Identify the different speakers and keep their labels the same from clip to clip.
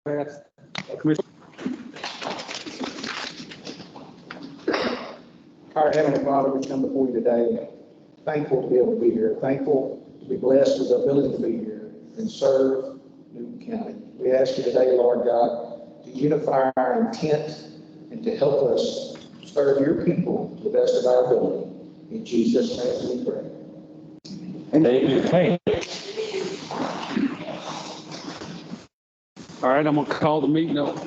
Speaker 1: ask Commissioner.
Speaker 2: Our Heavenly Father, we come before you today, thankful to be able to be here, thankful to be blessed with the ability to be here and serve Newton County. We ask you today, Lord God, to unify our intent and to help us serve your people to the best of our ability. In Jesus' name we pray.
Speaker 1: Amen. All right, I'm going to call the meeting over.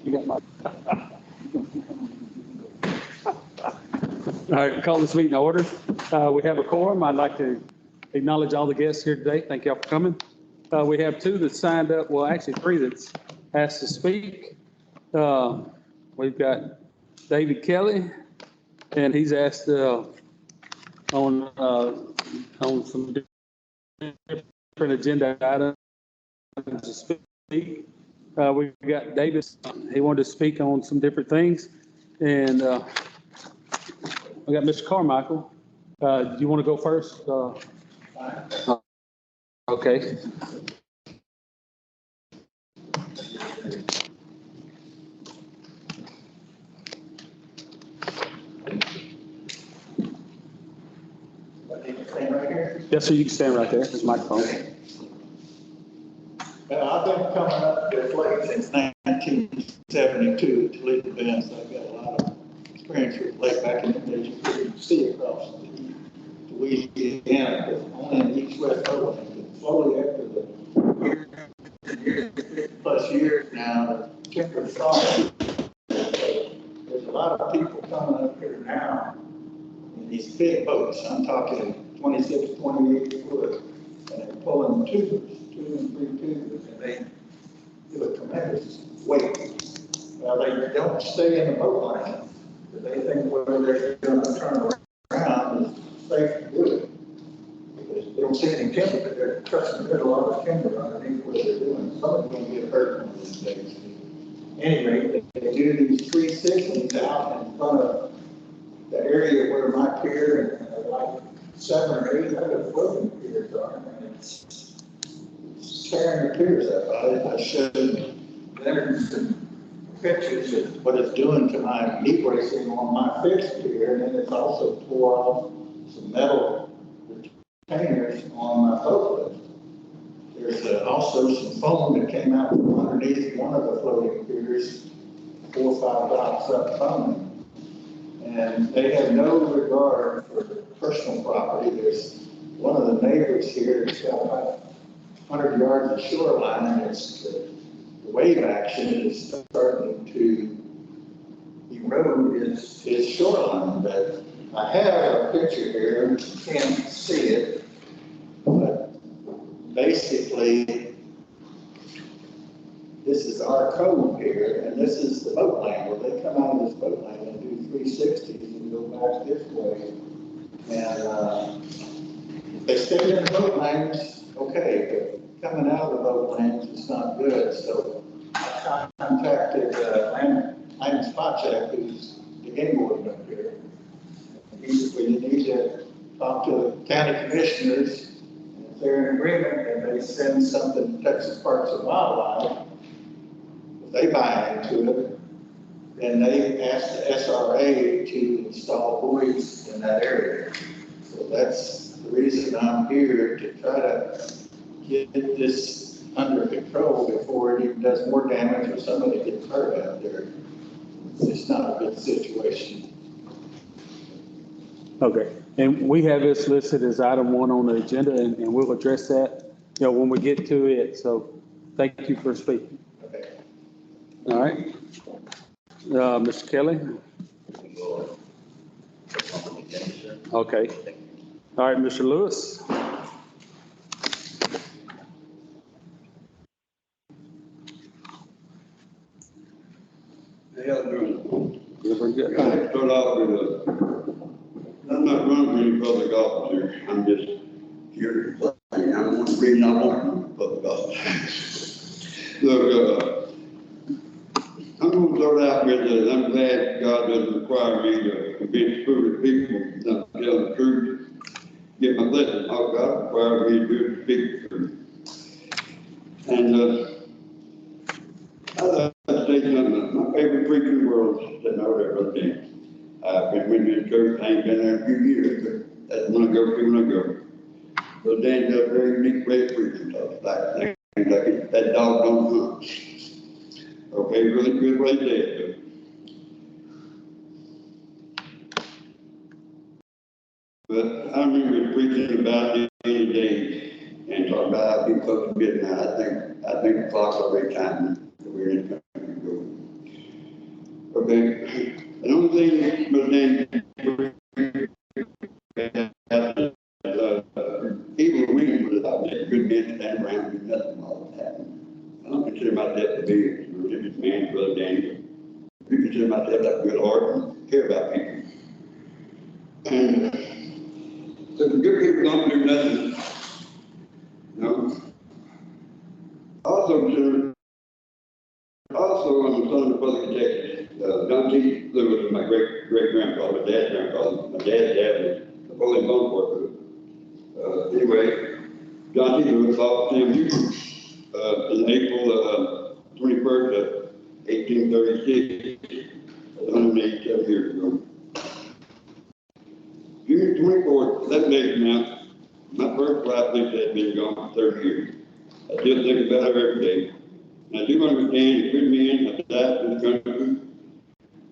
Speaker 1: You got my. All right, call this meeting to order. We have a quorum. I'd like to acknowledge all the guests here today. Thank y'all for coming. We have two that signed up, well, actually three that's asked to speak. We've got David Kelly, and he's asked on some different agenda items to speak. We've got Davis, he wanted to speak on some different things. And we got Mr. Carmichael. Do you want to go first? Okay.
Speaker 2: Stand right here.
Speaker 1: Yes, sir, you can stand right there. There's a microphone.
Speaker 2: I've been coming up this lake since 1972 at Toledo Bend, so I've got a lot of experience with the lake back in the days. You couldn't see across the Louisiana, but only in the east-west overland. But slowly after the plus years now, the temperate thawing. There's a lot of people coming up here now in these big boats. I'm talking 26, 28 foot, and they're pulling tubers. 2 and 3 tubers, and they do a tremendous weight. Well, they don't stay in the boat line, but they think whether they're going to turn around is safe to do it. Because they don't see any timber, but they're trusting there's a lot of timber underneath what they're doing. Some of them get hurt one of these days. Anyway, they do these 360s out in front of the area where my pier and like 7 or 8 other floating piers are, and it's tearing the piers up. I showed them some pictures of what it's doing to my knee bracing on my fixed pier, and then it's also tore off some metal retainers on my boat lift. There's also some foam that came out from underneath one of the floating piers, 4 or 5 docks up foaming. And they have no regard for personal property. There's one of the neighbors here that's got about 100 yards of shoreline, and it's the wave action is starting to erode his shoreline. But I have a picture here. You can't see it, but basically, this is our cove here, and this is the boat land where they come out of this boat land and do 360s and go back this way. And if they stay in the boat lanes, okay, but coming out of the boat lanes is not good. So I contacted Lance Spacek, who's the game warden up here. He said, well, you need to talk to the county commissioners. If they're in agreement and they send something to Texas Parks and Wildlife, if they buy into it, then they ask the SRA to install buoys in that area. So that's the reason I'm here, to try to get this under control before it even does more damage or somebody gets hurt out there. It's not a good situation.
Speaker 1: Okay, and we have this listed as item 1 on the agenda, and we'll address that, when we get to it. So thank you for speaking.
Speaker 2: Okay.
Speaker 1: All right. Mr. Kelly? Okay. All right, Mr. Lewis?
Speaker 3: How y'all doing?
Speaker 1: You're pretty good.
Speaker 3: Start off with I'm not running for any public office here. I'm just here to play. I'm one reason I want public office. Look, I'm going to start out with I'm glad God doesn't require me to convince foolish people not to tell the truth. Get my blessing. All God requires me to do is speak the truth. And, I'd like to say something. My favorite preacher in the world is sitting over there, Brother Dan. I've been with his church. I ain't been there in a few years, but that's when I go. Brother Dan does a very unique way of preaching. Like that dog don't hunt. Okay, really good way to say it. But I remember preaching about the end of days and talking about how people close to midnight. I think the clock's already timing. We're in the country to go. Okay. The only thing, Brother Dan, evil wings was about that good men stand around and do nothing while it's happening. I don't consider myself to be a religious man, Brother Daniel. I consider myself to have a good heart and care about people. And so the good people don't do nothing. No. Also, I'm the son of public executive. John T. Lewis was my great-grandfather, my dad's grandfather. My dad's dad was a Rolling Bone worker. Anyway, John T. Lewis bought Sam Houston in April 21st of 1836, 187 years ago. June 24th, 11 days now, my first wife, Lisa, had been gone for 30 years. I still think about her every day. And I do understand that good men have died for this country,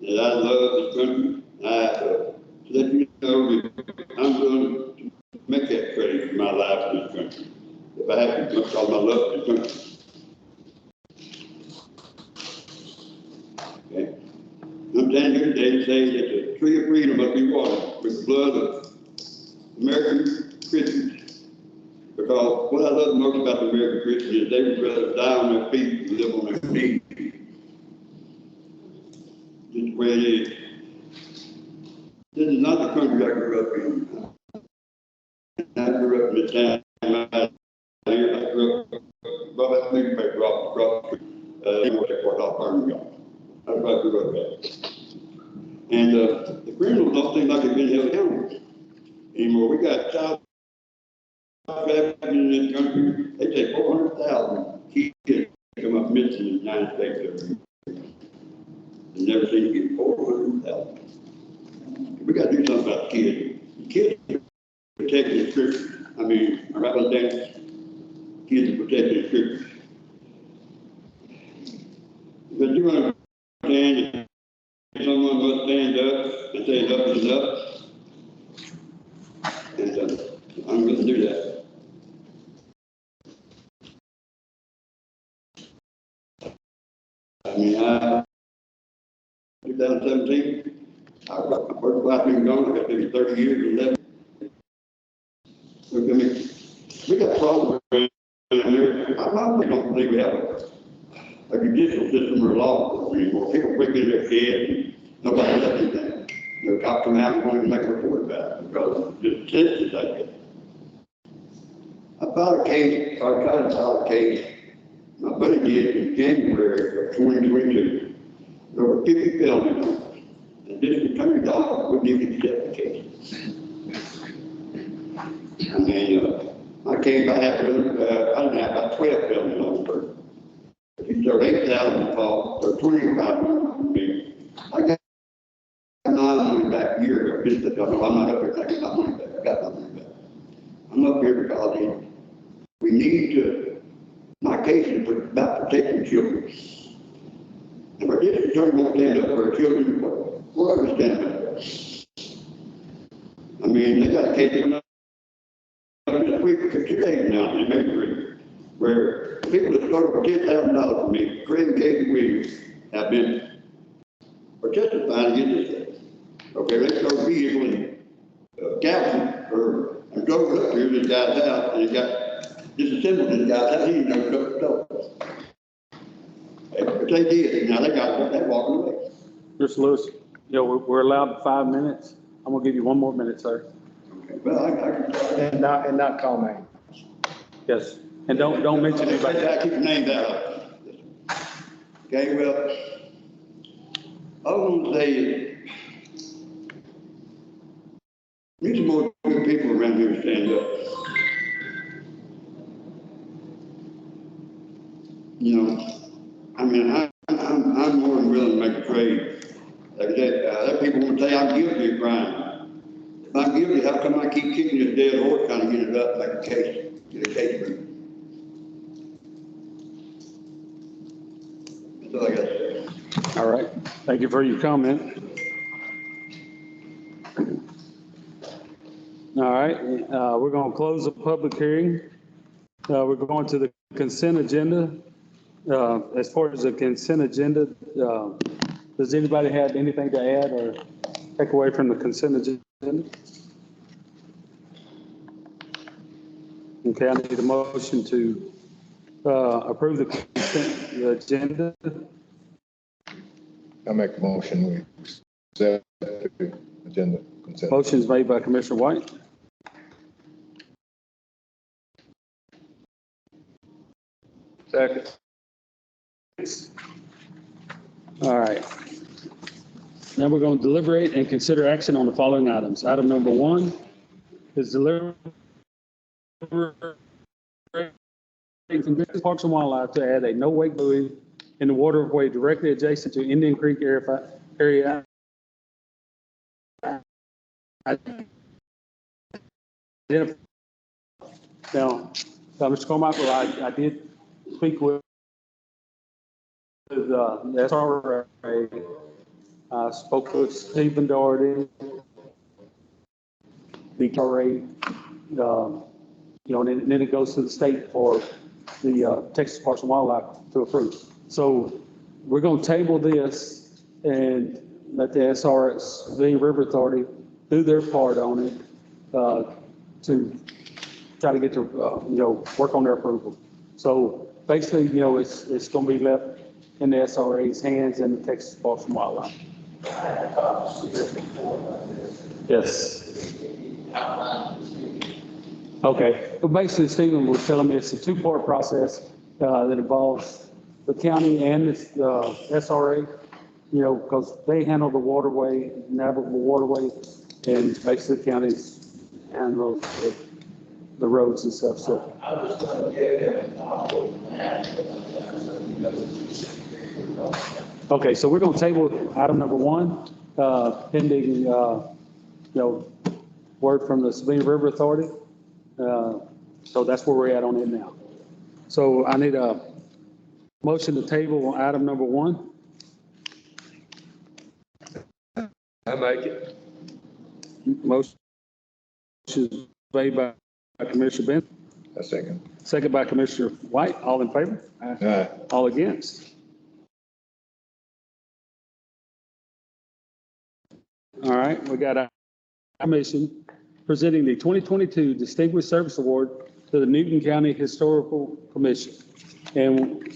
Speaker 3: that I love this country. To let you know that I'm willing to make that credit for my life in this country. If I have to, because I love this country. Okay? I'm standing here today to say that the tree of freedom must be watered with the blood of American Christians. Because what I love most about the American Christians is they would rather die on their feet than live on their knees. Just the way it is. This is not the country I grew up in. I grew up in the town here. I grew up above that newspaper across the street. Airport off Birmingham. That's where I grew up at. And the criminals don't seem like they've been held accountable anymore. We got child trafficking in this country. They say 400,000 kids come up missing in the United States every year. They never seem to get 400,000. We got to do something about kids. Kids are protecting the scriptures. I mean, I'm right about that. Kids are protecting the scriptures. But you understand that someone must stand up and say enough is enough. And I'm going to do that. I mean, 2017, I got my first wife been gone. I got maybe 30 years, 11. Look at me. We got problems in there. I don't think we have a judicial system or law anymore. People quick in their head and nobody does anything. The cop come out and want to make a report about it because the census like that. I filed a case, or I tried to file a case. My buddy did in January of 2022. There were 50 felonies. The district attorney's office wouldn't even accept the case. I mean, I came back I didn't have about 12 felonies on the person. He served 8,000 calls, or 25 on me. I got my money back a year ago. Just because I'm not up here taking my money back. I got my money back. I'm up here because we need to, my case is about protecting children. And our district attorney won't stand up for our children, we're ever standing up for. I mean, they got a case coming up this week for 2 days now in Maybury, where people that started for $10,000 from me, Craig and Casey Williams, have been testifying against this thing. Okay, they started vehicle in Galveston, and drove up here to this guy's house, and he got disassembled this guy's house. He didn't know what to do. But they did. Now they got that walking away.
Speaker 1: Mr. Lewis, we're allowed 5 minutes. I'm gonna give you 1 more minute, sir.
Speaker 3: Okay, well,
Speaker 4: And not call names.
Speaker 1: Yes, and don't mention anybody.
Speaker 3: I keep the names out. Okay, well, all I want to say is, need some more good people around here to stand up. you know, I mean, I'm more than willing to make a trade. Like that people want to say I'm guilty of crime. If I'm guilty, how come I keep kicking this dead horse trying to get it up, make a case, get a case moved? That's all I got to say.
Speaker 1: All right. Thank you for your comment. All right, we're going to close the public hearing. We're going to the consent agenda. As far as the consent agenda, does anybody have anything to add or take away from the consent agenda? Okay, I need a motion to approve the consent agenda.
Speaker 4: I make a motion, we accept the agenda consent.
Speaker 1: Motion's made by Commissioner White.
Speaker 4: Second.
Speaker 1: All right. Now we're going to deliberate and consider action on the following items. Item number 1 is deliberate from Parks and Wildlife to add a no-wake buoy in the waterway directly adjacent to Indian Creek area. Now, Mr. Carmichael, I did speak with the SRA. I spoke with Stephen Doherty, the SRA, and then it goes to the state for the Texas Parks and Wildlife to approve. So we're going to table this and let the SRS, the River Authority, do their part on it to try to get to, work on their approval. So basically, it's going to be left in the SRA's hands and the Texas Parks and Wildlife. Yes. Okay. But basically, Stephen was telling me it's a 2-part process that involves the county and the SRA, because they handle the waterway, navigable waterway, and basically the counties handle the roads and stuff. So.
Speaker 2: I was going to give him a copy of that.
Speaker 1: Okay, so we're going to table item number 1, pending, word from the Sabine River Authority. So that's where we're at on it now. So I need a motion to table item number 1.
Speaker 4: I make it.
Speaker 1: Motion made by Commissioner Benson,
Speaker 4: A second.
Speaker 1: second by Commissioner White. All in favor?
Speaker 4: Aye.
Speaker 1: All against? All right, we got a commission presenting the 2022 Distinguished Service Award to the Newton County Historical Commission. And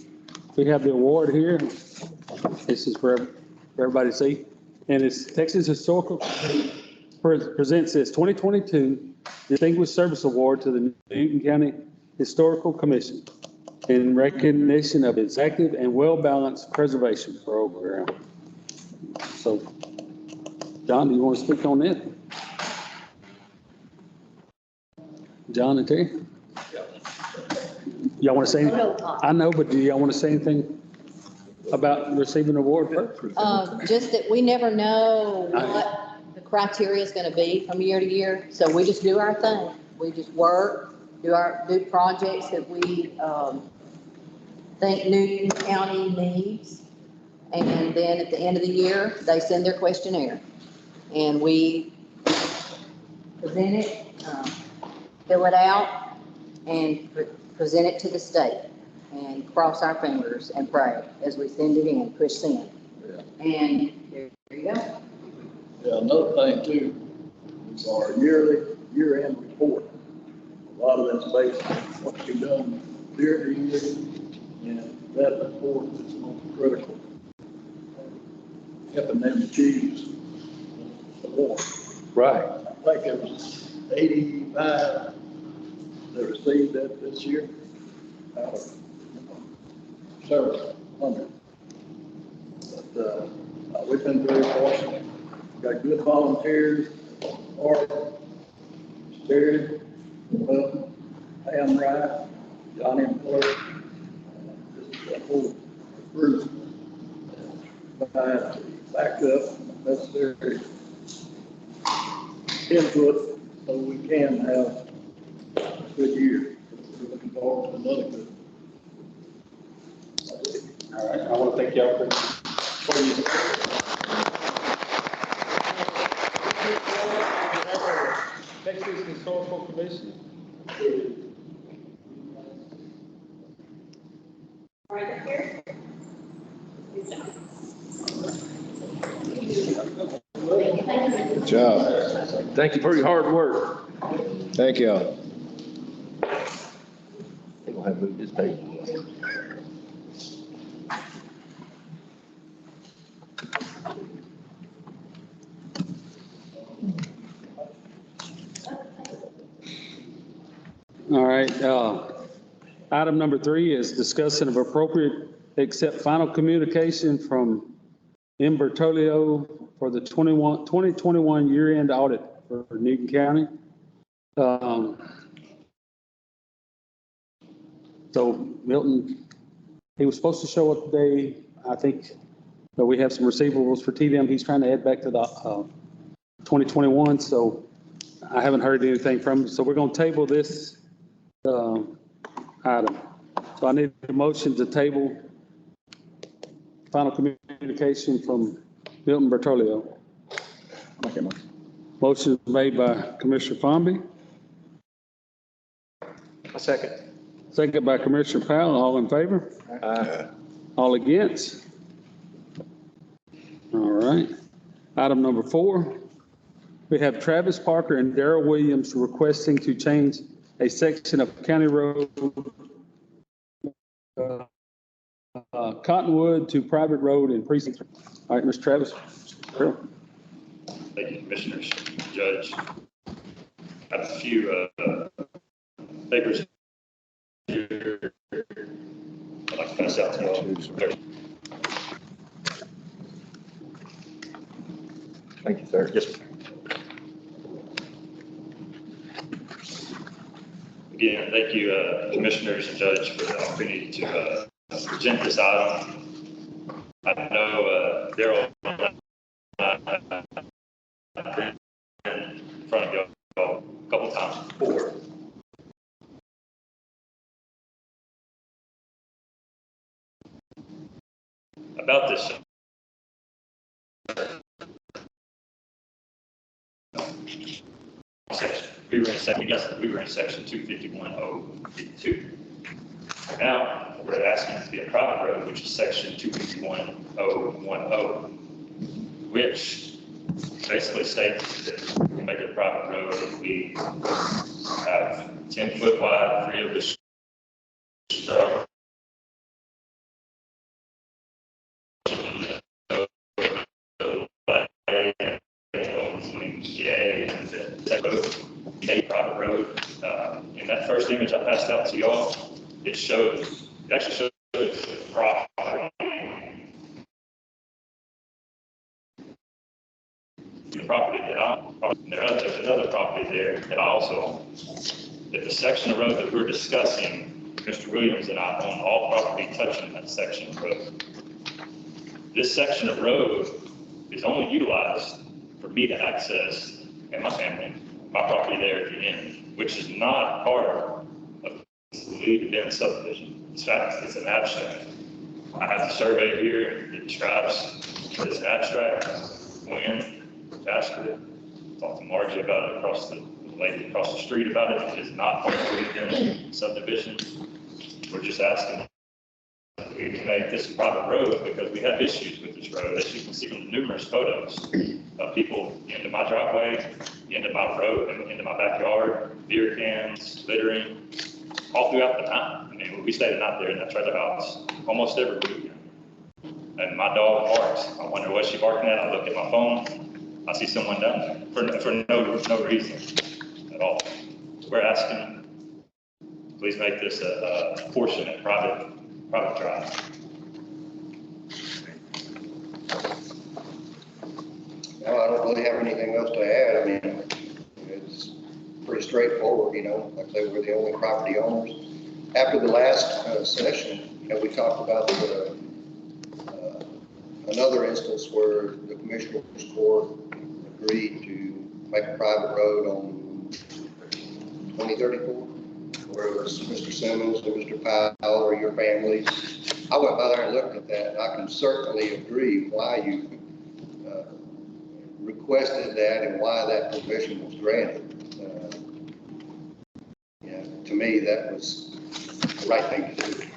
Speaker 1: we have the award here. This is for everybody to see. And it's Texas Historical presents its 2022 Distinguished Service Award to the Newton County Historical Commission in recognition of its active and well-balanced preservation program. So, John, do you want to speak on that? John and Terry? Y'all want to say anything? I know, but do y'all want to say anything about receiving an award first?
Speaker 5: Just that we never know what the criteria is going to be from year to year. So we just do our thing. We just work, do projects that we think Newton County needs. And then at the end of the year, they send their questionnaire. And we present it, fill it out, and present it to the state. And cross our fingers and pray as we send it in, push send. And there you go.
Speaker 6: Yeah, another thing too, is our year-end report. A lot of that's based on what you've done during the year, and that report is most critical. Helping them achieve the award.
Speaker 4: Right.
Speaker 6: I think it was 85 that received that this year, out of several hundred. But we've been very fortunate. Got good volunteers, Art, Terry, Pam Wright, Johnny Miller. pull through. Provide backup, necessary input, so we can have a good year. We're looking forward to another good.
Speaker 1: All right, I want to thank y'all for your. Texas Historical Commission.
Speaker 4: Good job.
Speaker 7: Thank you for your hard work.
Speaker 4: Thank y'all. We'll have to move this paper.
Speaker 1: All right, item number 3 is discussion of appropriate accept final communication from M. Bertolio for the 2021 year-end audit for Newton County. So Milton, he was supposed to show up today. I think that we have some receivables for TDM. He's trying to add back to the 2021, so I haven't heard anything from him. So we're going to table this item. So I need a motion to table final communication from Milton Bertolio. Motion made by Commissioner Fomby.
Speaker 7: A second.
Speaker 1: Second by Commissioner Powell. All in favor? All against? All right. Item number 4, we have Travis Parker and Darrell Williams requesting to change a section of County Road Cottonwood to private road in precinct. All right, Mr. Travis.
Speaker 8: Thank you, Commissioners, Judge. I have a few papers here I'd like to pass out to y'all.
Speaker 4: Thank you, sir.
Speaker 8: Yes, sir. Again, thank you, Commissioners and Judge, for the opportunity to present this item. I know Darrell in front of y'all a couple times before. About this section, we were in section 251.052. Now we're asking it to be a private road, which is section 251.010, which basically states that we can make it a private road if we have 10 foot wide, free of the a private road. In that first image I passed out to y'all, it actually shows the property. The property that there's another property there that I also own. That the section of road that we're discussing, Mr. Williams and I own all property touching that section of road. This section of road is only utilized for me to access, and my family, my property there at the end, which is not part of the Bend subdivision. In fact, it's an abstract. I have the survey here that describes this abstract. When asked it, talked to Margie about it, the lady across the street about it. It is not part of the Bend subdivision. We're just asking we can make this a private road because we have issues with this road. As you can see from the numerous photos of people into my driveway, into my road, and into my backyard, beer cans, littering, all throughout the time. I mean, we stayed out there in that trailer house almost every week. And my dog barks. I wonder what she's barking at. I look at my phone. I see someone down there for no reason at all. We're asking, please make this a portion of private drive.
Speaker 9: No, I don't really have anything else to add. I mean, it's pretty straightforward, you know, like I say, we're the only property owners. After the last session, And we talked about another instance where the Commissioners Court agreed to make a private road on 2034, where it was Mr. Simmons and Mr. Powell or your families. I went by there and looked at that, and I can certainly agree why you requested that and why that permission was granted. To me, that was the right thing to do.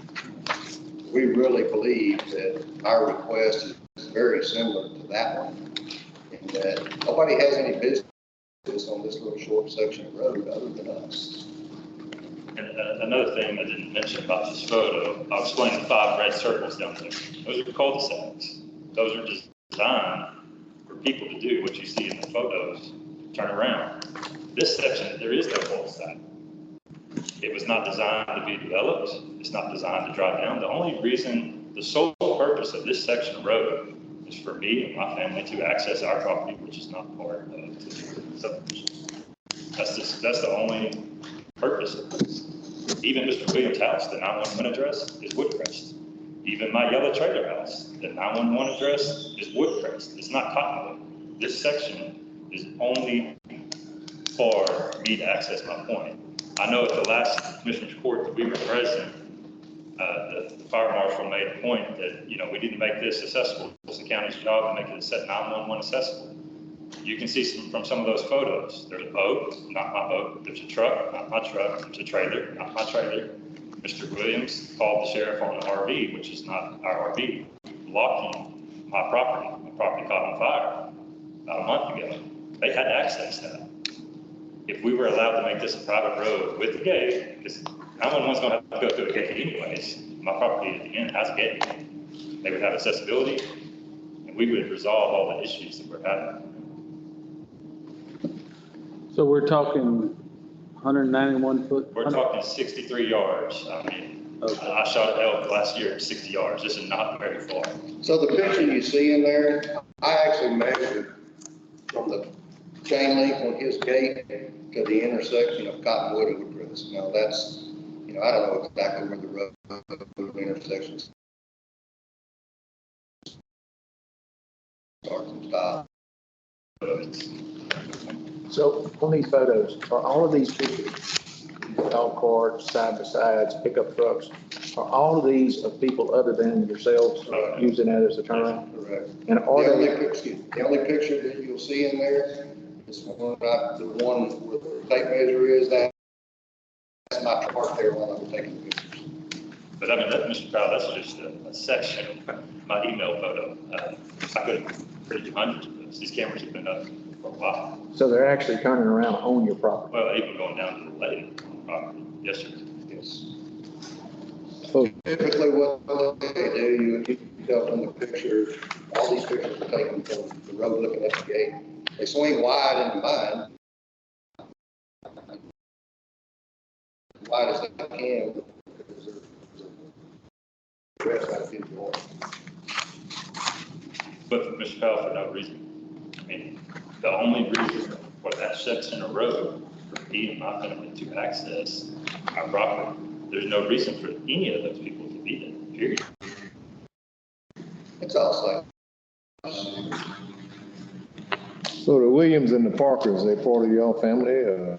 Speaker 9: We really believe that our request is very similar to that one, and that nobody has any business on this little short section of road other than us.
Speaker 8: And another thing I didn't mention about this photo, I'll explain the 5 red circles down there. Those are cul-de-sacs. Those are designed for people to do what you see in the photos, turn around. This section, there is no cul-de-sac. It was not designed to be developed. It's not designed to drive down. The only reason, the sole purpose of this section of road is for me and my family to access our property, which is not part of the subdivision. That's the only purpose of this. Even Mr. Williams' house, the 911 address is Woodcrest. Even my yellow trailer house, the 911 address is Woodcrest. It's not Cottonwood. This section is only for me to access my point. I know at the last Commissioner's Court that we were present, the fire marshal made a point that, you know, we didn't make this accessible. It's the county's job to make it a 911 accessible. You can see from some of those photos, there's a boat, not my boat. There's a truck, not my truck. There's a trailer, not my trailer. Mr. Williams called the sheriff on an RV, which is not our RV, blocking my property. My property caught on fire about a month ago. They had to access that. If we were allowed to make this a private road with a gate, because 911's going to have to go through a gate anyways. My property at the end has a gate. They would have accessibility, and we would resolve all the issues that we're having.
Speaker 1: So we're talking 191 foot?
Speaker 8: We're talking 63 yards. I mean,
Speaker 1: Okay.
Speaker 8: I shot an elk last year at 60 yards. This is not very far.
Speaker 9: So the picture you see in there, I actually measured from the chain link on his gate to the intersection of Cottonwood and Woodcrest. Now that's, you know, I don't know exactly where the road intersections starts and stops.
Speaker 6: So on these photos, are all of these pictures, dog carts, side by sides, pickup trucks, are all of these of people other than yourselves using that as a turnaround?
Speaker 9: Correct.
Speaker 6: And are
Speaker 9: The only picture that you'll see in there is the one where the tape measure is, that's my part there while I'm taking pictures.
Speaker 8: But I mean, Mr. Powell, that's just a section of my email photo. I could have printed hundreds of those. These cameras have been up for a while.
Speaker 6: So they're actually turning around on your property?
Speaker 8: Well, even going down to the lake on the property. Yes, sir.
Speaker 9: Yes.
Speaker 6: Oh.
Speaker 9: Typically what they do, you tell from the picture, all these pictures are taken from the road looking at the gate. They swing wide into mine. Wide as they can. Because there's a rest out of
Speaker 8: But Mr. Powell, for no reason. I mean, the only reason for that section of road for me and my family to access our property, there's no reason for any of those people to be there, period.
Speaker 9: It's all like.
Speaker 4: So the Williams and the Parkers, they part of your family?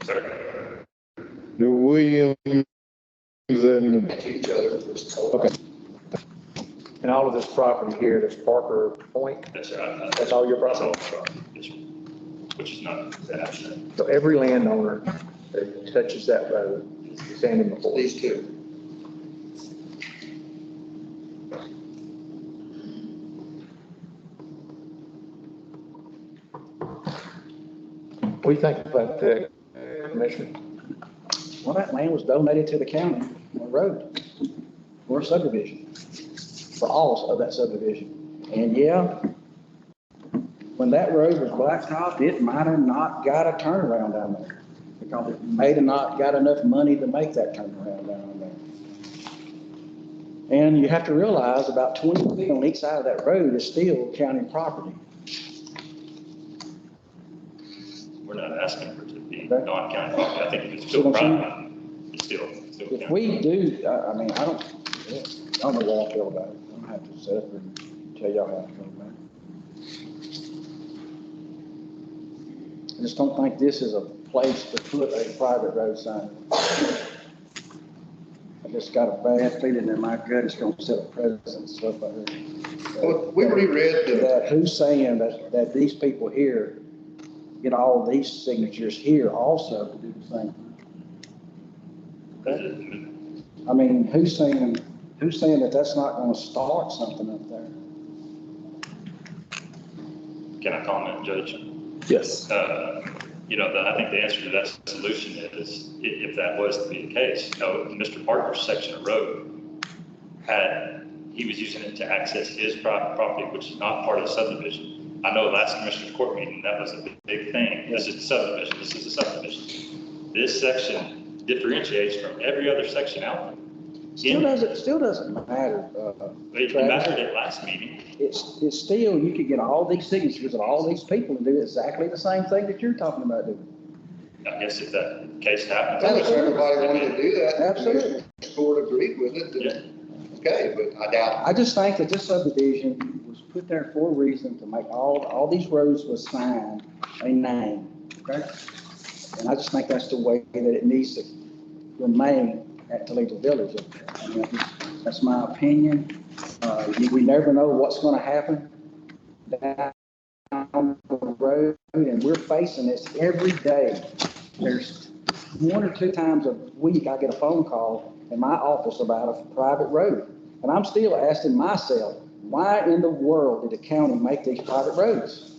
Speaker 8: Sir?
Speaker 4: The Williams and the,
Speaker 9: Each other.
Speaker 4: okay.
Speaker 6: And all of this property here, this Parker Point,
Speaker 8: That's right.
Speaker 6: that's all your
Speaker 8: That's all
Speaker 6: property?
Speaker 8: property, yes, sir. Which is not that.
Speaker 6: So every landowner that touches that road is standing before you?
Speaker 9: These two.
Speaker 6: What do you think about that, Commissioner?
Speaker 10: Well, that land was donated to the county on a road for a subdivision, for all of that subdivision. And yeah, when that road was blacktopped, it might have not got a turnaround down there because it may have not got enough money to make that turnaround down there. And you have to realize about 20 feet on each side of that road is still county property.
Speaker 8: We're not asking for it to be non-county property. I think if it's still private, it's still Civil
Speaker 10: If
Speaker 8: County.
Speaker 10: we do, I mean, I don't know what I feel about it. I don't have to sit up and tell y'all how I feel about it. I just don't think this is a place to put a private road sign. I just got a bad feeling in my gut it's gonna set a precedent, stuff like that.
Speaker 9: Well, we reread the,
Speaker 10: That who's saying that these people here get all these signatures here also to do the same thing? I mean, who's saying that that's not gonna start something up there?
Speaker 8: Can I comment, Judge?
Speaker 1: Yes.
Speaker 8: I think the answer to that solution is, if that was to be the case, Mr. Parker's section of road he was using it to access his private property, which is not part of the subdivision. I know last commissioner's court meeting, that was a big thing. This is the subdivision, this is the subdivision. This section differentiates from every other section out there.
Speaker 10: Still doesn't matter.
Speaker 8: It mattered at last meeting.
Speaker 10: It's still, you could get all these signatures of all these people and do exactly the same thing that you're talking about doing.
Speaker 8: I guess if that case happens.
Speaker 9: if everybody wanted to do that.
Speaker 10: Absolutely.
Speaker 9: The court agreed with it, then, okay, but I doubt.
Speaker 10: I just think that this subdivision was put there for a reason to make all these roads was signed a name, okay? And I just think that's the way that it needs to remain at Toledo Village. I mean, that's my opinion. We never know what's gonna happen down the road, and we're facing this every day. There's 1 or 2 times a week I get a phone call in my office about a private road. And I'm still asking myself, why in the world did the county make these private roads?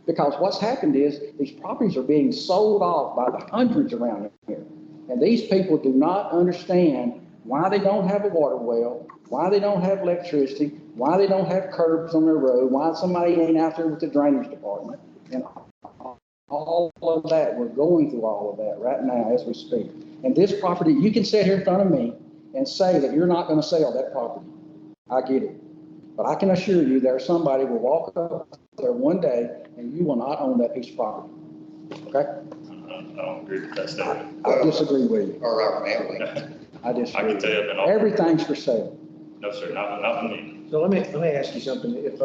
Speaker 10: Because what's happened is these properties are being sold off by the hundreds around here. And these people do not understand why they don't have a water well, why they don't have electricity, why they don't have curbs on their road, why somebody ain't out there with the drainage department. And all of that, we're going through all of that right now as we speak. And this property, you can sit here in front of me and say that you're not gonna sell that property. I get it. But I can assure you there's somebody will walk up there one day and you will not own that piece of property. Okay?
Speaker 8: I don't agree with that statement.
Speaker 10: I disagree with you.
Speaker 9: Or our family.
Speaker 10: I
Speaker 8: I
Speaker 10: disagree.
Speaker 8: can tell you I've been all.
Speaker 10: Everything's for sale.
Speaker 8: No, sir, not with me.
Speaker 7: So let me ask you something. If,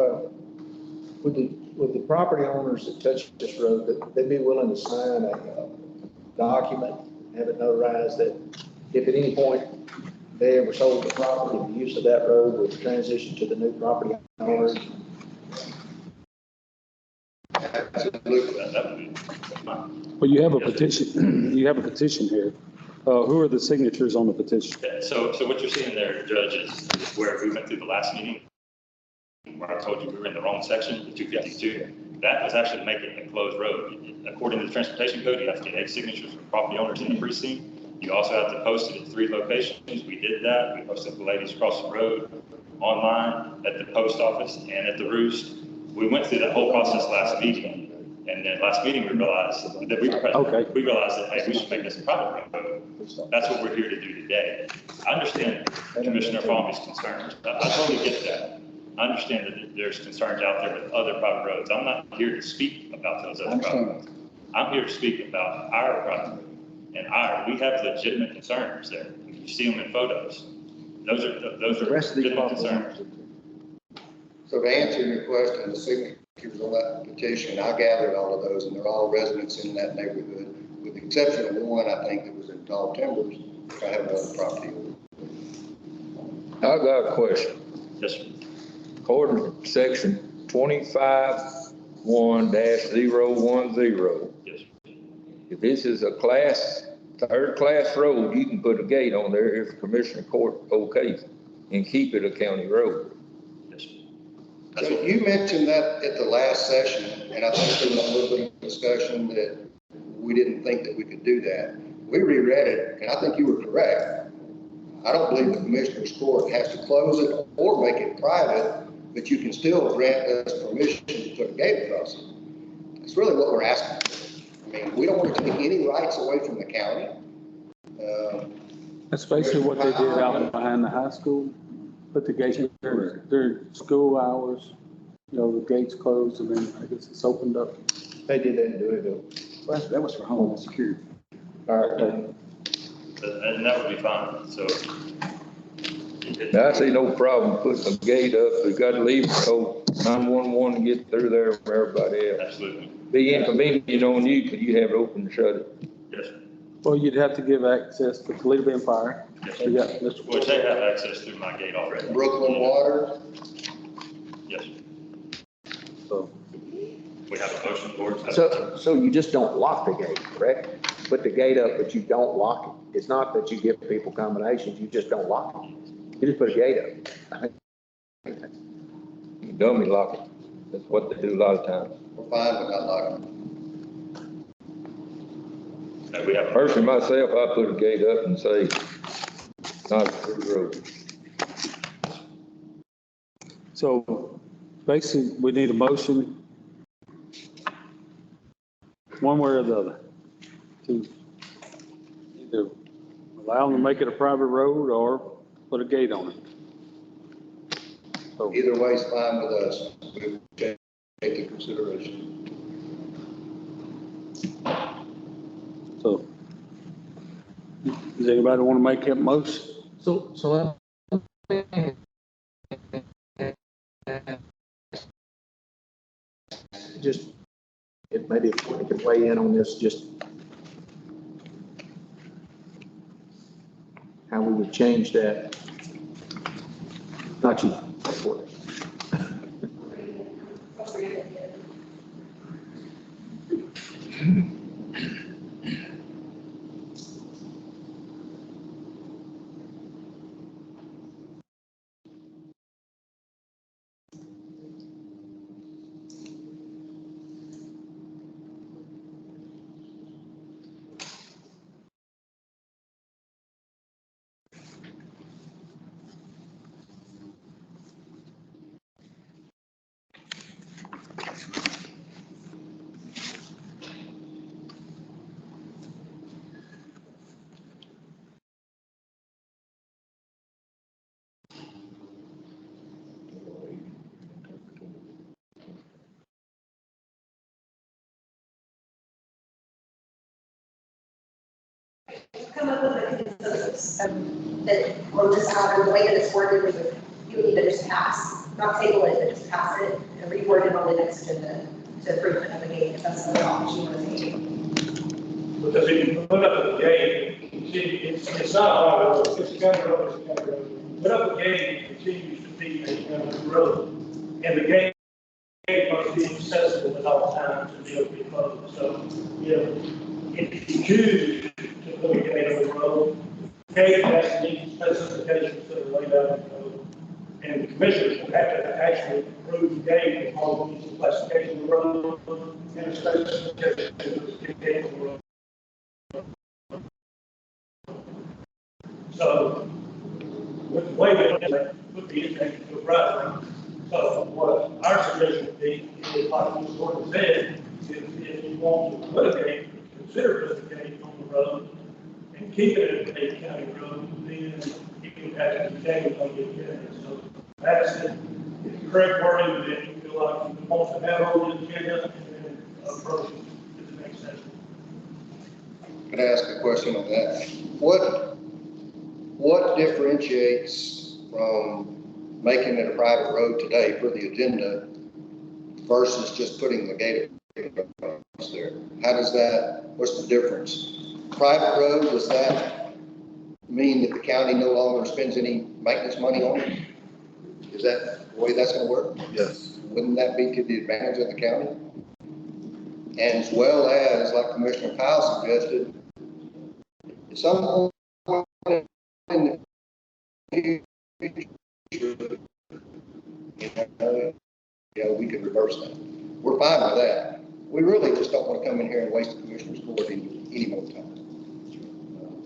Speaker 7: would the property owners that touch this road, that they'd be willing to sign a document, have it notarized that if at any point they ever sold the property, the use of that road would transition to the new property owners?
Speaker 9: Absolutely.
Speaker 8: That would be fine.
Speaker 1: Well, you have a petition, here. Who are the signatures on the petition?
Speaker 8: So what you're seeing there, Judge, is where we went through the last meeting, where I told you we were in the wrong section, the 252. That was actually making it a closed road. According to the transportation code, you have to get 8 signatures from property owners in the precinct. You also have to post it at 3 locations. We did that. We posted the ladies across the road, online, at the post office, and at the Roost. We went through that whole process last meeting. And then last meeting, we realized that we realized that, hey, we should make this a private road. That's what we're here to do today. I understand Commissioner Fahmy's concerns. I totally get that. I understand that there's concerns out there with other private roads. I'm not here to speak about those other private roads. I'm here to speak about our private road. And we have legitimate concerns there. You see them in photos. Those are legitimate concerns.
Speaker 9: So to answer your question, the signatures on that petition, I gathered all of those, and they're all residents in that neighborhood, with the exception of one, I think, that was in Tall Timbers, which I have another property.
Speaker 11: I got a question.
Speaker 8: Yes, sir.
Speaker 11: According to section 25-1-010,
Speaker 8: Yes, sir.
Speaker 11: if this is a third-class road, you can put a gate on there if the Commissioner Court okays and keep it a county road.
Speaker 8: Yes, sir.
Speaker 9: So you mentioned that at the last session, and I think there was a little bit of discussion that we didn't think that we could do that. We reread it, and I think you were correct. I don't believe the Commissioner's Court has to close it or make it private, but you can still grant us permission to put a gate across it. That's really what we're asking for. I mean, we don't want to take any rights away from the county.
Speaker 1: That's basically what they did out behind the high school. Put the gates during school hours, the gates closed and then I guess it's opened up.
Speaker 7: They did that in Louisville.
Speaker 10: That was for homeland security.
Speaker 7: All right.
Speaker 8: And that would be fine, so.
Speaker 11: Now, I see no problem putting a gate up. We got to leave it so 911 to get through there for everybody else.
Speaker 8: Absolutely.
Speaker 11: Be inconvenient on you because you have it open and shut it.
Speaker 8: Yes, sir.
Speaker 1: Well, you'd have to give access to Toledo Bend Fire.
Speaker 8: Yes,
Speaker 1: So you got Mr.
Speaker 8: Which they have access through my gate already.
Speaker 9: Brooklyn Water,
Speaker 8: Yes, sir.
Speaker 1: So,
Speaker 8: We have a motion board.
Speaker 7: So you just don't lock the gate, correct? Put the gate up, but you don't lock it. It's not that you give people combinations, you just don't lock it. You just put a gate up. I think
Speaker 11: You dummy lock it. That's what they do a lot of times.
Speaker 9: we're fine with not locking.
Speaker 8: And we have.
Speaker 11: Personally, myself, I put a gate up and say, not a through road.
Speaker 1: so basically, we need a motion, one way or the other, to either allow them to make it a private road or put a gate on it. So,
Speaker 9: Either way is fine with us. We will take into consideration.
Speaker 1: so, does anybody want to make that motion?
Speaker 10: So
Speaker 7: just, it maybe if we could weigh in on this, just how we would change that. Not you, of course.
Speaker 12: Come up with a consensus that on this matter, the way that it's worded, you would need to just pass, not table it, but just pass it and reword it on the next agenda to approve it of the gate, if that's the option you want to take.
Speaker 13: Because if you put up a gate, see, it's not a private road, it's a county road, it's a county road. Put up a gate, it continues to be a county road. And the gate must be accessible at all times to be able to be closed. So, you know, if you choose to put a gate on the road, the gate has to meet specifications that are laid out in the code. And the commissioners will have to actually approve the gate as long as it's a classification of the road and a specification of the gate on the road. So, with the way that they put the impact to the right. So what our suggestion would be, is like Ms. Gordon said, if you want to put a gate, consider putting a gate on the road and keep it as a county road, then it would have to be changed on the agenda. So that's the correct wording that you feel like you want to have on the agenda and then approach it to the next session.
Speaker 9: Could I ask a question on that? What differentiates from making it a private road today for the agenda versus just putting the gate across there? How does that, what's the difference? Private road, does that mean that the county no longer spends any maintenance money on it? Is that the way that's gonna work?
Speaker 4: Yes.
Speaker 9: Wouldn't that be to the advantage of the county? And as well as, like Commissioner Kyle suggested, at some point in the future, we could reverse that. We're fine with that. We really just don't want to come in here and waste the commissioner's court any more time.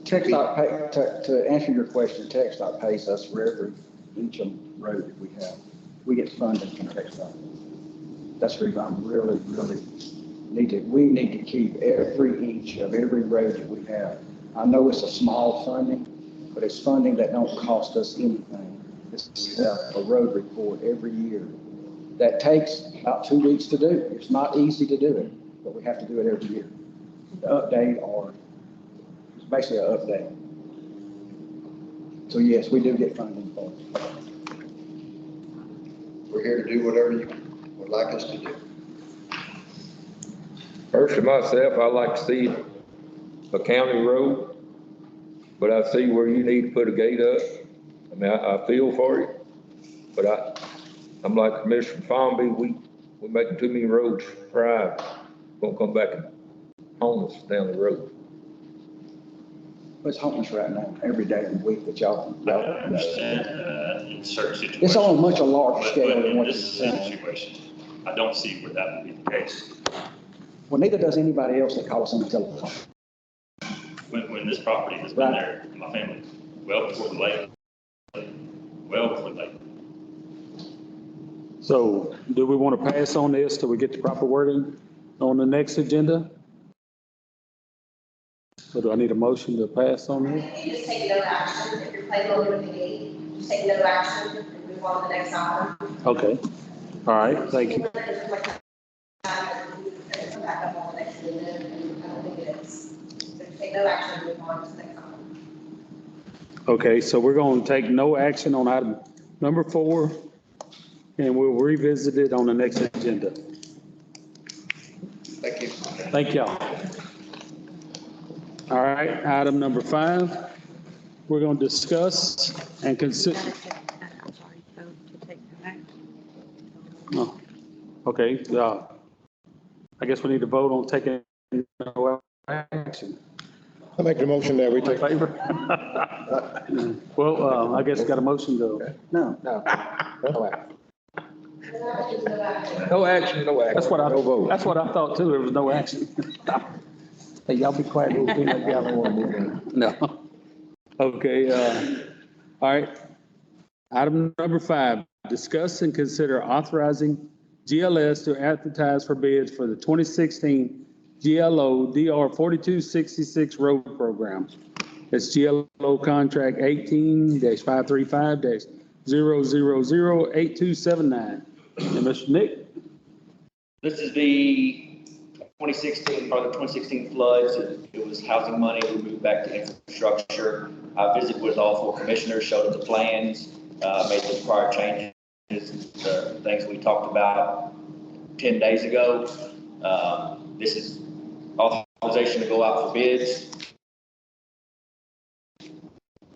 Speaker 10: TxDOT pay, to answer your question, TxDOT pays us for every inch of road that we have. We get funding from TxDOT. That's the reason I'm really we need to keep every inch of every road that we have. I know it's a small funding, but it's funding that don't cost us anything. It's a road report every year. That takes about 2 weeks to do. It's not easy to do it, but we have to do it every year. The update, or it's basically an update. So yes, we do get funding for it.
Speaker 9: We're here to do whatever you would like us to do.
Speaker 11: Personally, myself, I like to see a county road, but I see where you need to put a gate up. I mean, I feel for you, but I'm like Commissioner Farmby, we're making too many roads private. Gonna come back and haunt us down the road.
Speaker 10: It's homeless right now, every day of the week that
Speaker 8: I
Speaker 10: y'all.
Speaker 8: understand, in certain situations.
Speaker 10: It's on a much larger
Speaker 8: But-
Speaker 10: scale
Speaker 8: but
Speaker 10: than
Speaker 8: in
Speaker 10: what
Speaker 8: this
Speaker 10: you're saying.
Speaker 8: situation, I don't see where that would be the case.
Speaker 10: Well, neither does anybody else that calls on the telephone.
Speaker 8: When this property has been
Speaker 10: Right.
Speaker 8: there, my family, well before the lake, well before the lake.
Speaker 1: So do we want to pass on this till we get the proper wording on the next agenda? So do I need a motion to pass on this?
Speaker 12: You just take no action, if you're planning on doing the gate, just take no action and move on to the next item.
Speaker 1: Okay, all right, thank you.
Speaker 12: Come back up on the next agenda, and I don't think it is. So just take no action and move on to the next item.
Speaker 1: Okay, so we're going to take no action on item number 4, and we'll revisit it on the next agenda.
Speaker 9: Thank you.
Speaker 1: Thank y'all. All right, item number 5, we're going to discuss and consider.
Speaker 14: I'm sorry, vote to take no action.
Speaker 1: Oh, okay, I guess we need to vote on taking no action.
Speaker 4: I make the motion that we
Speaker 1: In
Speaker 4: take.
Speaker 1: favor? Well, I guess got a motion to,
Speaker 10: No.
Speaker 11: No action, no action. No vote.
Speaker 1: that's what I thought too, there was no action. Hey, y'all be quiet, little thing like y'all don't want to move in. No. Okay, all right. Item number 5, discuss and consider authorizing GLS to advertise for bids for the 2016 GLO DR 4266 road program. It's GLO contract 18-535-0008279. And Mr. Nick?
Speaker 15: This is the 2016, part of the 2016 floods. It was housing money. We moved back to infrastructure. I visited with all 4 commissioners, showed them the plans, made the required changes, the things we talked about 10 days ago. This is authorization to go out for bids,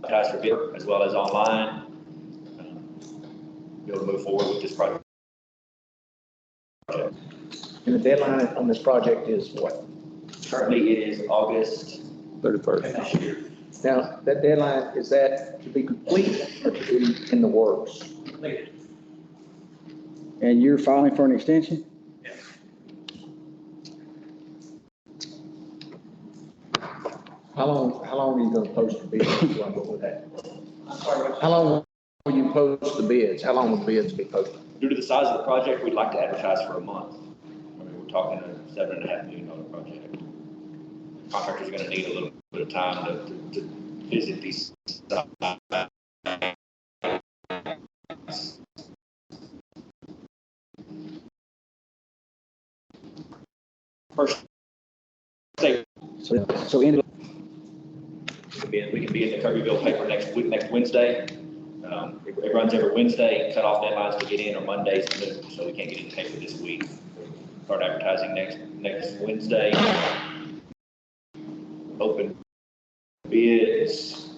Speaker 15: advertise for bid, as well as online. Be able to move forward with this project.
Speaker 10: And the deadline on this project is what?
Speaker 15: Currently, it is August
Speaker 1: 31st.
Speaker 15: this year.
Speaker 10: Now, that deadline, is that to be complete or to be in the works? And you're filing for an extension?
Speaker 13: Yes.
Speaker 10: How long are you gonna post the bids? Before I go with that? How long will you post the bids? How long will the bids be posted?
Speaker 15: Due to the size of the project, we'd like to advertise for a month. I mean, we're talking a $7.5 million project. Contractor's gonna need a little bit of time to visit these. First, say,
Speaker 10: So in,
Speaker 15: we can be in the Kirbyville paper next week, next Wednesday. It runs every Wednesday, cut off deadlines to get in are Mondays, so we can't get in the paper this week. Start advertising next Wednesday. Open bids.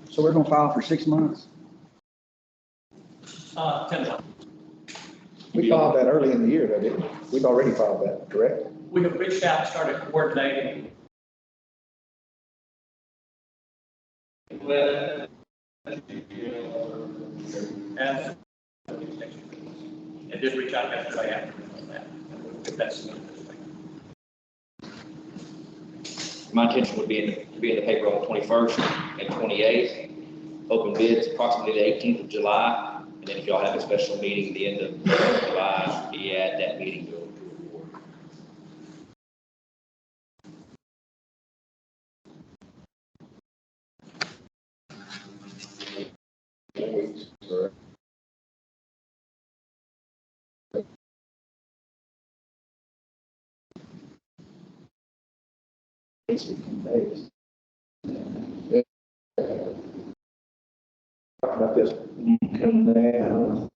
Speaker 10: so we're gonna file for 6 months?
Speaker 13: 10 months.
Speaker 10: We filed that early in the year, though, didn't we? We've already filed that, correct?
Speaker 13: We have reached out and started coordinating. With. And did reach out yesterday after that. That's.
Speaker 15: My intention would be to be in the paper on the 21st and 28th. Open bids approximately the 18th of July. And then if y'all have a special meeting the end of July, you add that meeting to it.
Speaker 10: 15 days. Talk about this coming down.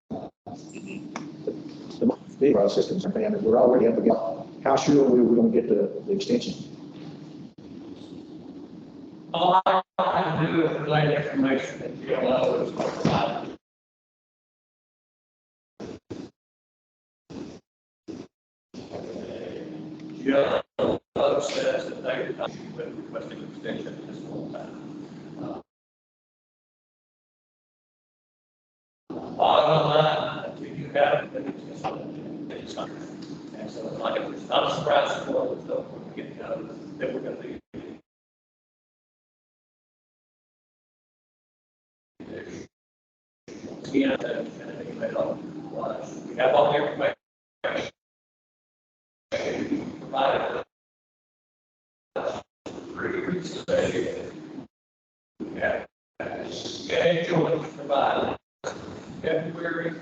Speaker 10: The big systems, and we're already up against, how sure are we we're gonna get the extension?
Speaker 13: All I can do is relay the information that GLO is providing. GLO says that they are requesting extension at this point in time. Bottom line, until you have it, then it's just under. And so it's like, it's not a surprise to all the stuff we're getting out of that we're gonna be. Again, and email was, we have all the information. Provided. Yeah. Schedule was provided. February.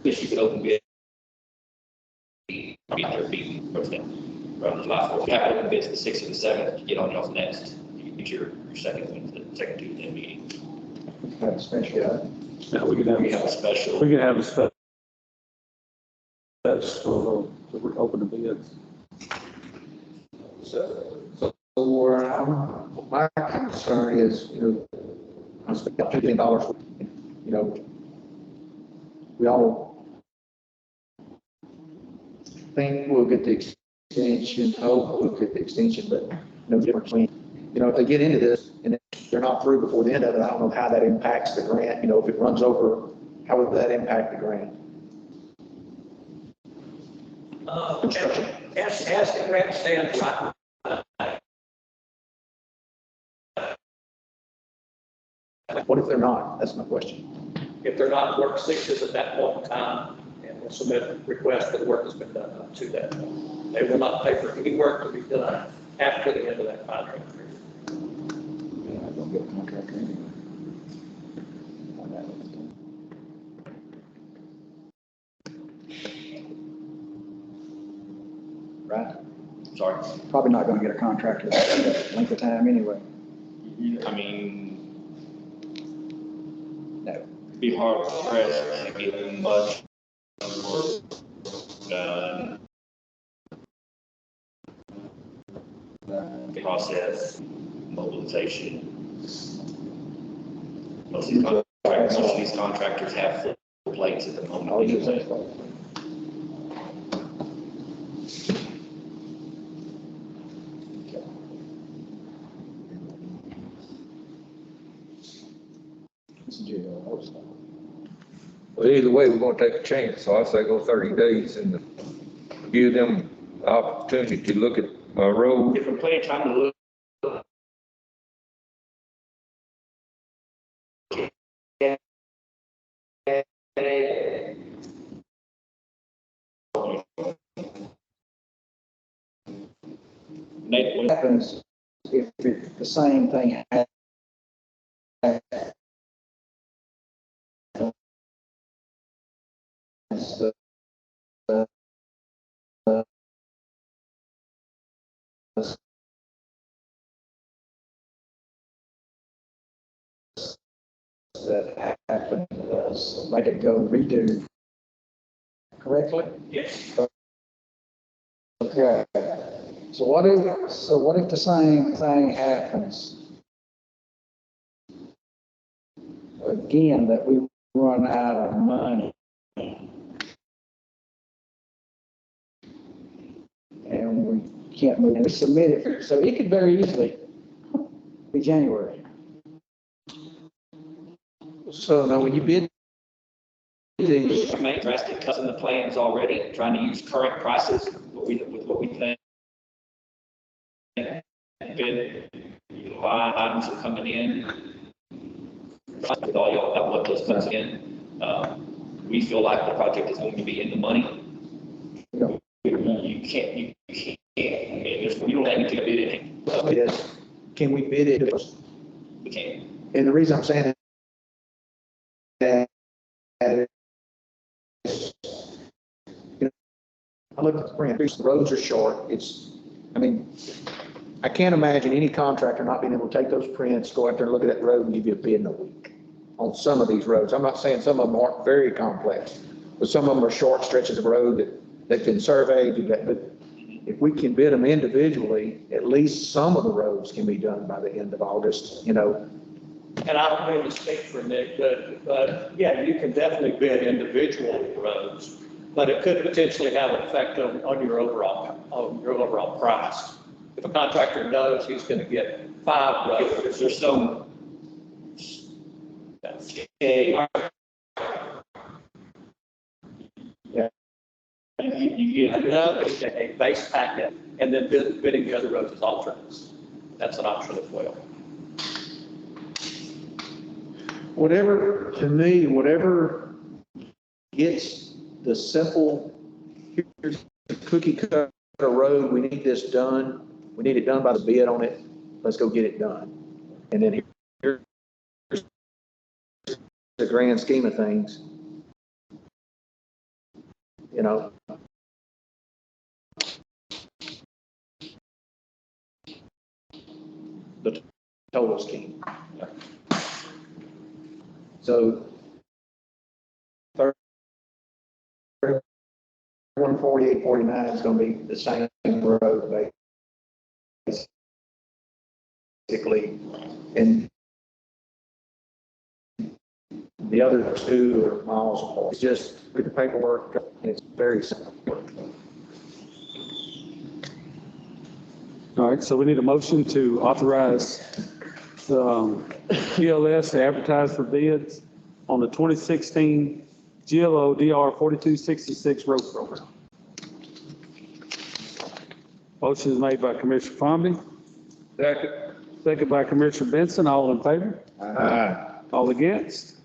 Speaker 15: If you could open bid. After being around July 4th. You have to open bids the 6th or the 7th, get on y'all's next, you get your second Wednesday, second Tuesday meeting.
Speaker 10: Have a special,
Speaker 1: Now, we can have
Speaker 15: a special.
Speaker 1: We can have a special. That's to open the bids.
Speaker 7: So my concern is, I spent $2 million, we all think we'll get the extension, hope we'll get the extension, but no difference between, if they get into this and they're not through before the end of it, I don't know how that impacts the grant. If it runs over, how would that impact the grant?
Speaker 13: As the grant stands right.
Speaker 7: What if they're not? That's my question.
Speaker 13: If they're not work sixes at that point in time, and will submit a request for the work that's been done up to that point. They will not pay for any work to be done after the end of that contract period.
Speaker 10: I don't get a contract anyway. Right?
Speaker 15: Sorry.
Speaker 10: Probably not gonna get a contract at that length of time anyway.
Speaker 15: I mean,
Speaker 10: No.
Speaker 15: it'd be hard to press to get much work done. Process, mobilization. Most of these contractors have full plates at the moment.
Speaker 10: I was just saying.
Speaker 11: Well, either way, we're gonna take a chance, so I say go 30 days and give them the opportunity to look at my road.
Speaker 15: If we're plenty of time to look. Nate,
Speaker 10: What happens if the same thing happens? That happened was let it go redo correctly?
Speaker 13: Yes.
Speaker 10: Okay. So what if the same thing happens again, that we run out of money? And we can't move, we submit it, so it could very easily be January.
Speaker 7: So now when you bid these,
Speaker 15: made drastic cuts in the plans already, trying to use current prices, with what we think. Line items are coming in. With all y'all about what those cuts in, we feel like the project is going to be in the money. You can't, I mean, you don't have to bid it.
Speaker 7: can we bid it
Speaker 15: We can.
Speaker 7: And the reason I'm saying that is, you know, I look at the print, the roads are short, I can't imagine any contractor not being able to take those prints, go out there and look at that road and give you a bid in a week on some of these roads. I'm not saying some of them aren't very complex, but some of them are short stretches of road that they've been surveyed, but if we can bid them individually, at least some of the roads can be done by the end of August, you know.
Speaker 6: And I don't mean to speak for Nick, but yeah, you can definitely bid individual roads, but it could potentially have an effect on your overall price. If a contractor knows he's going to get 5 roads,
Speaker 15: There's some,
Speaker 6: you get a base packet and then bidding the other roads as alternates. That's an option as well.
Speaker 7: Whatever, to me, whatever gets the simple, here's the cookie cutter road, we need this done, we need it done by the bid on it, let's go get it done. And then here's the grand scheme of things, you know. The total scheme. So 148.49 is going to be the same road basically, and the other 2 are miles apart. It's just with the paperwork, and it's very simple.
Speaker 1: All right, so we need a motion to authorize GLS to advertise for bids on the 2016 GLO DR 4266 road program. Motion is made by Commissioner Fomby. Second by Commissioner Benson. All in favor?
Speaker 4: Aye.
Speaker 1: All against?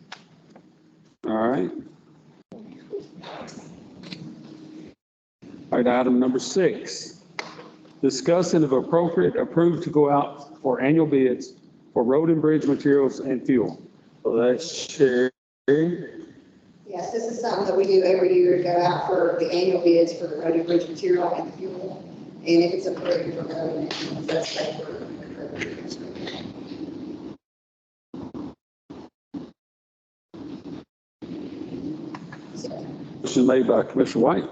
Speaker 1: All right. All right, item number 6. Discuss and if appropriate, approve to go out for annual bids for road and bridge materials and fuel. So that's Sherry.
Speaker 16: Yes, this is something that we do every year, to go out for the annual bids for the road and bridge material and the fuel. And if it's approved, we're going to, that's paper.
Speaker 1: Motion made by Commissioner White.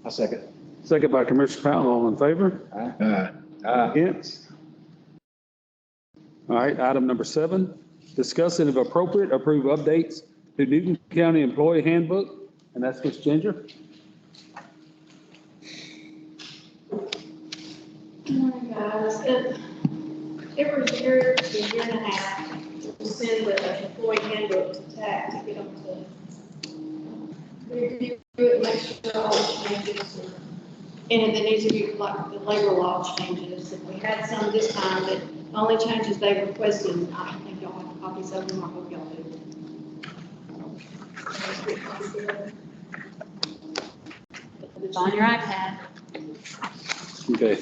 Speaker 7: I second.
Speaker 1: Second by Commissioner Powell. All in favor?
Speaker 4: Aye.
Speaker 1: Against? All right, item number 7, discuss and if appropriate, approve updates to Newton County Employee Handbook, and that's Ms. Ginger.
Speaker 17: Good morning, guys. Every year to a year and a half, we send the employee handbook to TAC to get them to review it, make sure all the changes are in it. That needs to be like the labor law changes. And we had some this time that only changes they requested. I don't think y'all have copies of them. I hope y'all do.
Speaker 5: It's on your iPad.
Speaker 1: Okay,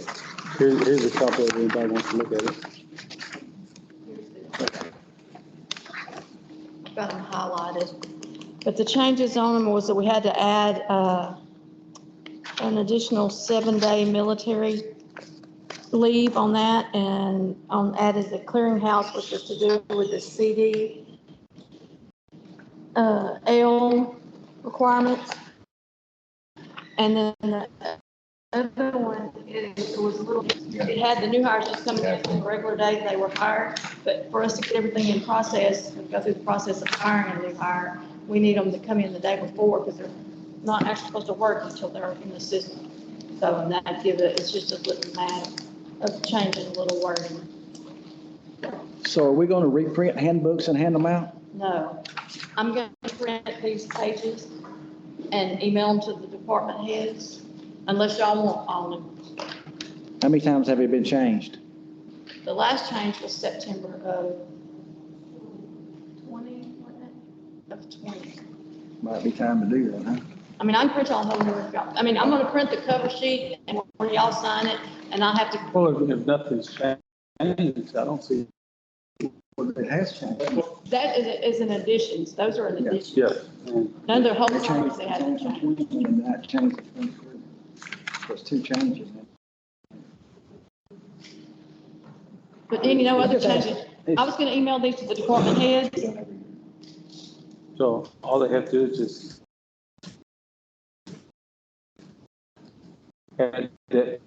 Speaker 1: here's a copy if anybody wants to look at it.
Speaker 17: Got them highlighted. But the changes on them was that we had to add an additional 7-day military leave on that, and added the clearinghouse, which is to do with the CD L requirements. And then the other one, it was a little, it had the new hires just coming in on the regular day they were hired, but for us to get everything in process, go through the process of hiring a new hire, we need them to come in the day before, because they're not actually supposed to work until they're in the system. So, and that gives it, it's just a little matter of changing a little wording.
Speaker 10: So are we going to reprint handbooks and hand them out?
Speaker 17: No, I'm going to print these pages and email them to the department heads, unless y'all want all of them.
Speaker 10: How many times have they been changed?
Speaker 17: The last change was September of 20, wasn't it? Of 20.
Speaker 10: Might be time to do that, huh?
Speaker 17: I mean, I can print y'all a whole new one. I mean, I'm going to print the cover sheet and when y'all sign it, and I'll have to,
Speaker 1: Well, if nothing's changed, changed. I don't see.
Speaker 10: It has changed.
Speaker 17: That is an additions, those are an addition.
Speaker 1: Yeah. And
Speaker 17: None of their whole
Speaker 10: They
Speaker 17: properties,
Speaker 10: changed,
Speaker 17: they
Speaker 10: they
Speaker 17: haven't
Speaker 10: changed
Speaker 17: changed.
Speaker 10: in 2020 and that changed in 23. There's two changes.
Speaker 17: But any, no other changes. I was gonna email these to the department heads.
Speaker 1: so all they have to do is just add that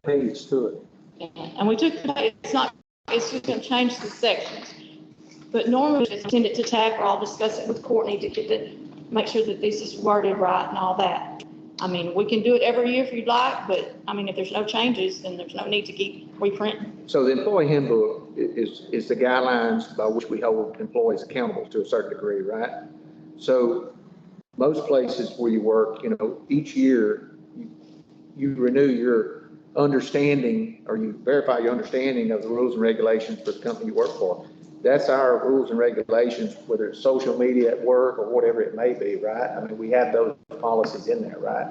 Speaker 1: page to it.
Speaker 17: And we took, it's not, it's just gonna change the sections. But normally just send it to TAC, or I'll discuss it with Courtney to get the, make sure that this is worded right and all that. I mean, we can do it every year if you'd like, but I mean, if there's no changes, then there's no need to keep reprinting.
Speaker 7: So the employee handbook is the guidelines by which we hold employees accountable to a certain degree, right? So most places where you work, you know, each year you renew your understanding, or you verify your understanding of the rules and regulations for the company you work for. That's our rules and regulations, whether it's social media at work or whatever it may be, right? I mean, we have those policies in there, right?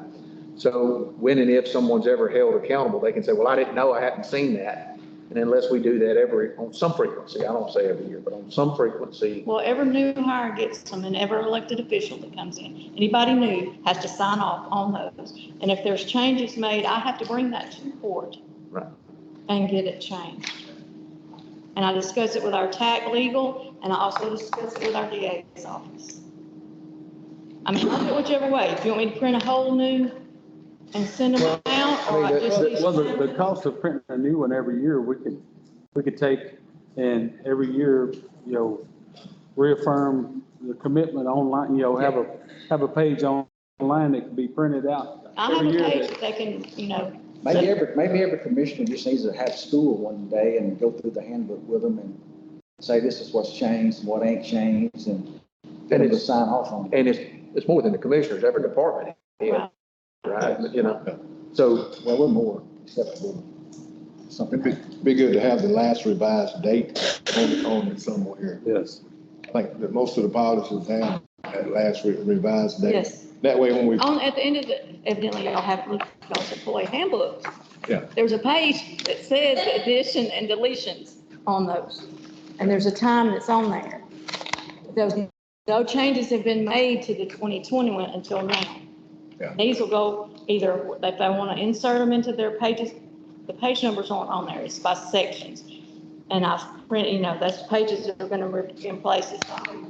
Speaker 7: So when and if someone's ever held accountable, they can say, well, I didn't know, I hadn't seen that. And unless we do that on some frequency, I don't say every year, but on some frequency.
Speaker 17: Well, every new hire gets them, and every elected official that comes in, anybody new has to sign off on those. And if there's changes made, I have to bring that to court.
Speaker 7: Right.
Speaker 17: And get it changed. And I discuss it with our TAC legal, and I also discuss it with our DA's office. I mean, I'll do it whichever way. If you want me to print a whole new and send them out, or I just.
Speaker 1: Well, the cost of printing a new one every year, we could take and every year, you know, reaffirm the commitment online, you know, have a page online that can be printed out.
Speaker 17: I have
Speaker 1: every
Speaker 17: a
Speaker 1: year
Speaker 17: page
Speaker 1: that-
Speaker 17: that they can, you know.
Speaker 10: Maybe every commissioner just needs to have school one day and go through the handbook with them and say, this is what's changed and what ain't changed, and then to sign off on it.
Speaker 7: And it's more than the commissioners, every department,
Speaker 17: Right.
Speaker 7: right? But, you know, so.
Speaker 10: Well, we're more acceptable. Something.
Speaker 4: It'd be good to have the last revised date on it somewhere.
Speaker 1: Yes.
Speaker 4: I think that most of the policies have that last revised date.
Speaker 17: Yes.
Speaker 4: That way when we,
Speaker 17: At the end of evidently y'all haven't looked at y'all's employee handbook.
Speaker 4: Yeah.
Speaker 17: There's a page that says the addition and deletions on those. And there's a time that's on there. Those, no changes have been made to the 2020 one until now.
Speaker 4: Yeah.
Speaker 17: These will go either, if they want to insert them into their pages, the page numbers aren't on there, it's by sections. And I've printed, you know, those pages that are going to be in places,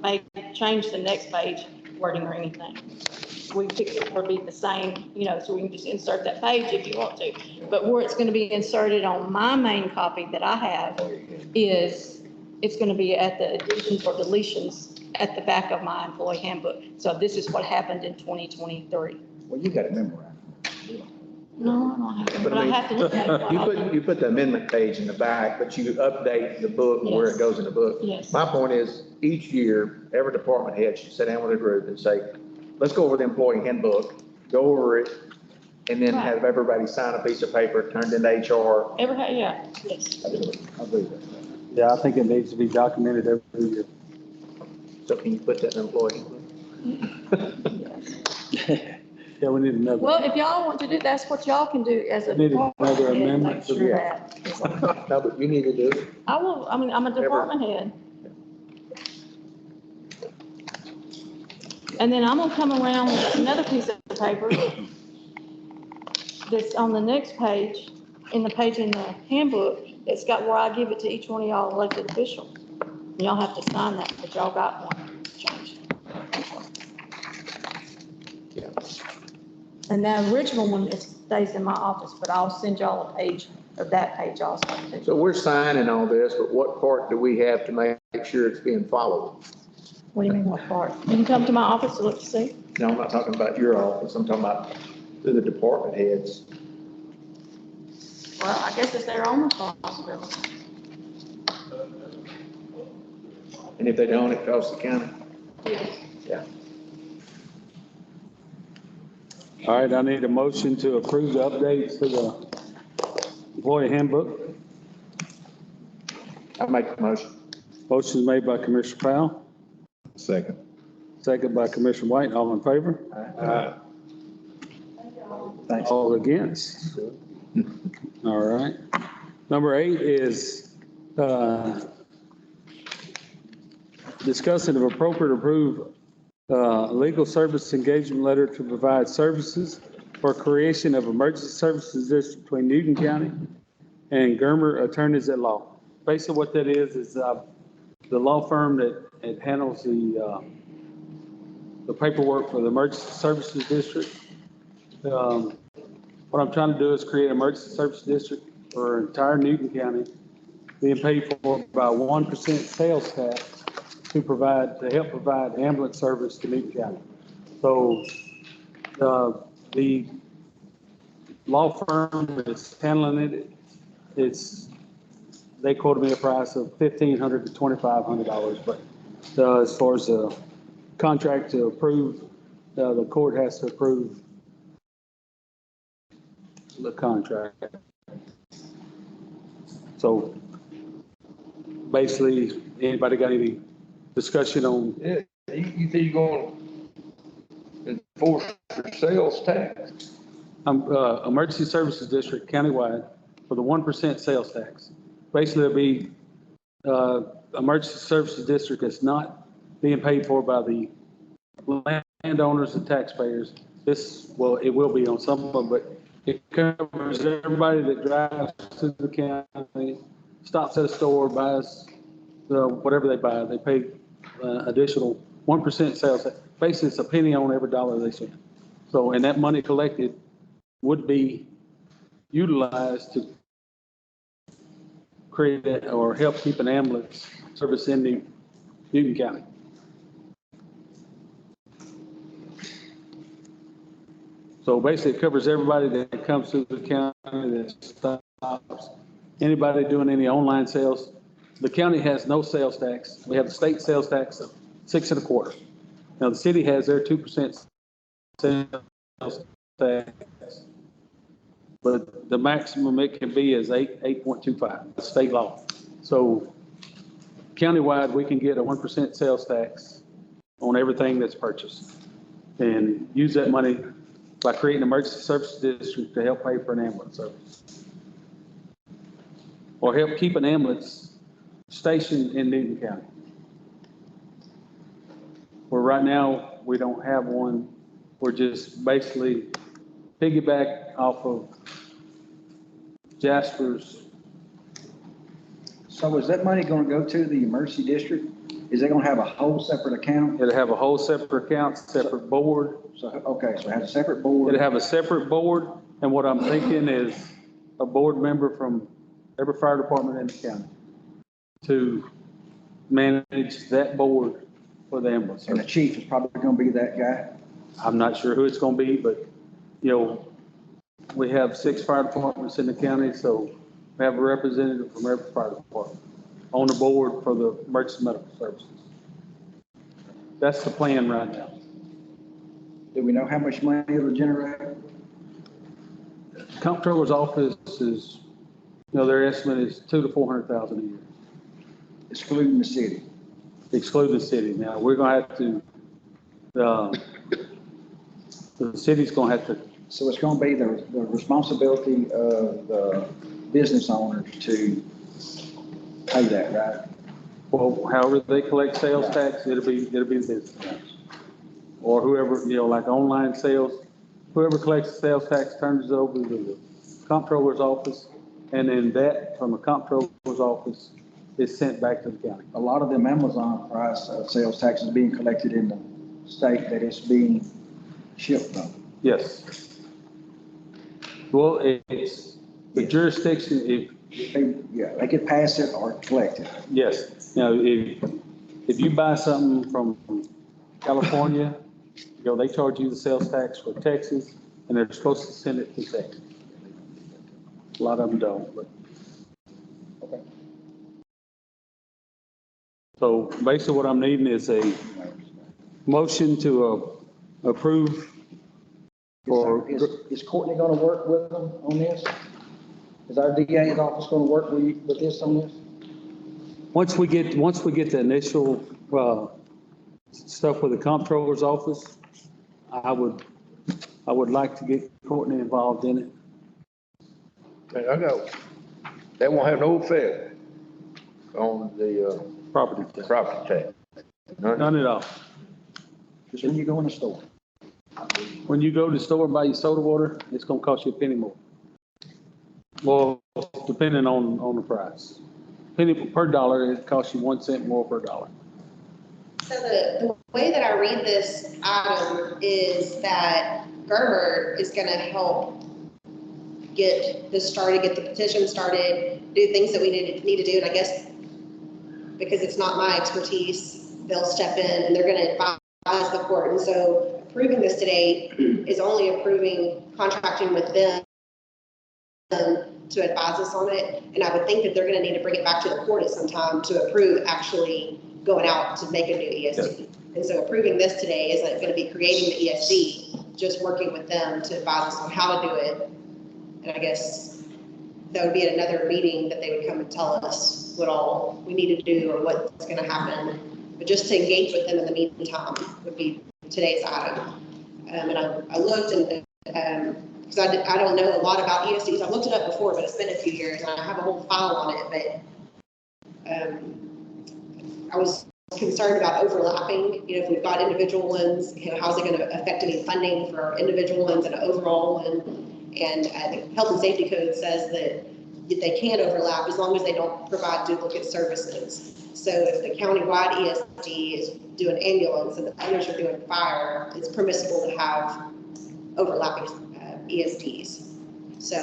Speaker 17: may change the next page wording or anything. We fix it for be the same, you know, so we can just insert that page if you want to. But where it's going to be inserted on my main copy that I have is, it's going to be at the additions or deletions at the back of my employee handbook. So this is what happened in 2023.
Speaker 10: Well, you got it memorized.
Speaker 17: No, I don't have to, but I have to look at it.
Speaker 7: You put the amendment page in the back, but you update the book where
Speaker 17: Yes.
Speaker 7: it goes in the book.
Speaker 17: Yes.
Speaker 7: My point is, each year, every department head should sit down with a group and say, let's go over the employee handbook, go over it, and then have everybody sign a piece of paper, turned into HR.
Speaker 17: Yeah, yes.
Speaker 10: I believe that.
Speaker 1: Yeah, I think it needs to be documented every year.
Speaker 7: So can you put that in employee handbook?
Speaker 1: Yeah, we need another.
Speaker 17: Well, if y'all want to do, that's what y'all can do as a
Speaker 1: Need
Speaker 17: department
Speaker 1: another
Speaker 17: head,
Speaker 1: amendment
Speaker 17: make
Speaker 1: to
Speaker 17: sure
Speaker 1: the-
Speaker 17: that.
Speaker 7: No, but you need to do it.
Speaker 17: I will, I mean, I'm a department head. And then I'm gonna come around with another piece of paper that's on the next page, in the page in the handbook, it's got where I give it to each one of y'all elected officials. And y'all have to sign that, but y'all got one changed. And the original one, it stays in my office, but I'll send y'all a page of that page also. too.
Speaker 7: So we're signing all this, but what part do we have to make sure it's being followed?
Speaker 17: What do you mean, what part? You can come to my office to look to see.
Speaker 7: No, I'm not talking about your office, I'm talking about the department heads.
Speaker 17: Well, I guess it's their own responsibility.
Speaker 7: And if they don't, it costs the county.
Speaker 17: Yes.
Speaker 7: Yeah.
Speaker 1: All right, I need a motion to approve the updates to the employee handbook.
Speaker 7: I make the motion.
Speaker 1: Motion is made by Commissioner Powell,
Speaker 4: second.
Speaker 1: second by Commissioner White. All in favor?
Speaker 10: Thanks.
Speaker 1: All against? All right. Number 8 is Discussing of appropriate approve legal service engagement letter to provide services for creation of emergency services district between Newton County and Germer Attorneys at Law. Basically what that is the law firm that handles the paperwork for the emergency services district. What I'm trying to do is create an emergency service district for entire Newton County, being paid for by 1% sales tax to help provide ambulance service to Newton County. So, the law firm that's handling it, they quoted me a price of $1,500 to $2,500, but, as far as the contract to approve, the court has to approve the contract. So basically, anybody got any discussion on?
Speaker 11: Yeah, you think you're going to enforce your sales tax?
Speaker 1: Emergency Services District countywide for the 1% sales tax. Basically, it'll be Emergency Services District that's not being paid for by the landowners and taxpayers. It will be on some of them, but it covers everybody that drives to the county, stops at a store, buys whatever they buy. They pay additional 1% sales tax. Basically, it's a penny on every dollar they spend. So, and that money collected would be utilized to create or help keep an ambulance service in Newton County. So basically, it covers everybody that comes to the county that stops. Anybody doing any online sales. The county has no sales tax. We have the state sales tax of 6.25%. Now, the city has their 2% sales tax, but the maximum it can be is 8.25, state law. So countywide, we can get a 1% sales tax on everything that's purchased and use that money by creating an emergency service district to help pay for an ambulance service. Or help keep an ambulance stationed in Newton County. Where right now, we don't have one. We're just basically piggyback off of Jasper's.
Speaker 10: So is that money going to go to the emergency district? Is it going to have a whole separate account?
Speaker 1: It'll have a whole separate account, separate board.
Speaker 10: So, okay, so it has a separate board.
Speaker 1: It'll have a separate board, and what I'm thinking is a board member from every fire department in the county to manage that board for the ambulance.
Speaker 10: And the chief is probably going to be that guy?
Speaker 1: I'm not sure who it's going to be, but, we have 6 fire departments in the county, so we have a representative from every fire department on the board for the emergency medical services. That's the plan right now.
Speaker 10: Do we know how much money it'll generate?
Speaker 1: Comptroller's office is, their estimate is $200,000 to $400,000 a year.
Speaker 10: Excluding the city?
Speaker 1: Excluding the city. Now, we're going to have to, the city's going to have to.
Speaker 10: So it's going to be the responsibility of the business owners to pay that, right?
Speaker 1: Well, however they collect sales tax, it'll be the business tax. Or whoever, like online sales, whoever collects the sales tax turns it over to the comptroller's office, and then that from the comptroller's office is sent back to the county.
Speaker 10: A lot of them Amazon price sales tax is being collected in the state that it's being shipped from.
Speaker 1: Yes. Well, it's the jurisdiction,
Speaker 10: They could pass it or collect it.
Speaker 1: yes. Now, if you buy something from California, they charge you the sales tax for Texas, and they're supposed to send it to Texas. A lot of them don't, but.
Speaker 10: Okay.
Speaker 1: So basically what I'm needing is a motion to approve.
Speaker 10: Is Courtney going to work with them on this? Is our DA's office going to work with this on this?
Speaker 1: Once we get the initial stuff with the comptroller's office, I would like to get Courtney involved in it.
Speaker 11: Man, I know, that won't have no effect on the,
Speaker 1: Property tax.
Speaker 11: property tax? None?
Speaker 1: None at all.
Speaker 10: Just when you go in the store.
Speaker 1: When you go to the store and buy your soda water, it's gonna cost you a penny more. Well, depending on the price. Penny per dollar, it costs you 1 cent more per dollar.
Speaker 12: So the way that I read this item is that Gerber is gonna help get this started, get the petition started, do things that we need to do, and I guess because it's not my expertise, they'll step in and they're gonna advise the court. And so approving this today is only approving contracting with them to advise us on it. And I would think that they're gonna need to bring it back to the court at some time to approve actually going out to make a new ESD. And so approving this today isn't gonna be creating the ESD, just working with them to advise us on how to do it. And I guess that would be at another meeting that they would come and tell us what all we need to do or what's gonna happen. But just to engage with them in the meantime would be today's item. And I looked and, because I don't know a lot about ESDs. I've looked it up before, but it's been a few years and I have a whole file on it, but I was concerned about overlapping. You know, if we've got individual ones, you know, how's it going to affect any funding for our individual ones and overall one? And the Health and Safety Code says that they can't overlap as long as they don't provide duplicate services. So if the countywide ESD is doing ambulance and the others are doing fire, it's permissible to have overlapping ESDs. So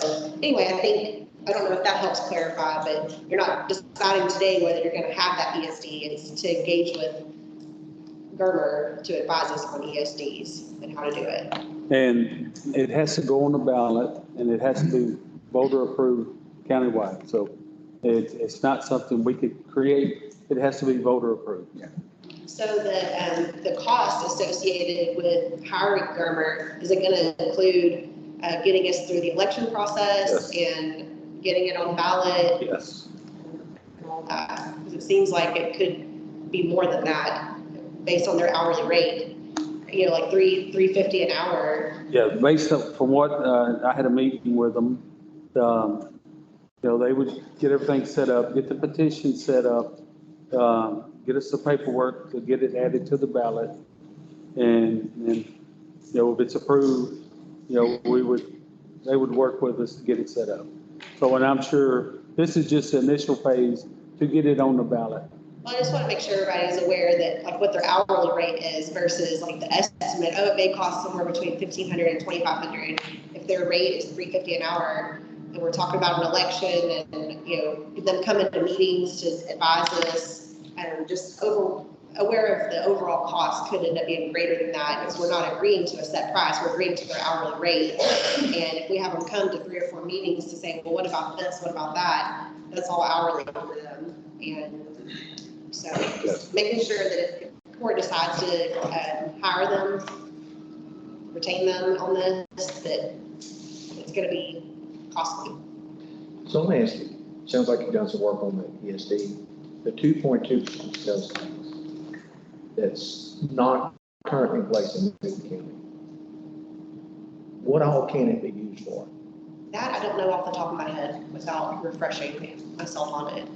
Speaker 12: anyway, I don't know if that helps clarify, but you're not deciding today whether you're going to have that ESD. It's to engage with Gerber to advise us on ESDs and how to do it.
Speaker 1: And it has to go on the ballot and it has to be voter approved countywide. So it's not something we could create. It has to be voter approved. Yeah.
Speaker 12: So the cost associated with hiring Gerber, is it going to include getting us through the election process? Yes. And getting it on the ballot?
Speaker 1: Yes.
Speaker 12: And all that, because it seems like it could be more than that based on their hourly rate. You know, like $3.50 an hour.
Speaker 1: Yeah, based on, from what, I had a meeting with them, you know, they would get everything set up, get the petition set up, get us the paperwork to get it added to the ballot. And, you know, if it's approved, you know, they would work with us to get it set up. So, and I'm sure this is just the initial phase to get it on the ballot.
Speaker 12: Well, I just want to make sure everybody's aware that like what their hourly rate is versus like the estimate. Oh, it may cost somewhere between $1,500 and $2,500. If their rate is $3.50 an hour, and we're talking about an election and, you know, them coming to meetings to advise us and just aware of the overall cost could end up being greater than that because we're not agreeing to a set price, we're agreeing to their hourly rate. And if we have them come to 3 or 4 meetings to say, well, what about this, what about that, that's all hourly for them. And so just making sure that if the court decides to hire them, retain them on this, that it's going to be costly.
Speaker 7: So let me ask you, sounds like you've done some work on the ESD, the 2.2% sales tax that's not currently in place in Newton County. What all can it be used for?
Speaker 12: That I don't know off the top of my head without refreshing myself on it.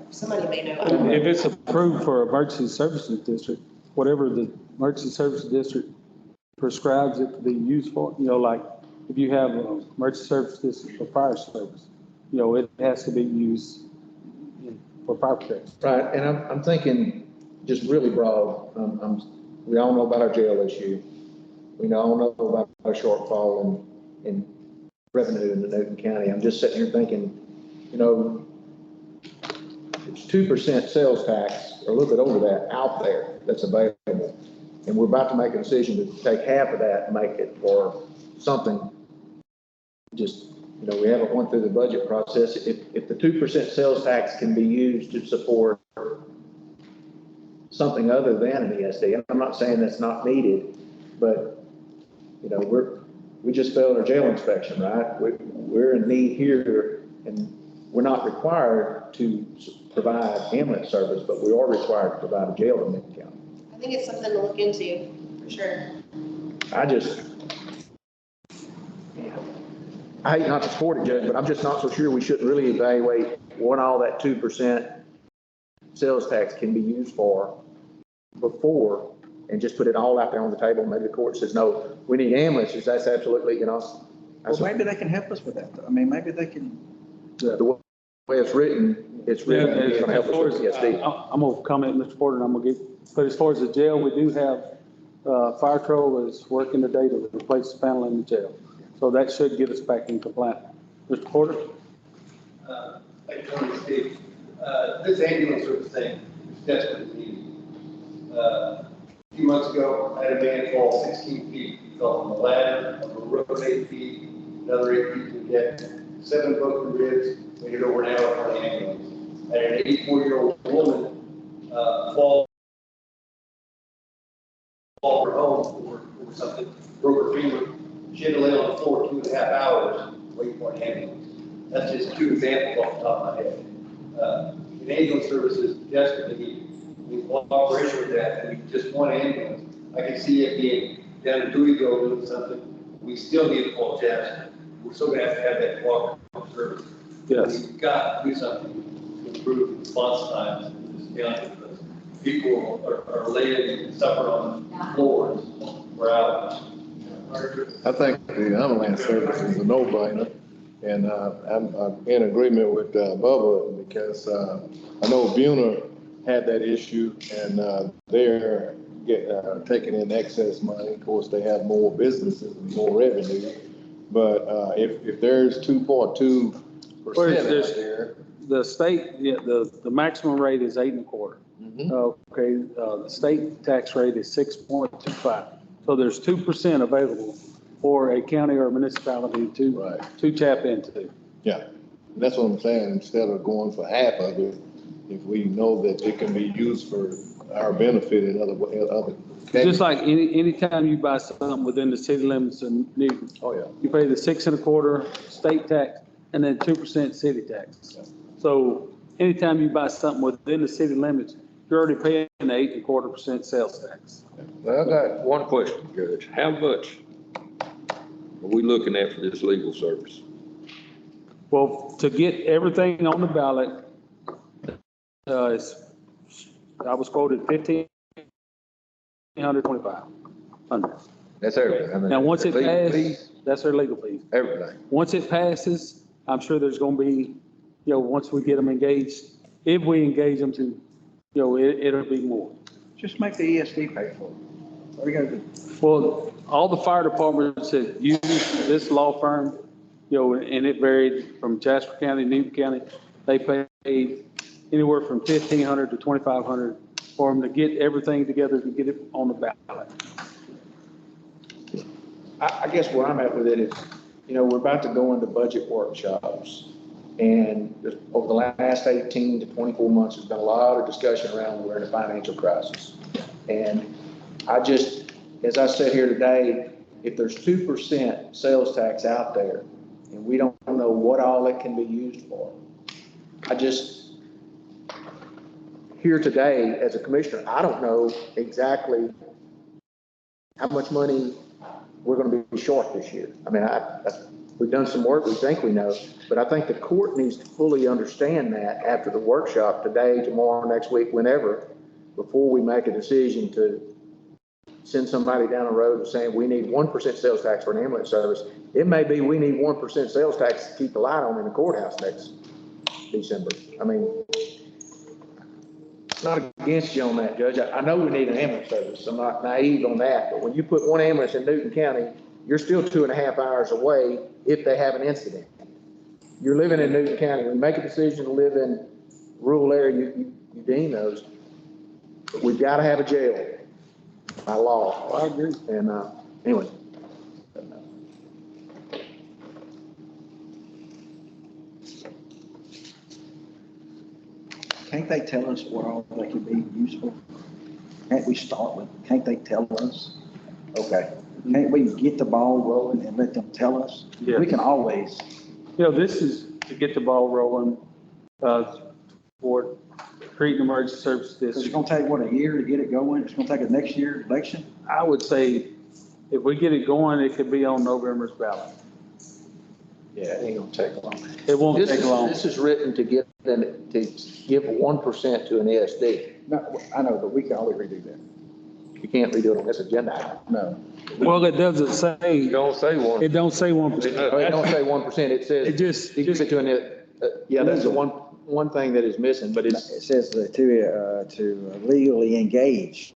Speaker 12: Somebody may know.
Speaker 1: If it's approved for emergency services district, whatever the emergency services district prescribes it to be used for, you know, like if you have an emergency service district for fire service, you know, it has to be used for fire protection.
Speaker 7: Right, and I'm thinking just really broad. We all know about our jail issue. We all know about our shortfall in revenue in the Newton County. I'm just sitting here thinking, you know, it's 2% sales tax, or a little bit over that, out there that's available. And we're about to make a decision to take half of that and make it for something. Just, you know, we haven't went through the budget process. If the 2% sales tax can be used to support something other than an ESD, and I'm not saying that's not needed, but, you know, we just failed our jail inspection, right? We're in need here, and we're not required to provide ambulance service, but we are required to provide a jail in Newton County.
Speaker 12: I think it's something to look into, for sure.
Speaker 7: I just, I hate not to support it, Judge, but I'm just not so sure we shouldn't really evaluate what all that 2% sales tax can be used for before, and just put it all out there on the table. Maybe the court says, no, we need ambulances. That's absolutely, you know.
Speaker 10: Well, maybe they can help us with that, though. I mean, maybe they can.
Speaker 7: The way it's written, it's gonna help us with PSD.
Speaker 1: I'm gonna comment, Mr. Porter, and I'm gonna but as far as the jail, we do have, Fire Patrol is working today to replace the panel in the jail. So that should get us back in compliance. Mr. Porter?
Speaker 18: Thank you, Tony, Steve. This ambulance service thing is desperately needed. A few months ago, I had a man fall 16 feet, he fell from the ladder, of a rope 8 feet, another 8 feet to the deck, 7 broken ribs, waited over an hour for the ambulance. I had an 84-year-old woman fall her home or something, broke her femur. She had to lay on the floor 2.5 hours waiting for an ambulance. That's just 2 examples off the top of my head. An ambulance service is desperately needed. We cooperation with that, and we just want an ambulance. I can see it being down in Deweyville doing something. We still need to call Jackson. We're still gonna have to have that cooperative service.
Speaker 1: Yes.
Speaker 18: We've got to do something to improve response times in this county, because people are laying and suffering on floors for hours.
Speaker 4: I think the ambulance service is a no-brainer, and I'm in agreement with Bubba, because I know Buhner had that issue, and they're taking in excess money. Of course, they have more businesses and more revenue, but if there's 2.2% out there.
Speaker 1: The state, yeah, the maximum rate is 8.25. Okay, the state tax rate is 6.25. So there's 2% available for a county or a municipality to tap into.
Speaker 4: Yeah, that's what I'm saying. Instead of going for half of it, if we know that it can be used for our benefit in other.
Speaker 1: Just like anytime you buy something within the city limits of Newton.
Speaker 4: Oh, yeah.
Speaker 1: You pay the 6.25 state tax and then 2% city tax. Yeah. So anytime you buy something within the city limits, you're already paying the 8.25% sales tax.
Speaker 11: Well, I got one question, Judge. How much are we looking at for this legal service?
Speaker 1: Well, to get everything on the ballot, I was quoted 1,525.
Speaker 11: That's everything.
Speaker 1: Now, once it passes, that's their legal fees.
Speaker 11: Everything.
Speaker 1: Once it passes, I'm sure there's going to be, once we get them engaged, if we engage them to, it'll be more.
Speaker 10: Just make the ESD pay for it. What are we gonna do?
Speaker 1: Well, all the fire departments that use this law firm, and it varied from Jasper County, Newton County, they paid anywhere from $1,500 to $2,500 for them to get everything together to get it on the ballot.
Speaker 7: I guess where I'm at with it is, we're about to go into budget workshops. And over the last 18 to 24 months, there's been a lot of discussion around we're in a financial crisis. And as I said here today, if there's 2% sales tax out there and we don't know what all it can be used for, here today as a commissioner, I don't know exactly how much money we're going to be short this year. I mean, we've done some work, we think we know, but I think the court needs to fully understand that after the workshop today, tomorrow, next week, whenever, before we make a decision to send somebody down the road and saying we need 1% sales tax for an ambulance service. It may be we need 1% sales tax to keep the light on in the courthouse next December. I mean, it's not against you on that, Judge. I know we need an ambulance service. I'm not naive on that, but when you put one ambulance in Newton County, you're still 2.5 hours away if they have an incident. You're living in Newton County. When you make a decision to live in rural area, you deem those. But we've got to have a jail by law.
Speaker 1: I agree.
Speaker 7: And anyway.
Speaker 10: Can't they tell us what all they could be useful? Can't we start with, can't they tell us? Okay. Can't we get the ball rolling and let them tell us?
Speaker 1: Yeah.
Speaker 10: We can always.
Speaker 1: This is to get the ball rolling for creating emergency service
Speaker 10: It's
Speaker 1: district.
Speaker 10: gonna take, what, a year to get it going? It's gonna take a next year election?
Speaker 1: I would say if we get it going, it could be on November's ballot.
Speaker 7: Yeah, it ain't gonna take long.
Speaker 1: It won't
Speaker 7: This
Speaker 1: take
Speaker 7: is,
Speaker 1: long.
Speaker 7: this is written to give them, to give 1% to an ESD.
Speaker 10: No, I know, but we can always redo that.
Speaker 7: You can't redo it on this agenda item.
Speaker 10: No.
Speaker 1: Well, it doesn't say,
Speaker 11: Don't say one.
Speaker 1: it don't say 1%.
Speaker 7: No, it don't say 1%, it says.
Speaker 1: It just,
Speaker 7: You give it to an, yeah, that's the one thing that is missing, but it's.
Speaker 10: It says to legally engage.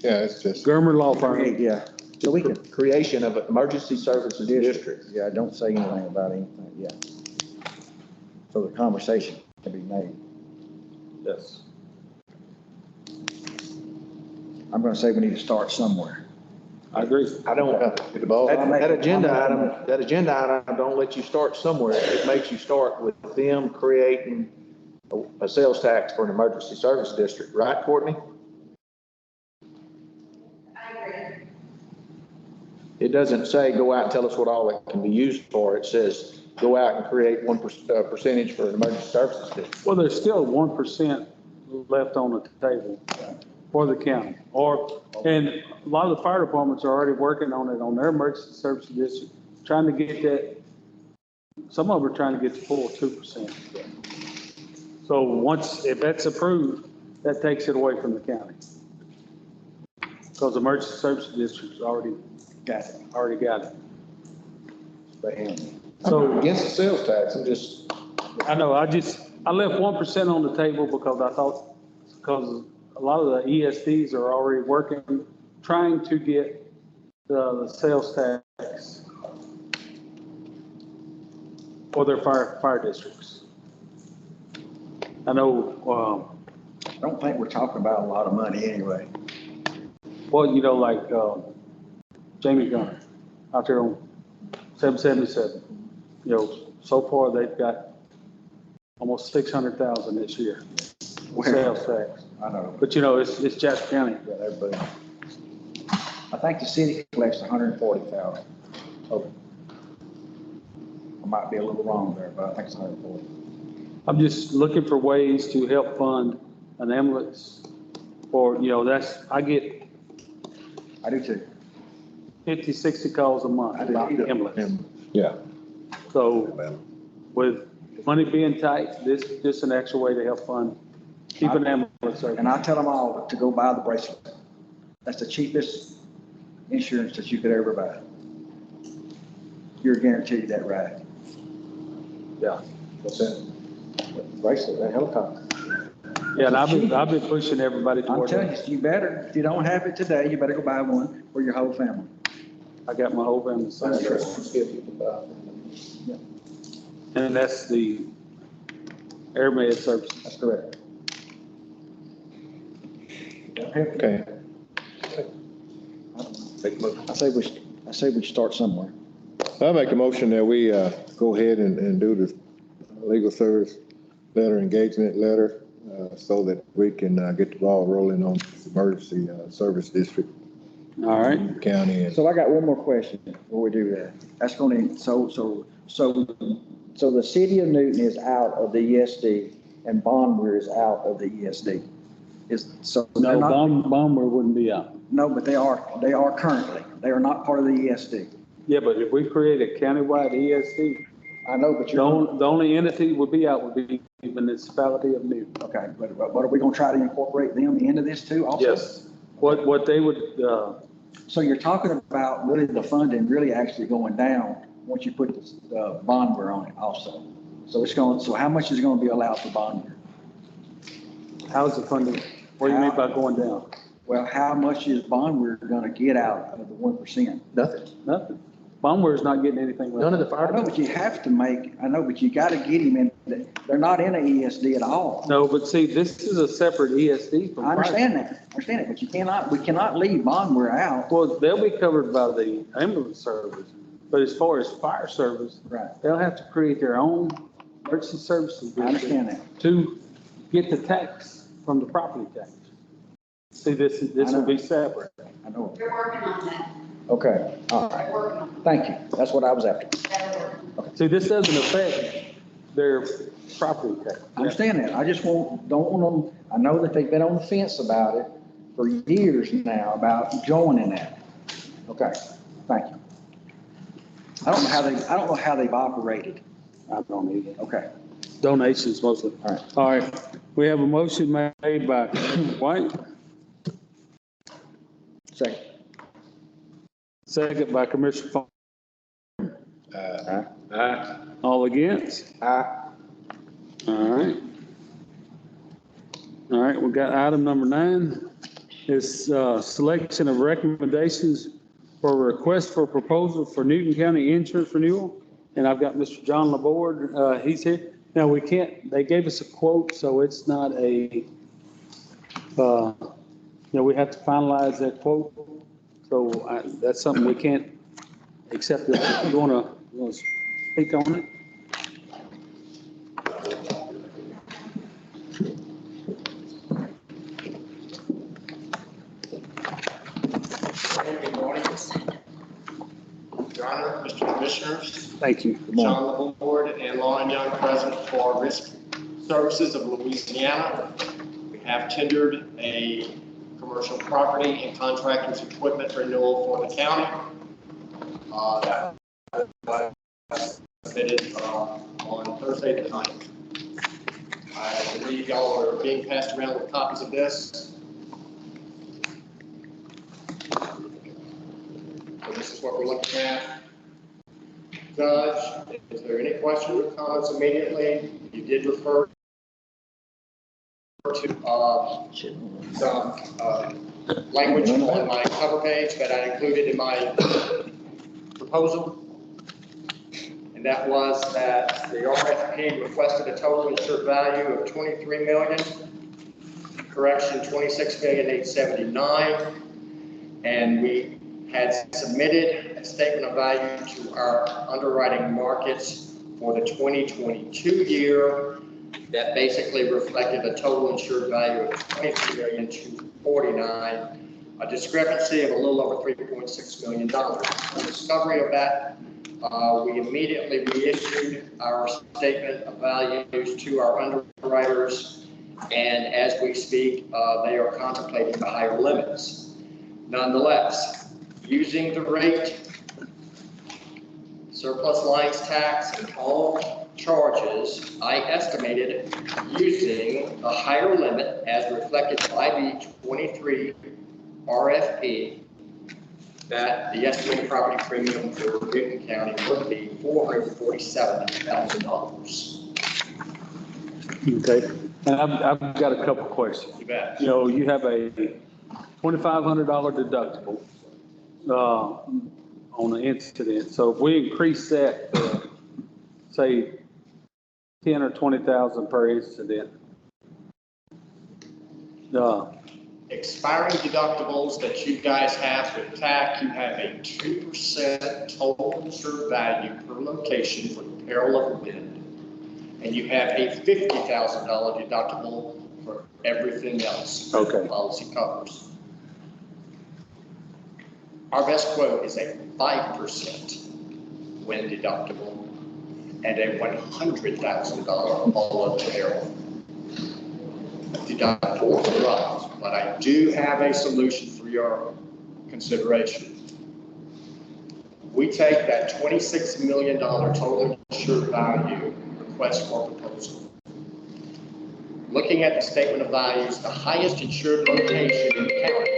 Speaker 4: Yeah, it's just.
Speaker 1: Germer Law Firm.
Speaker 10: Yeah, so we can,
Speaker 7: Creation of an emergency services district.
Speaker 10: yeah, don't say anything about anything, yeah. So the conversation can be made.
Speaker 1: Yes.
Speaker 10: I'm gonna say we need to start somewhere.
Speaker 1: I agree.
Speaker 7: I don't,
Speaker 4: Get the ball.
Speaker 7: that agenda item don't let you start somewhere. It makes you start with them creating a sales tax for an emergency service district, right, Courtney?
Speaker 12: I agree.
Speaker 7: It doesn't say, go out and tell us what all it can be used for. It says, go out and create 1% percentage for an emergency services district.
Speaker 1: Well, there's still 1% left on the table for the county. And a lot of the fire departments are already working on it on their emergency services district, trying to get that, some of them are trying to get the full 2%. So once, if that's approved, that takes it away from the county. Because emergency services district's already got it.
Speaker 7: So against the sales tax, I'm just.
Speaker 1: I know, I left 1% on the table because I thought, because a lot of the ESDs are already working, trying to get the sales tax for their fire districts. I know,
Speaker 10: I don't think we're talking about a lot of money anyway.
Speaker 1: well, you know, like, Jamie Gunner out there on 777, you know, so far they've got almost 600,000 this year. Sales tax.
Speaker 10: I know.
Speaker 1: But you know, it's Jasper County.
Speaker 10: Yeah, everybody. I think the city collects 140,000. Oh. I might be a little wrong there, but I think it's 140.
Speaker 1: I'm just looking for ways to help fund an ambulance for, you know, I get
Speaker 10: I do too.
Speaker 1: 50, 60 calls a month about the ambulance.
Speaker 4: Yeah.
Speaker 1: So with money being tight, this an extra way to help fund, keep an ambulance service.
Speaker 10: And I tell them all to go buy the bracelet. That's the cheapest insurance that you could ever buy. You're guaranteed that ride.
Speaker 1: Yeah.
Speaker 7: What's that? Bracelet, that helicopter.
Speaker 1: Yeah, and I've been pushing everybody
Speaker 10: I'm
Speaker 1: toward
Speaker 10: telling
Speaker 1: that.
Speaker 10: you, you better, if you don't have it today, you better go buy one for your whole family.
Speaker 1: I got my whole family signed up. And that's the Air Med service.
Speaker 10: That's correct.
Speaker 4: Okay.
Speaker 10: I say we start somewhere.
Speaker 4: I make a motion that we, go ahead and do the legal service letter, engagement letter, so that we can, get the ball rolling on emergency, service district.
Speaker 1: All right.
Speaker 4: County and.
Speaker 10: So I got one more question before we do that. That's going to, so the city of Newton is out of the ESD and Bondware is out of the ESD.
Speaker 1: No, Bomber wouldn't be out.
Speaker 10: No, but they are currently. They are not part of the ESD.
Speaker 1: Yeah, but if we create a countywide ESD,
Speaker 10: I know, but
Speaker 1: the only entity would be out would be the municipality of Newton.
Speaker 10: Okay, but are we going to try to incorporate them into this too also?
Speaker 1: Yes. What they would,
Speaker 10: So you're talking about really the funding really actually going down once you put the Bondware on it also. So how much is going to be allowed for Bondware?
Speaker 1: how's the funding? What do you mean by going down?
Speaker 10: Well, how much is Bondware going to get out of the 1%?
Speaker 1: Nothing. Bombware's not getting anything.
Speaker 7: None of the fire.
Speaker 10: I know, but you have to but you got to get him in. They're not in an ESD at all.
Speaker 1: No, but see, this is a separate ESD from.
Speaker 10: I understand that, but we cannot leave Bondware out.
Speaker 1: Well, they'll be covered by the ambulance service, but as far as fire service,
Speaker 10: Right.
Speaker 1: they'll have to create their own emergency services.
Speaker 10: I understand that.
Speaker 1: To get the tax from the property tax. See, this will be separate.
Speaker 10: I know.
Speaker 16: They're working on that.
Speaker 10: Okay, all
Speaker 16: They're working on
Speaker 10: right. Thank you. That's what I was after.
Speaker 16: that.
Speaker 1: See, this doesn't affect their property tax.
Speaker 10: I understand that. I just don't want them, I know that they've been on the fence about it for years now, about joining that. Okay, thank you. I don't know how they've operated.
Speaker 1: I don't either.
Speaker 10: Okay.
Speaker 1: Donations mostly.
Speaker 10: All right.
Speaker 1: All right, we have a motion made by Commissioner White,
Speaker 10: Second.
Speaker 1: second by Commissioner Fong. All against?
Speaker 10: Aye.
Speaker 1: All right. All right, we got item number 9. It's selection of recommendations for a request for proposal for Newton County insurance renewal. And I've got Mr. John Laborde, he's here. Now, we can't, they gave us a quote, so it's not a, we have to finalize that quote. So that's something we can't accept. If you want to speak on it?
Speaker 19: Good morning. Your Honor, Mr. Commissioners.
Speaker 1: Thank you.
Speaker 19: John LaBorde and Lauren Young, present for Risk Services of Louisiana. We have tendered a commercial property and contractors equipment renewal for the county. That was submitted on Thursday the 9th. I believe y'all are being passed around with copies of this. So this is what we're looking at. Judge, is there any questions or comments immediately? You did refer to some language on my cover page that I included in my proposal. And that was that the RFP requested a total insured value of $23 million, correction $26,879,000, and we had submitted a statement of value to our underwriting markets for the 2022 year that basically reflected a total insured value of $23,249,000, a discrepancy of a little over $3.6 million. On discovery of that, we immediately reissued our statement of values to our underwriters, and as we speak, they are contemplating the higher limits. Nonetheless, using the rate, surplus lines tax, and all charges, I estimated using a higher limit as reflected by the 23 RFP that the estimated property premium for Newton County would be $447,000.
Speaker 1: Okay, and I've got a couple questions.
Speaker 19: You bet.
Speaker 1: You have a $2,500 deductible on the incident. So if we increase that to, say, 10 or 20,000 per incident,
Speaker 19: expiring deductibles that you guys have with TAC, you have a 2% total insured value per location for the peril of wind, and you have a $50,000 deductible for everything else.
Speaker 1: Okay.
Speaker 19: The policy covers. Our best quote is a 5% wind deductible and a $100,000 all other peril deductible for us. But I do have a solution for your consideration. We take that $26 million total insured value request for proposal. Looking at the statement of values, the highest insured location in the county.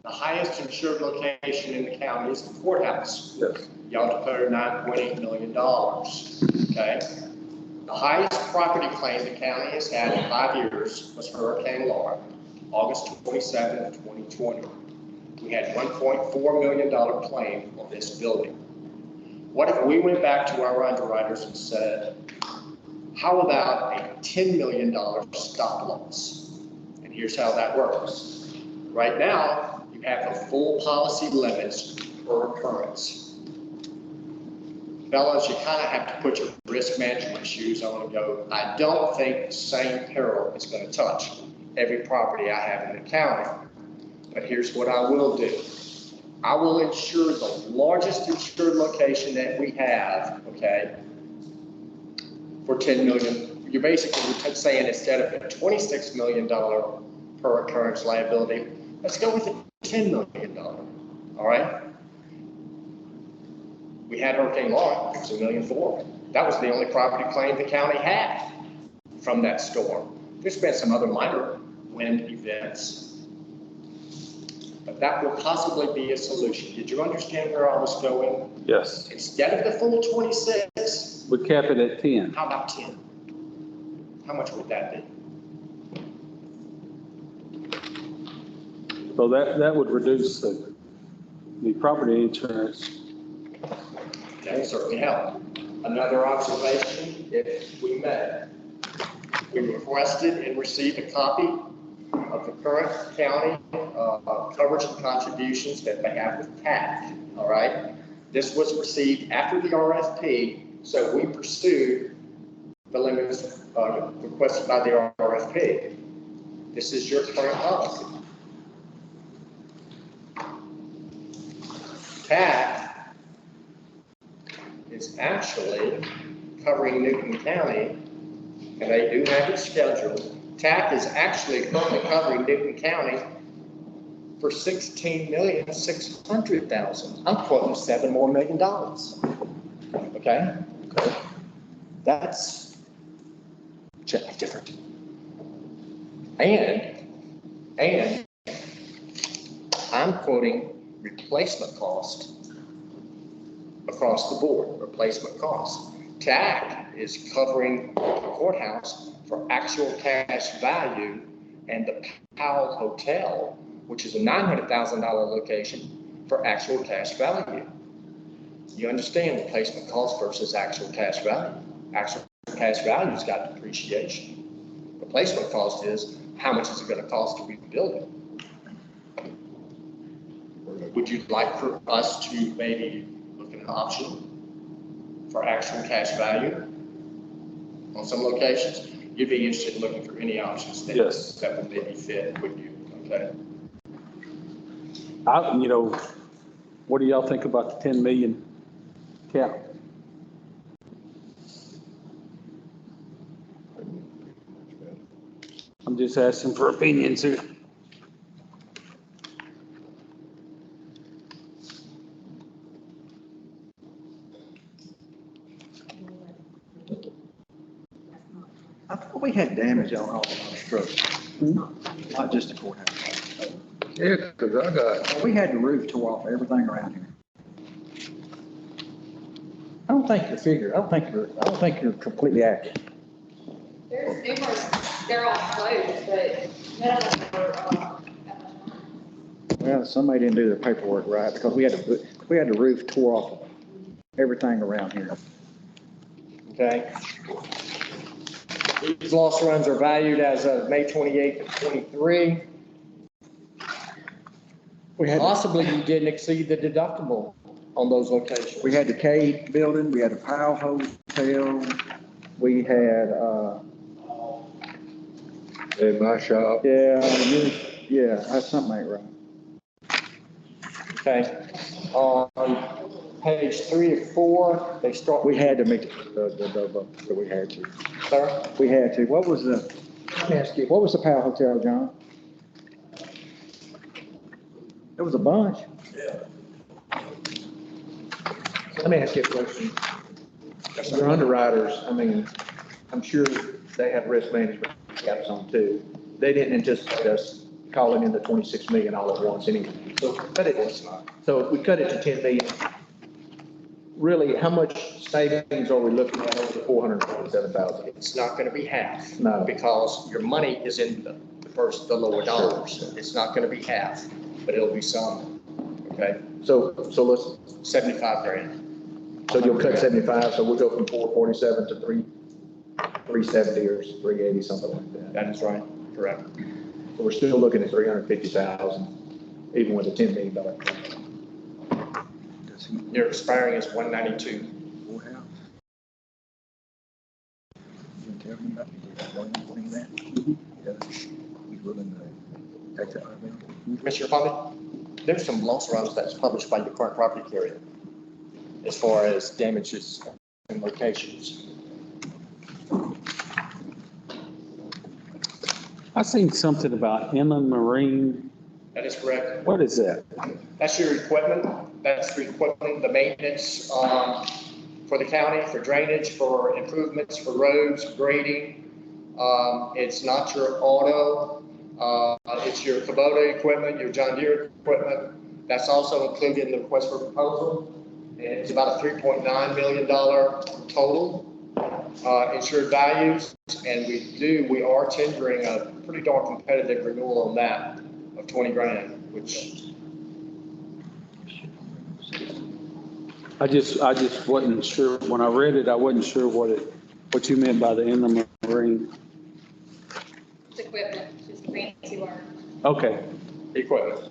Speaker 19: The highest insured location in the county is the courthouse.
Speaker 1: Yes.
Speaker 19: Y'all declared $9.8 million. Okay. The highest property claim the county has had in 5 years was Hurricane Laura, August 27, 2020. We had $1.4 million claim on this building. What if we went back to our underwriters and said, how about a $10 million stop loss? And here's how that works. Right now, you have the full policy limits per occurrence. Fellas, you kind of have to put your risk management shoes on and go, I don't think the same peril is going to touch every property I have in the county. But here's what I will do. I will insure the largest insured location that we have, okay, for $10 million. You're basically saying instead of a $26 million per occurrence liability, let's go with a $10 million, all right? We had Hurricane Laura, it was $1.4 million. That was the only property claim the county had from that storm. There's been some other minor wind events, but that will possibly be a solution. Did you understand where I was going?
Speaker 1: Yes.
Speaker 19: Instead of the full 26,
Speaker 1: We cap it at 10.
Speaker 19: how about 10? How much would that be?
Speaker 1: So that would reduce the property insurance.
Speaker 19: That would certainly help. Another observation, if we may. We requested and received a copy of the current county coverage and contributions that they have with TAC, all right? This was received after the RFP, so we pursued the limits requested by the RFP. This is your current policy. TAC is actually covering Newton County, and they do have it scheduled. TAC is actually currently covering Newton County for $16,600,000. I'm quoting $7 more million. Okay? That's different. And I'm quoting replacement cost across the board, replacement cost. TAC is covering the courthouse for actual cash value, and the Powell Hotel, which is a $900,000 location, for actual cash value. You understand replacement cost versus actual cash value. Actual cash value's got depreciation. Replacement cost is how much is it going to cost to rebuild it? Would you like for us to maybe look at an option for actual cash value on some locations? You'd be interested in looking for any options that,
Speaker 1: Yes.
Speaker 19: that would maybe fit with you, okay?
Speaker 1: What do y'all think about the 10 million cap? I'm just asking for opinions here.
Speaker 10: I thought we had damage on all of our structures, not just the courthouse.
Speaker 11: Yeah, because I got,
Speaker 10: We had the roof tore off everything around here. I don't think you're completely accurate.
Speaker 17: There's numerous, they're all closed, but none of them are,
Speaker 10: Well, somebody didn't do their paperwork right, because we had the roof tore off everything around here.
Speaker 19: Okay. These loss runs are valued as of May 28th of 23. Possibly you didn't exceed the deductible on those locations.
Speaker 10: We had the Cade building, we had the Powell Hotel, we had,
Speaker 11: in my shop,
Speaker 10: yeah, that's something ain't right.
Speaker 19: Okay. On page 3 of 4, they start.
Speaker 10: We had to make we had to.
Speaker 19: Sir?
Speaker 10: We had to. Let me ask you, what was the Powell Hotel, John? There was a bunch.
Speaker 7: Yeah. Let me ask you a question. Your underwriters, I mean, I'm sure they have risk management caps on too. They didn't anticipate us calling in the 26 million all at once anyway. So cut it. So if we cut it to 10 million, really, how much savings are we looking at over the 447,000?
Speaker 19: It's not going to be half.
Speaker 10: No.
Speaker 19: Because your money is in the lower dollars. It's not going to be half, but it'll be some. Okay.
Speaker 10: So let's,
Speaker 19: 75 grand.
Speaker 10: so you'll cut 75, so we'll go from 447 to 370 or 380, something like that.
Speaker 19: That is right. Correct.
Speaker 10: So we're still looking at 350,000, even with a $10 million claim.
Speaker 19: Your expiring is 192. Commissioner Fonda, there's some loss runs that's published by your current property carrier as far as damages and locations.
Speaker 1: I seen something about inland marine.
Speaker 19: That is correct.
Speaker 1: What is that?
Speaker 19: That's your equipment That's the equipment, the maintenance, for the county, for drainage, for improvements, for roads, grading. It's not your auto, it's your Kubota equipment, your John Deere equipment. That's also included in the request for proposal. And it's about a $3.9 million total, insured values. And we are tendering a pretty darn competitive renewal on that of 20 grand, which.
Speaker 1: I just wasn't sure, when I read it, I wasn't sure what you meant by the inland marine.
Speaker 12: It's equipment, just a fancy word.
Speaker 1: Okay.
Speaker 19: Equipment.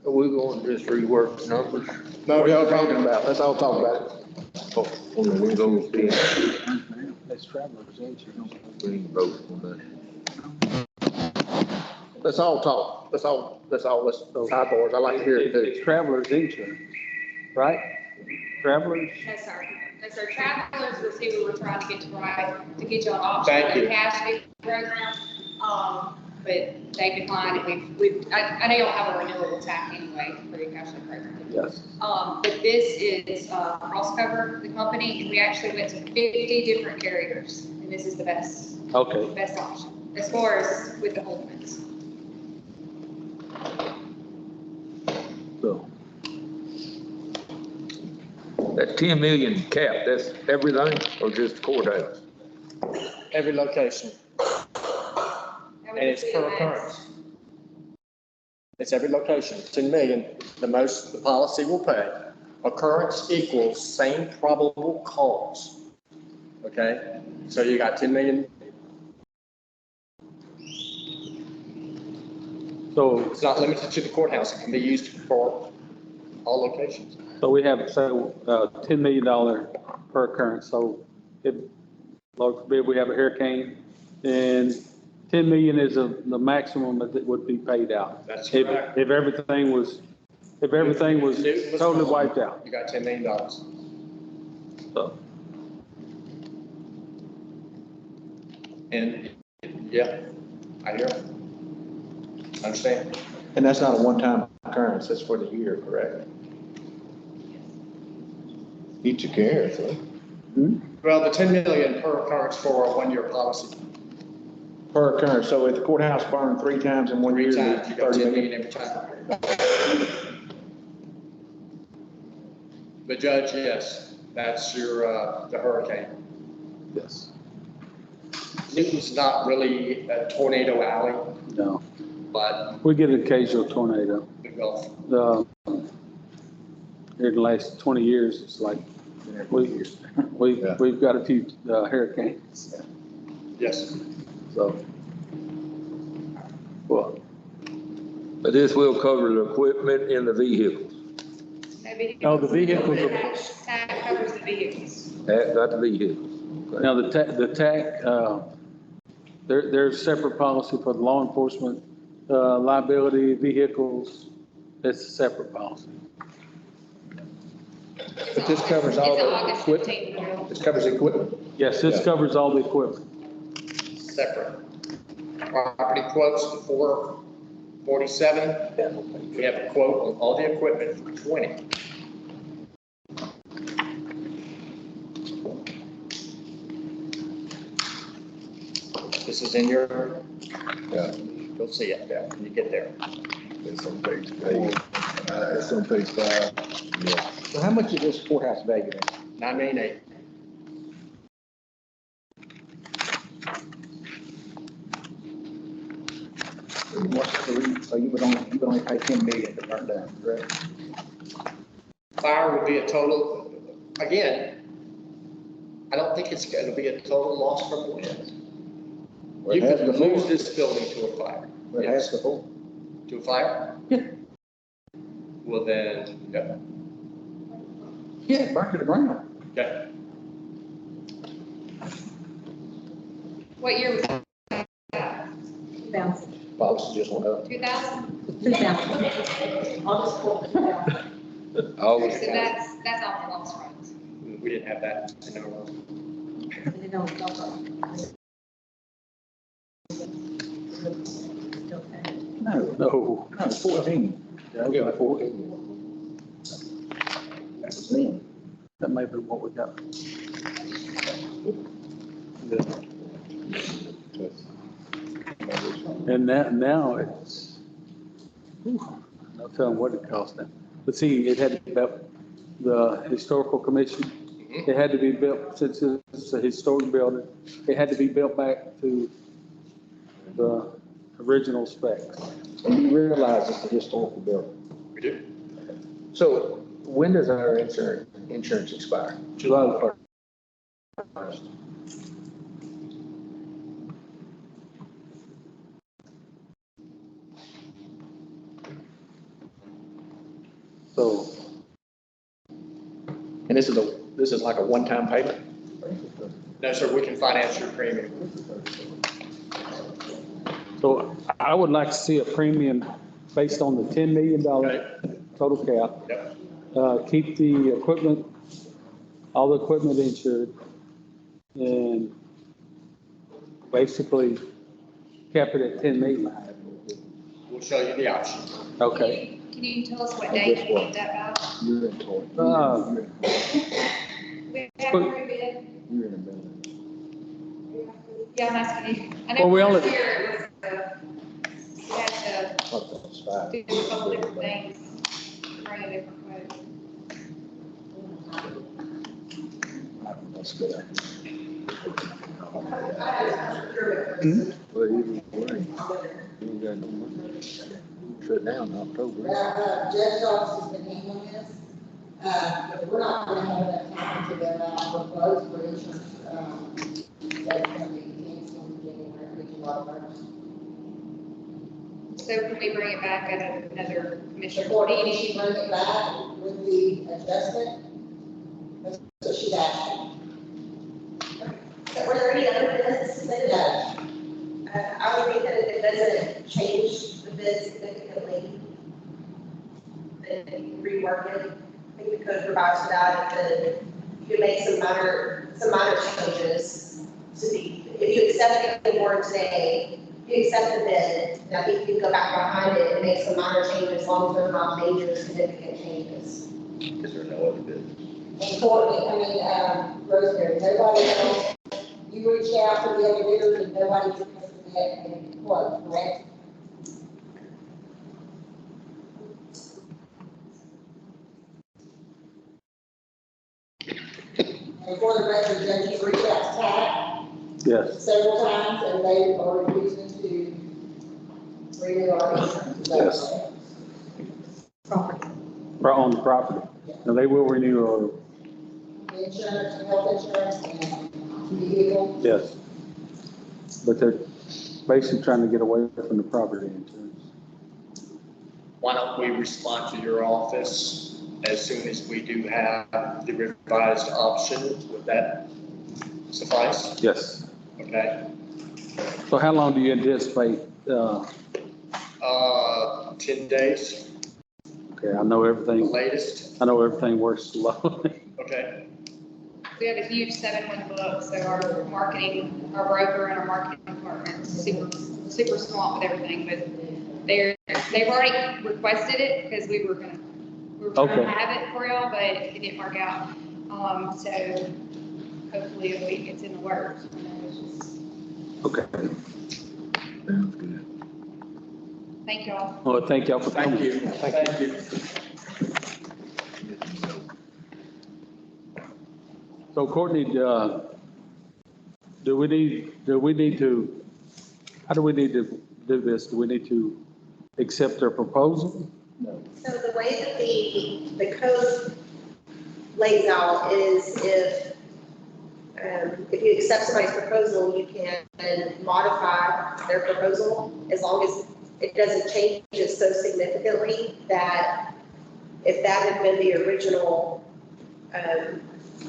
Speaker 11: Are we going to just rework the numbers?
Speaker 10: No, we are talking about, let's all talk about it.
Speaker 11: Oh, we go see.
Speaker 7: That's travelers, ain't you?
Speaker 11: We need to vote on that.
Speaker 10: Let's all talk. Let's sideboards. I like to hear it too.
Speaker 1: It's travelers insurance, right? Travelers?
Speaker 12: No, sir. No, sir. Travelers was who we were trying to get to provide, to get you an option
Speaker 19: Thank
Speaker 12: for
Speaker 19: you.
Speaker 12: the cash program. But they declined it. I know you'll have a renewable tax anyway for your cash flow program.
Speaker 1: Yes.
Speaker 12: But this is, CrossCover, the company, and we actually went to 50 different carriers, and this is the best
Speaker 1: Okay.
Speaker 12: option, as far as with the Holmans.
Speaker 1: So,
Speaker 11: That 10 million cap, that's everything or just courthouse?
Speaker 19: Every location. And it's per occurrence. It's every location, 10 million, the most the policy will pay. Occurrence equals same probable cause. Okay, so you got 10 million.
Speaker 1: So,
Speaker 19: It's not limited to the courthouse, it can be used for all locations.
Speaker 1: so we have, $10 million per occurrence. So if, Lord forbid, we have a hurricane and 10 million is the maximum that would be paid out.
Speaker 19: That's
Speaker 1: If,
Speaker 19: correct.
Speaker 1: if everything was totally wiped out.
Speaker 19: You got $10 million.
Speaker 1: So,
Speaker 19: And, yeah, I hear it. Understand?
Speaker 7: And that's not a one-time occurrence, that's for the year, correct?
Speaker 4: Each occurrence, huh?
Speaker 19: Well, the 10 million per occurrence for a 1-year policy.
Speaker 7: Per occurrence, so if the courthouse burned 3 times in 1 year.
Speaker 19: 3 times, you got
Speaker 7: 30
Speaker 19: 10
Speaker 7: million.
Speaker 19: million every time. The judge, yes, that's your, the hurricane.
Speaker 1: yes.
Speaker 19: Newton's not really a tornado alley,
Speaker 1: No.
Speaker 19: but
Speaker 1: We get an occasional tornado.
Speaker 19: the Gulf.
Speaker 1: Here in the last 20 years, it's like, we've got a few hurricanes.
Speaker 19: Yes.
Speaker 1: So, well,
Speaker 11: But this will cover the equipment and the vehicles,
Speaker 1: no, the vehicles,
Speaker 12: That covers the vehicles.
Speaker 11: not the vehicles. Okay.
Speaker 1: now the TAC, there's separate policy for the law enforcement, liability, vehicles. It's a separate policy.
Speaker 7: But this covers all
Speaker 12: It's
Speaker 7: the
Speaker 12: August
Speaker 7: equipment.
Speaker 12: 15th renewal.
Speaker 7: This covers equipment.
Speaker 1: Yes, this covers all the equipment.
Speaker 19: Separate. Property quotes, the 447. We have a quote on all the equipment for 20. This is in your, you'll see it there when you get there.
Speaker 4: It's on page 5. It's on page 5. Yeah.
Speaker 7: So how much is this courthouse valued at?
Speaker 19: 9,800,000.
Speaker 7: What's the reason? So you would only pay 10 million to burn down, correct?
Speaker 19: Fire would be a total, again, I don't think it's going to be a total loss from wind. You
Speaker 7: has
Speaker 19: could
Speaker 7: before.
Speaker 19: lose this building to a fire.
Speaker 7: But it has before.
Speaker 19: To a fire?
Speaker 7: Yeah.
Speaker 19: Well, then, yeah,
Speaker 7: Yeah, burn to the ground.
Speaker 19: okay.
Speaker 12: What year was that?
Speaker 16: 2000.
Speaker 7: Policy just went up.
Speaker 12: 2000?
Speaker 16: 2000. August 4th, 2000.
Speaker 11: August.
Speaker 12: So that's all the lost roads.
Speaker 19: We didn't have that in our road.
Speaker 7: No, 14. Yeah, we got 14. That was then.
Speaker 1: That may be what we got. And now it's, no telling what it cost them. But see, it had to be built, the historical commission, it had to be built, since it's a historic building, it had to be built back to the original specs.
Speaker 7: And you realize it's a historical building.
Speaker 19: We do.
Speaker 7: So when does our insurance expire?
Speaker 1: July the 1st. So,
Speaker 7: And this is like a one-time payment?
Speaker 19: No, sir, we can finance your premium.
Speaker 1: so I would like to see a premium based on the $10 million total cap.
Speaker 19: Yep.
Speaker 1: Keep the equipment, all the equipment insured, and basically cap it at 10 million.
Speaker 19: We'll show you the option.
Speaker 1: Okay.
Speaker 12: Can you tell us what date you need that by?
Speaker 7: You're in total.
Speaker 12: We have to prove it.
Speaker 7: You're in a building.
Speaker 12: Yeah, I'm asking you. I
Speaker 1: Well,
Speaker 12: know
Speaker 1: we only-
Speaker 12: last year it was, we had to do a couple different things, bring a different quote.
Speaker 7: That's good.
Speaker 4: Well, either way, you ain't got no money. Shut down in October.
Speaker 16: Jeff's office has been handling this. But we're not gonna have enough time to go out for both for insurance. That's gonna be canceled in January, we do a lot of work.
Speaker 12: So can we bring it back at another commissioner
Speaker 16: Before
Speaker 12: meeting?
Speaker 16: she bring it back with the adjustment, that's what she's asking.
Speaker 12: Were there any other bids submitted? I would think that if it doesn't change the bid significantly, and you can rework it, I think the code provides for that, that you can make some minor changes to be, if you accept the award today, if you accept the bid, I think you can go back behind it and make some minor changes, as long as they're not major significant changes.
Speaker 11: Is there no other business?
Speaker 16: And Courtney, Rosemary, nobody else, you reached out to the other bidders and nobody took us to that and quote, correct? And for the record, Judge, you reached out to TAC
Speaker 1: Yes.
Speaker 16: several times and they are refusing to renew our insurance.
Speaker 1: Yes. On the property. Now, they will renew our,
Speaker 16: The insurance, and health insurance and vehicle.
Speaker 1: yes. But they're basically trying to get away from the property insurance.
Speaker 19: Why don't we respond to your office as soon as we do have the revised option? Would that suffice?
Speaker 1: Yes.
Speaker 19: Okay.
Speaker 1: So how long do you anticipate,
Speaker 19: 10 days,
Speaker 1: okay, I know
Speaker 19: the
Speaker 1: everything,
Speaker 19: latest.
Speaker 1: I know everything works slowly.
Speaker 19: Okay.
Speaker 12: We have a huge 7-1 book, so our marketing, our broker and our marketing department is super swamped with everything, but they've already requested it because we were trying
Speaker 1: Okay.
Speaker 12: to have it for y'all, but it didn't work out. So hopefully a week it's in the works.
Speaker 1: Okay.
Speaker 4: Sounds good.
Speaker 12: Thank y'all.
Speaker 1: Well, thank y'all for coming.
Speaker 19: Thank you. Thank you.
Speaker 1: So Courtney, do we need to, how do we need to do this? Do we need to accept their proposal?
Speaker 12: So the way that the code lays out is if you accept somebody's proposal, you can modify their proposal as long as it doesn't change it so significantly that if that had been the original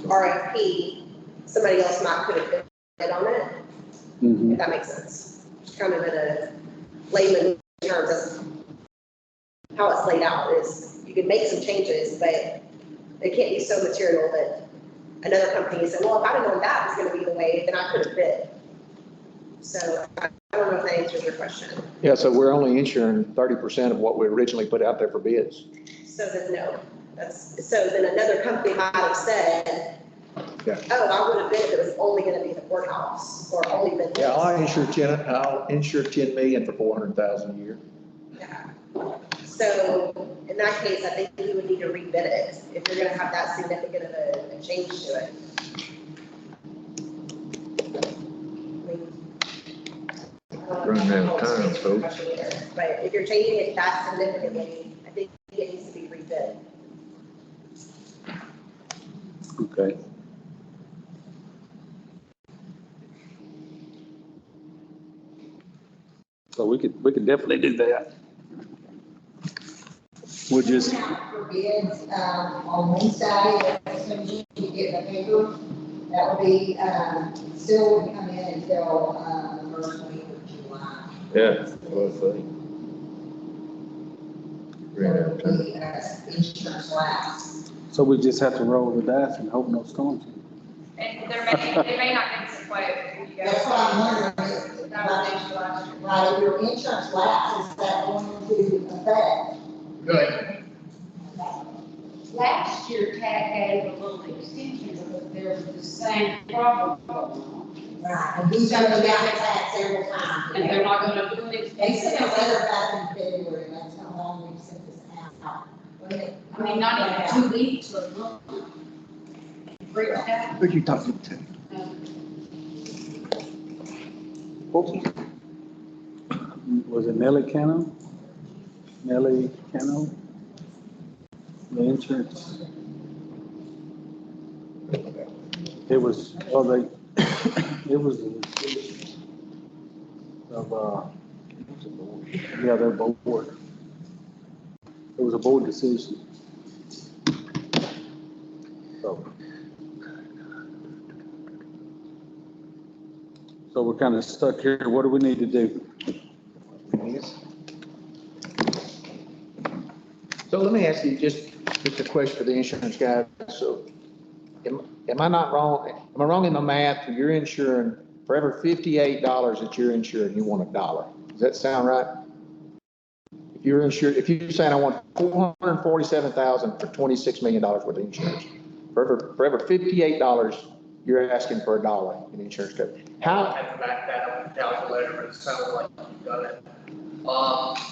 Speaker 12: RFP, somebody else might could have bid on it, if that makes sense. Kind of in a layman terms of how it's laid out is you can make some changes, but it can't be so material that another company said, well, if I'd have known that was gonna be the way, then I could have bid. So I don't know if that answers your question.
Speaker 7: Yeah, so we're only insuring 30% of what we originally put out there for bids.
Speaker 12: So then, no, so then another company might have said,
Speaker 7: Yeah.
Speaker 12: oh, I would have bid if it was only gonna be the courthouse, or only bid this.
Speaker 7: Yeah, I'll insure 10 million for 400,000 a year.
Speaker 12: Yeah. So in that case, I think you would need to rebid it if you're gonna have that significant of a change to it.
Speaker 11: Running out of time, folks.
Speaker 12: But if you're changing it that significantly, I think it needs to be rebid.
Speaker 1: Okay. So we could definitely do that. We'll just,
Speaker 16: For bids, on Wednesday, as soon as you get the paper, that will be, still wouldn't come in until, the first week of July.
Speaker 11: Yeah, well, see.
Speaker 16: The insurance lapse.
Speaker 1: so we just have to roll the dice and hope no storms.
Speaker 14: And they may not give us a quote if you go.
Speaker 16: That's what I'm wondering, right, if your insurance lapse, is that going to affect?
Speaker 19: Good.
Speaker 20: Last year, TAG gave a little extension because there was the same problem going on.
Speaker 16: Right, and he's gonna be out of that several times.
Speaker 20: And they're not gonna do an
Speaker 16: They
Speaker 20: extension.
Speaker 16: sent a letter back in February, that's how long we sent this out.
Speaker 20: I mean, not even 2 weeks or a month. Freaked out.
Speaker 10: Who'd you talking to?
Speaker 1: Was it Nellie Cano? Nellie Cano? The insurance? It was, well, they, it was a decision of, yeah, their board. It was a board decision. So we're kind of stuck here. What do we need to do?
Speaker 7: So let me ask you just a question for the insurance guy. So am I not wrong? Am I wrong in my math? You're insuring for every $58 that you're insured, you want $1. Does that sound right? If you're insured, if you're saying I want 447,000 for $26 million worth of insurance, for every $58, you're asking for $1 in insurance coverage.
Speaker 19: I had to back that up with the calculator, but it sounded like you've done it.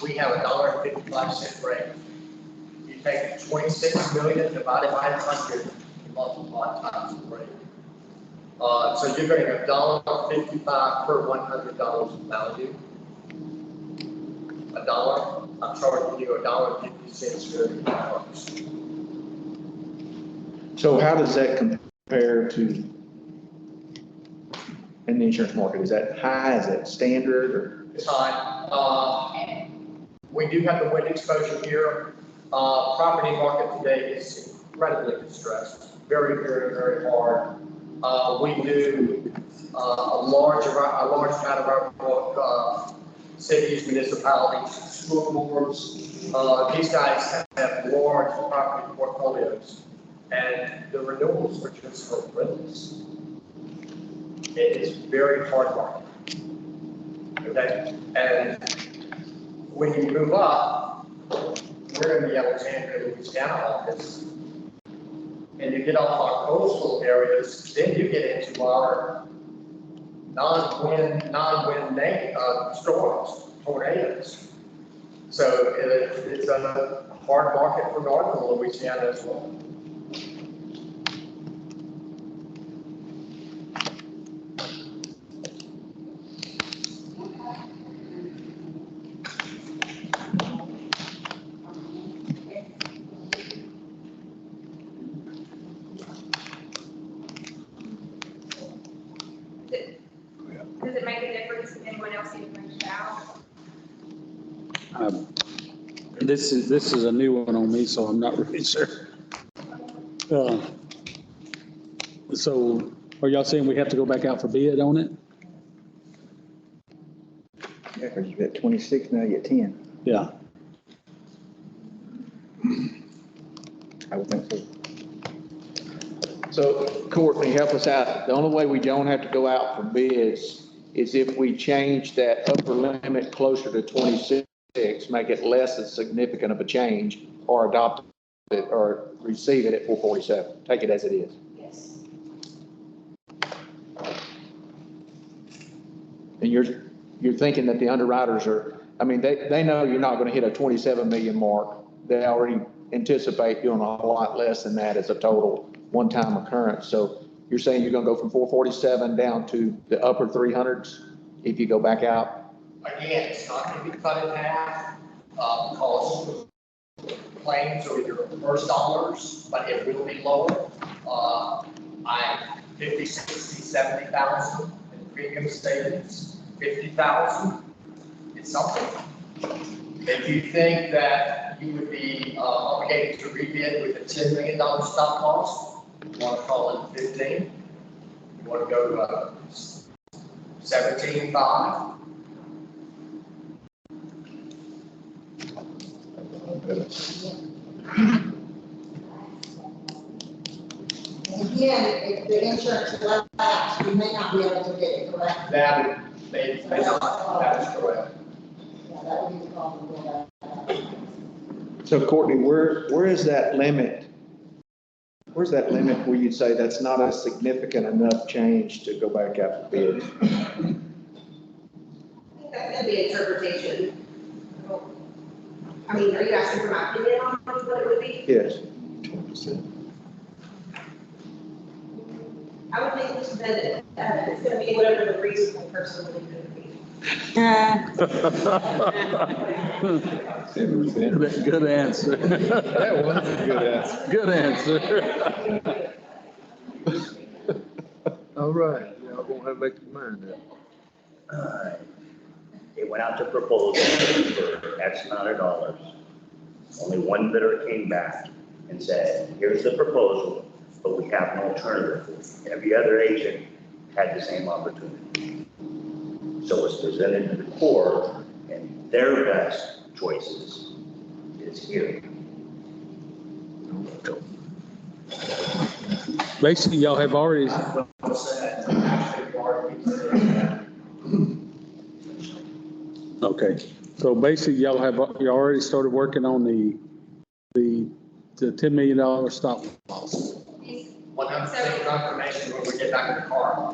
Speaker 19: We have $1.55 rate. You take 26 million divided by 100, you multiply times the rate. So you're getting $1.55 per $100 of value. $1, I'm charging you $1.50 for every $1.
Speaker 7: So how does that compare to in the insurance market? Is that high? Is that standard or?
Speaker 19: It's high. We do have the wind exposure here. Property market today is incredibly distressed, very, very, very hard. We do a large amount of our book, cities, municipalities, school boards. These guys have large property portfolios, and the renewals are just horrendous. It is very hard market. Okay, and when you move up, we're in the Alexandria, Louisiana office, and you get off our coastal areas, then you get into our non-wind storms, tornadoes. So it's a hard market for northern Louisiana as well.
Speaker 14: Does it make a difference if anyone else even reached out?
Speaker 1: This is a new one on me, so I'm not really sure. So are y'all saying we have to go back out for bid on it?
Speaker 10: Yeah, because you've got 26, now you get 10.
Speaker 1: Yeah.
Speaker 7: I would think so. So Courtney, help us out. The only way we don't have to go out for bids is if we change that upper limit closer to 26, make it less as significant of a change, or adopt it or receive it at 447. Take it as it is.
Speaker 12: Yes.
Speaker 7: And you're thinking that the underwriters are, I mean, they know you're not going to hit a 27 million mark. They already anticipate doing a whole lot less than that as a total one-time occurrence. So you're saying you're going to go from 447 down to the upper 300s if you go back out?
Speaker 19: Again, it's not going to be cut in half, because claims are your first dollars, but it will be lower. I'm 50, 60, 70,000 in premium savings, 50,000. It's something. If you think that you would be obligated to rebid with a $10 million stop loss, you want to call it 15. You want to go to 17.5.
Speaker 16: Again, if the insurance lapses, you may not be able to get it, correct?
Speaker 19: That may not, that is correct.
Speaker 16: Yeah, that would be the problem with that.
Speaker 7: So Courtney, where is that limit? Where's that limit where you'd say that's not a significant enough change to go back out for bids?
Speaker 12: I think that's gonna be interpretation. I mean, are you asking for my opinion on what it would be?
Speaker 7: Yes.
Speaker 12: I would think that it's gonna be whatever the reasonable person would think it would be.
Speaker 1: Good answer.
Speaker 4: That was a good answer.
Speaker 1: Good answer.
Speaker 4: All right, y'all gonna have to make your mind up.
Speaker 21: It went out to proposal for X amount of dollars. Only one bidder came back and said, here's the proposal, but we have an alternative. Every other agent had the same opportunity. So it's presented to the court, and their best choices is here.
Speaker 1: Basically, y'all have already, okay, so basically y'all you already started working on the $10 million stop loss.
Speaker 19: 100% confirmation when we get back in the car.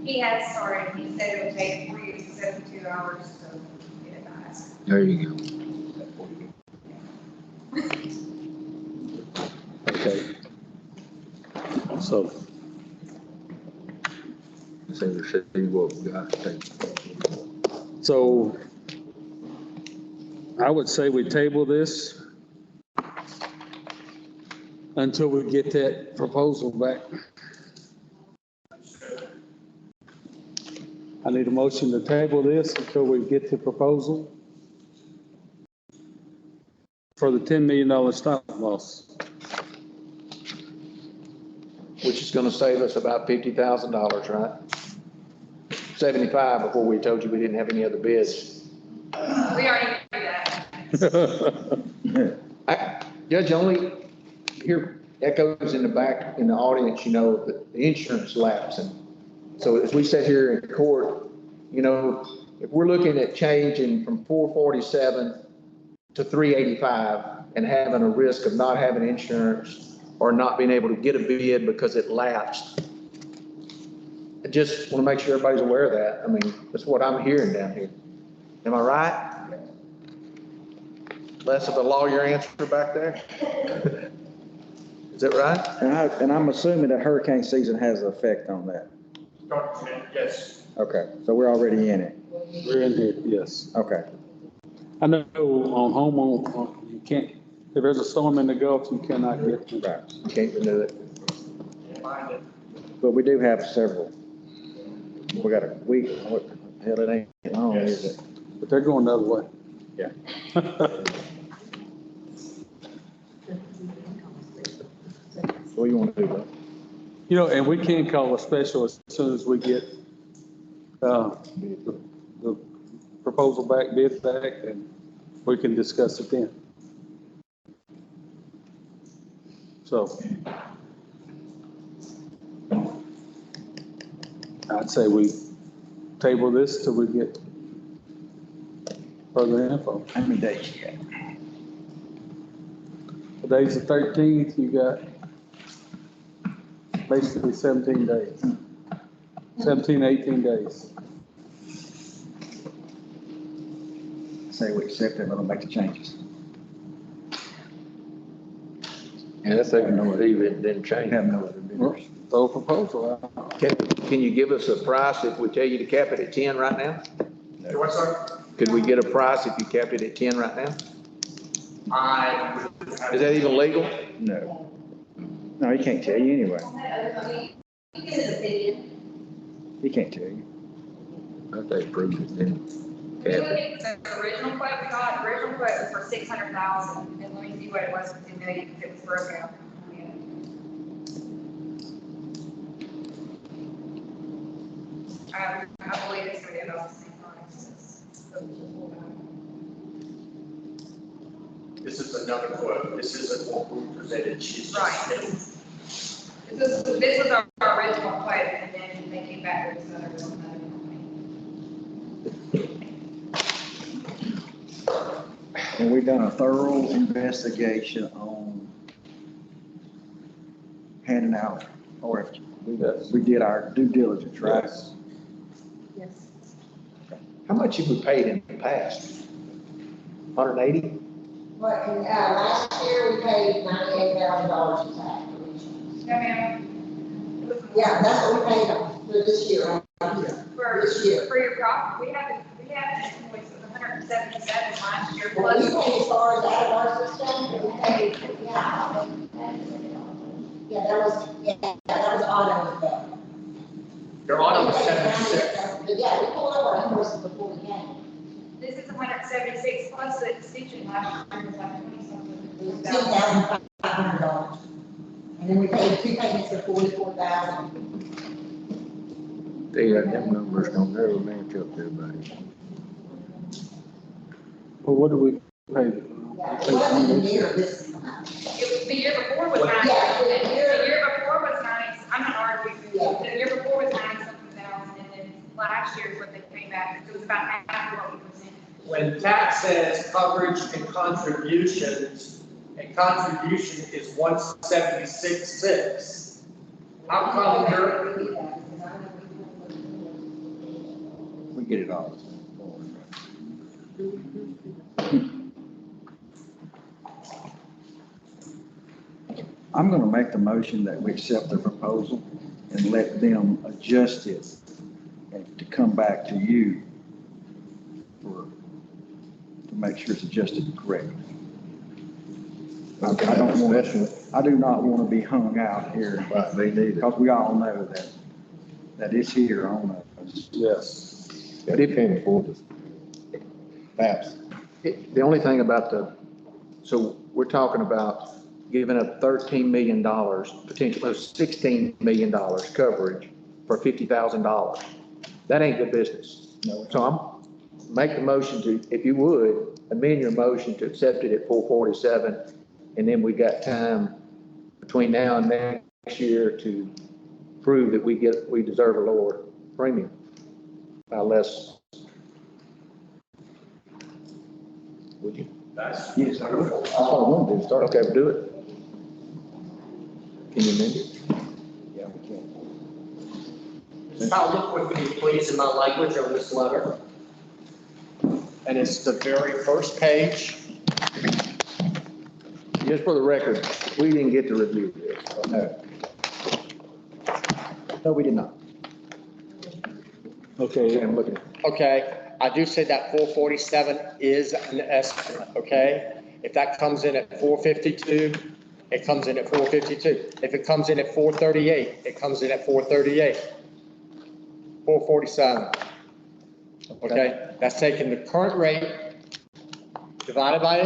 Speaker 14: He has started, he said it would take 40 to 72 hours to get it back.
Speaker 4: There you go.
Speaker 1: Okay. So,
Speaker 4: So we should see what we got to take.
Speaker 1: so I would say we table this until we get that proposal back. I need a motion to table this until we get the proposal for the $10 million stop loss.
Speaker 7: Which is going to save us about $50,000, right? 75 before we told you we didn't have any other bids.
Speaker 14: We already knew that.
Speaker 7: Judge, only hear echoes in the back, in the audience, you know, that the insurance lapsing. So as we sit here in court, you know, if we're looking at changing from 447 to 385 and having a risk of not having insurance or not being able to get a bid because it lapsed, I just want to make sure everybody's aware of that. I mean, that's what I'm hearing down here. Am I right? Less of a lawyer answer back there? Is that right?
Speaker 10: And I'm assuming that hurricane season has an effect on that.
Speaker 19: Yes.
Speaker 10: Okay, so we're already in it.
Speaker 1: We're in here, yes.
Speaker 10: Okay.
Speaker 1: I know on you can't, if there's a storm in the Gulf, you cannot get to that.
Speaker 7: You can't renew it.
Speaker 10: But we do have several. We got a week, what, hell, it ain't long, is it?
Speaker 1: But they're going the other way.
Speaker 10: Yeah. What do you want to do, bro?
Speaker 1: You know, and we can call a special as soon as we get the proposal back, bid back, and we can discuss it then. So I'd say we table this till we get further info.
Speaker 10: How many days you got?
Speaker 1: Today's the 13th, you got basically 17 days. 17, 18 days.
Speaker 10: Say we accept it, but don't make the changes.
Speaker 11: And that's like, leave it, didn't change.
Speaker 10: Have no other bidders.
Speaker 1: Throw a proposal out.
Speaker 7: Can you give us a price if we tell you to cap it at 10 right now?
Speaker 18: What, sir?
Speaker 7: Could we get a price if you capped it at 10 right now?
Speaker 18: I.
Speaker 7: Is that even legal?
Speaker 10: No. No, he can't tell you anyway.
Speaker 12: You get his opinion.
Speaker 10: He can't tell you.
Speaker 11: I think prove it, then
Speaker 14: We
Speaker 11: cap
Speaker 14: look
Speaker 11: it.
Speaker 14: at the original quote we got, the original quote was for 600,000, and let me see what it was for 2 million, if it was broke out. I believe it's gonna be about the same price.
Speaker 18: This is another quote. This isn't what we presented. She's just.
Speaker 14: Right. This was our original quote, and then they came back with this other one.
Speaker 10: And we've done a thorough investigation on handing out RFQ. We did our due diligence, right?
Speaker 5: Yes.
Speaker 7: How much have we paid in the past? 180?
Speaker 16: But, last year we paid $98,000 in tax commissions. Yeah, that's what we paid them for this year, right here. This year.
Speaker 14: For your prop, we have an invoice of 177 last year.
Speaker 16: Well, we
Speaker 14: Plus,
Speaker 16: paid as far as out of our system, we paid, that was auto though.
Speaker 18: Your auto was 76.
Speaker 16: Yeah, we pulled up our invoices before we came.
Speaker 14: this is 176 plus the extension last year was like 20 something.
Speaker 16: $10,500. And then we paid 2 payments of $44,000.
Speaker 11: Them numbers don't never match up to everybody.
Speaker 1: Well, what do we pay?
Speaker 16: Yeah, it wasn't near this.
Speaker 14: The year before was 90,
Speaker 16: Yeah,
Speaker 14: the year before was 90, I'm not arguing,
Speaker 16: Yeah.
Speaker 14: the year before was 90 something thousand, and then last year is what they came back, it was about half of what we presented.
Speaker 18: When tax says coverage and contribution is 176.6. How come you're,
Speaker 10: We get it all. I'm gonna make the motion that we accept the proposal and let them adjust it and to come back to you to make sure it's adjusted correctly. I do not want to be hung out here.
Speaker 11: Right, me neither.
Speaker 10: Because we all know that it's here on us.
Speaker 1: Yes.
Speaker 11: It depends for this.
Speaker 7: Perhaps. The only thing about so we're talking about giving up $13 million, potentially $16 million coverage for $50,000. That ain't good business.
Speaker 10: No.
Speaker 7: So I'm, make the motion to, if you would, amend your motion to accept it at 447. And then we got time between now and next year to prove that we deserve a lower premium by less. Would you?
Speaker 10: Yes, I would. That's what I want to do, start.
Speaker 7: Okay, we'll do it. Can you amend it?
Speaker 10: Yeah, we can.
Speaker 18: I'll look with me, please, in my language on this letter. And it's the very first page.
Speaker 7: Just for the record, we didn't get to review this.
Speaker 10: No. No, we did not.
Speaker 1: Okay,
Speaker 7: I'm looking.
Speaker 18: Okay, I do say that 447 is an estimate, okay? If that comes in at 452, it comes in at 452. If it comes in at 438, it comes in at 438. 447. Okay, that's taking the current rate divided by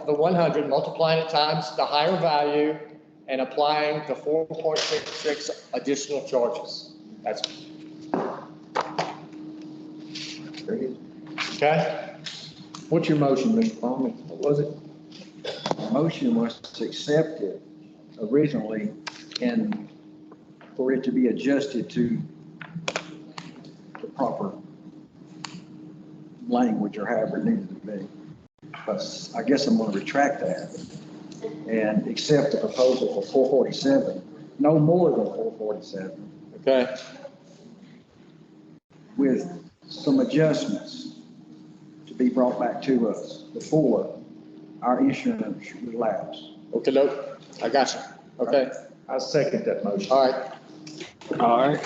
Speaker 18: the 100, multiplying it times the higher value, and applying the 4.66 additional charges. That's. Okay?
Speaker 7: What's your motion, Mr. Palmer? What was it?
Speaker 10: The motion was to accept it originally, and for it to be adjusted to the proper language or however it needed to be. But I guess I'm gonna retract that and accept the proposal for 447, no more than 447.
Speaker 4: Okay.
Speaker 10: With some adjustments to be brought back to us before our insurance relapse.
Speaker 4: Okay, look, I got you. Okay.
Speaker 7: I second that motion.
Speaker 4: All right.
Speaker 1: All right.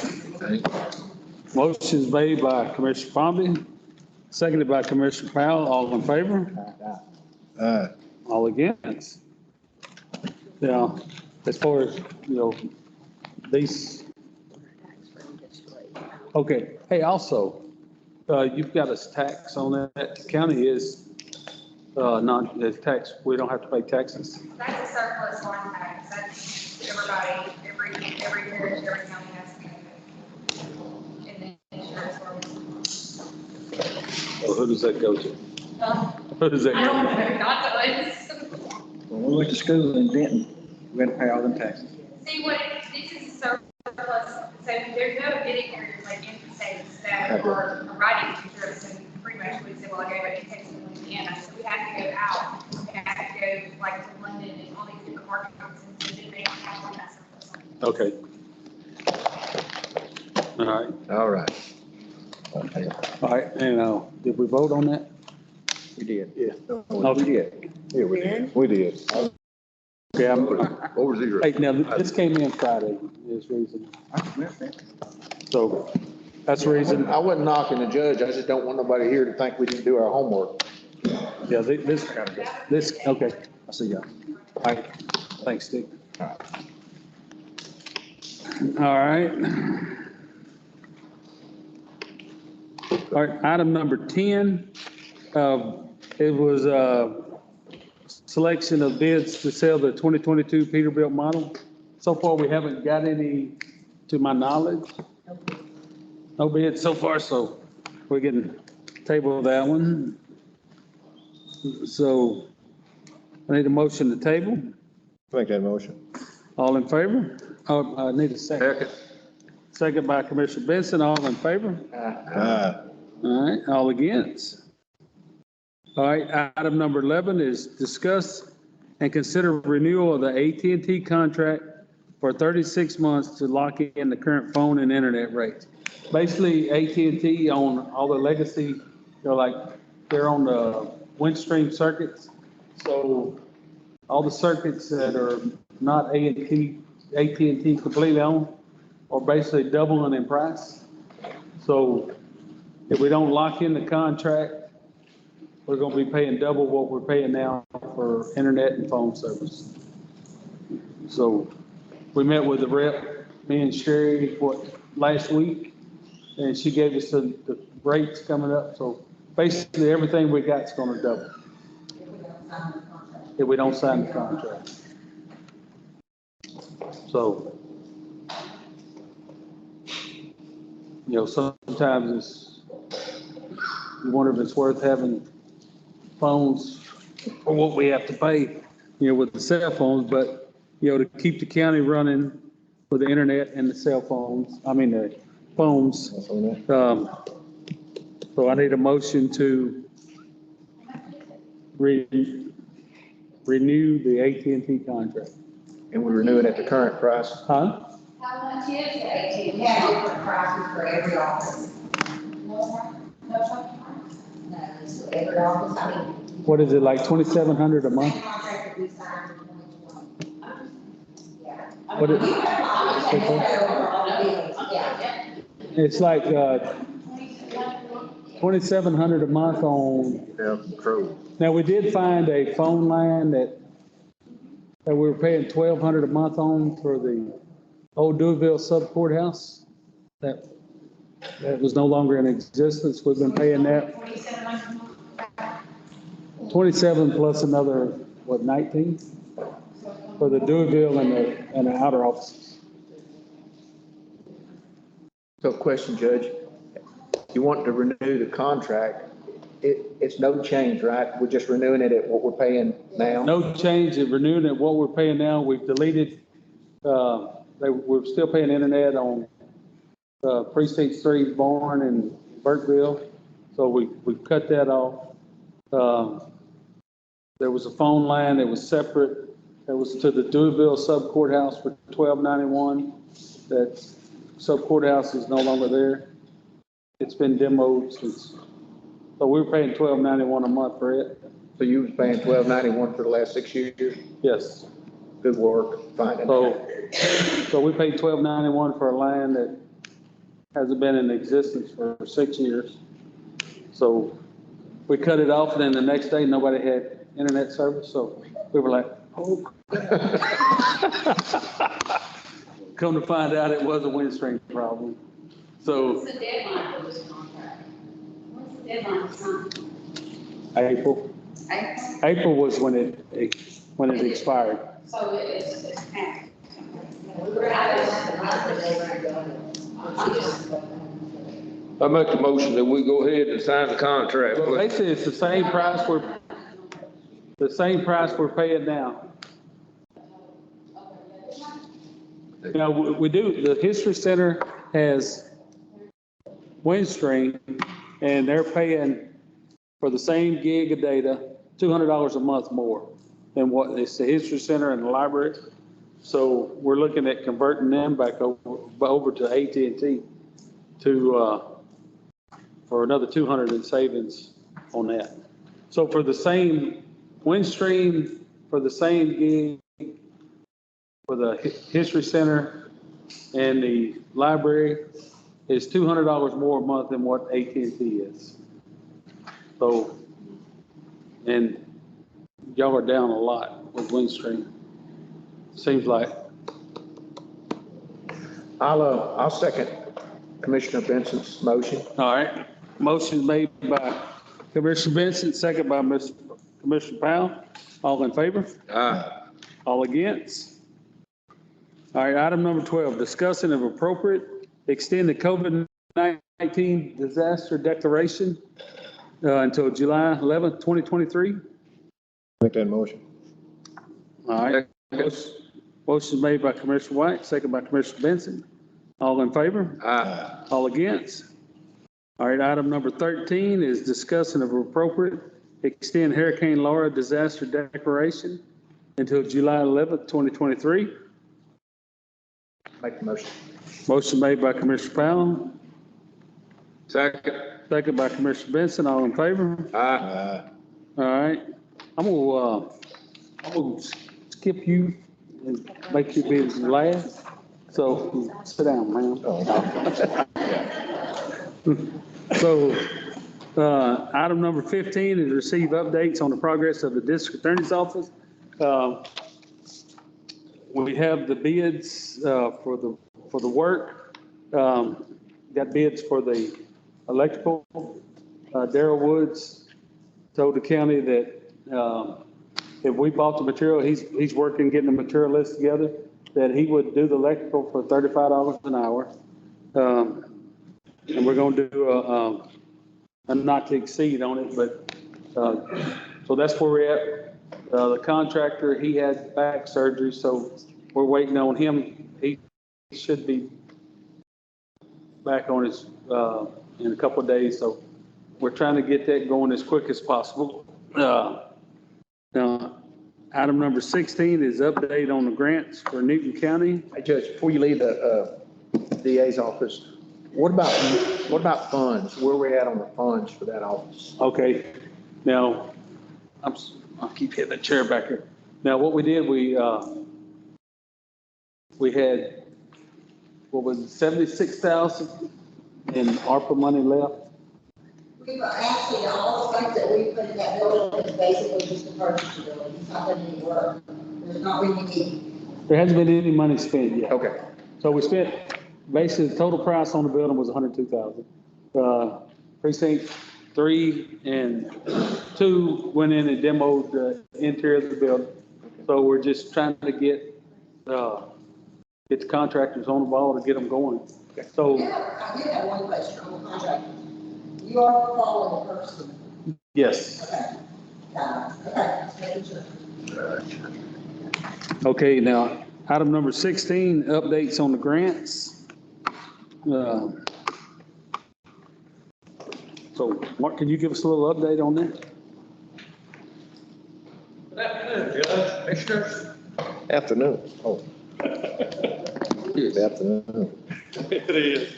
Speaker 1: Motion's made by Commissioner Pomby, seconded by Commissioner Powell. All in favor? All against? Now, as far as, these, okay, hey, also, you've got us tax on that. The county is, not, the tax, we don't have to pay taxes.
Speaker 14: That's a surplus line tax. That's everybody, every parish, every county has to pay it. And then insurance firms.
Speaker 1: Well, who does that go to? Who does that
Speaker 14: I don't
Speaker 1: go to?
Speaker 14: know, not to us.
Speaker 10: When we went to school in Denton, we had to pay all them taxes.
Speaker 14: See what, this is a surplus, so there's no getting there, like in states that are writing insurance and pretty much we say, well, I gave it to Texas and Louisiana, so we have to go out, we have to go like to London and all these different markets and so then they have on that surplus.
Speaker 1: Okay. All right.
Speaker 4: All right.
Speaker 1: All right, and, did we vote on that?
Speaker 10: We did.
Speaker 4: Yeah.
Speaker 1: Okay.
Speaker 10: We did.
Speaker 4: Yeah, we did. We did.
Speaker 1: Okay, I'm,
Speaker 4: Over zero.
Speaker 1: hey, now, this came in Friday, is reason. So, that's the reason,
Speaker 4: I wasn't knocking the judge. I just don't want nobody here to think we didn't do our homework.
Speaker 1: yeah, this, okay, I see y'all. All right, thanks, Steve. All right. All right, item number 10, it was a selection of bids to sell the 2022 Peterbilt model. So far, we haven't got any, to my knowledge. No bids so far, so we're getting table that one. So I need a motion to table.
Speaker 4: Make that motion.
Speaker 1: All in favor? Oh, I need a second. Second by Commissioner Benson, all in favor? All right, all against? All right, item number 11 is discuss and consider renewal of the AT&T contract for 36 months to lock in the current phone and internet rates. Basically, AT&T on all the legacy, they're on the Windstream circuits. So all the circuits that are not AT&T completely owned are basically doubling in price. So if we don't lock in the contract, we're going to be paying double what we're paying now for internet and phone service. So we met with the rep, me and Sherry, last week, and she gave us the rates coming up. So basically everything we got is going to double if we don't sign the contract. So, sometimes you wonder if it's worth having phones for what we have to pay, with the cell phones, but, to keep the county running with the internet and the cell phones, the phones. So I need a motion to renew the AT&T contract.
Speaker 7: And we renew it at the current price.
Speaker 1: Huh?
Speaker 12: How much is the AT&T? We have different prices for every office. No, it's every office,
Speaker 1: What is it, like 2,700 a month?
Speaker 12: contract that we signed in 2020. Yeah.
Speaker 1: What is,
Speaker 12: Yeah.
Speaker 1: it's like, 2,700 a month on.
Speaker 4: Yeah, true.
Speaker 1: Now, we did find a phone line that we were paying 1,200 a month on for the old Dewville sub courthouse. That was no longer in existence. We've been paying that 27 plus another, 19 for the Dewville and the outer offices.
Speaker 7: So question, Judge, you want to renew the contract it's no change, right? We're just renewing it at what we're paying now?
Speaker 1: No change in renewing it, what we're paying now, we've deleted, we're still paying internet on, Precinct 3, Barn and Burkeville, so we cut that off. There was a phone line that was separate, that was to the Deweyville Sub Courthouse for $12.91. That sub courthouse is no longer there. It's been demoed since, so we were paying $12.91 a month for it.
Speaker 7: So you was paying $12.91 for the last 6 years?
Speaker 1: Yes.
Speaker 7: Good work finding that.
Speaker 1: So we paid $12.91 for a line that hasn't been in existence for 6 years. So we cut it off, and then the next day, nobody had internet service, so we were like, oh. Come to find out, it was a Windstream problem. So
Speaker 20: What's the deadline for this contract? What's the deadline to sign?
Speaker 1: April. April was when it expired.
Speaker 20: So it's half.
Speaker 11: I make a motion that we go ahead and sign the contract.
Speaker 1: Well, basically, it's the same price we're paying now. Now, we do, the History Center has Windstream, and they're paying for the same gig of data, $200 a month more than what it's the History Center and the library. So we're looking at converting them back over to AT&T for another 200 in savings on that. So for the same Windstream, for the same gig, for the History Center and the library, is $200 more a month than what AT&T is. So, and y'all are down a lot with Windstream. Seems like.
Speaker 7: I'll second Commissioner Benson's motion.
Speaker 1: All right. Motion made by Commissioner Benson, second by Commissioner Powell. All in favor?
Speaker 11: Aye.
Speaker 1: All against? All right, item number 12, discussing if appropriate, extend the COVID-19 disaster declaration until July 11th, 2023.
Speaker 4: Make that motion.
Speaker 1: All right. Motion made by Commissioner White, second by Commissioner Benson. All in favor?
Speaker 11: Aye.
Speaker 1: All against? All right, item number 13 is discussing if appropriate, extend Hurricane Laura disaster declaration until July 11th, 2023.
Speaker 7: Make the motion.
Speaker 1: Motion made by Commissioner Powell,
Speaker 11: Second.
Speaker 1: second by Commissioner Benson. All in favor?
Speaker 11: Aye.
Speaker 1: All right. I'm gonna skip you and make you be last. So sit down, ma'am. So, item number 15 is receive updates on the progress of the district attorney's office. We have the bids for the work. Got bids for the electrical. Darrell Woods told the county that if we bought the material, he's working getting the material list together, that he would do the electrical for $35 an hour. And we're going to do a not to exceed on it, but so that's where we're at. The contractor, he had back surgery, so we're waiting on him. He should be back on his in a couple of days, so we're trying to get that going as quick as possible. Now, item number 16 is update on the grants for Newton County.
Speaker 7: Hey, Judge, before you leave the DA's office, what about funds? Where we at on the funds for that office?
Speaker 1: Okay, now, I'll keep hitting the chair back here. Now, what we did, we had, what was it, 76,000 in ARPA money left?
Speaker 16: We've actually, all the funds that we put in that building is basically just to purchase the building, it's not putting any work. There's not really any.
Speaker 1: There hasn't been any money spent yet.
Speaker 7: Okay.
Speaker 1: So we spent, basically, the total price on the building was $102,000. Precinct 3 and 2 went in and demoed the interior of the building. So we're just trying to get the contractors on the ball to get them going. So
Speaker 16: I did have one question on the contract. You are following the person
Speaker 1: Yes.
Speaker 16: Okay, just making sure.
Speaker 1: Okay, now, item number 16, updates on the grants. So, Mark, can you give us a little update on that?
Speaker 13: Good afternoon, Judge, Commissioners.
Speaker 4: Afternoon. Oh. Good afternoon.
Speaker 13: It is.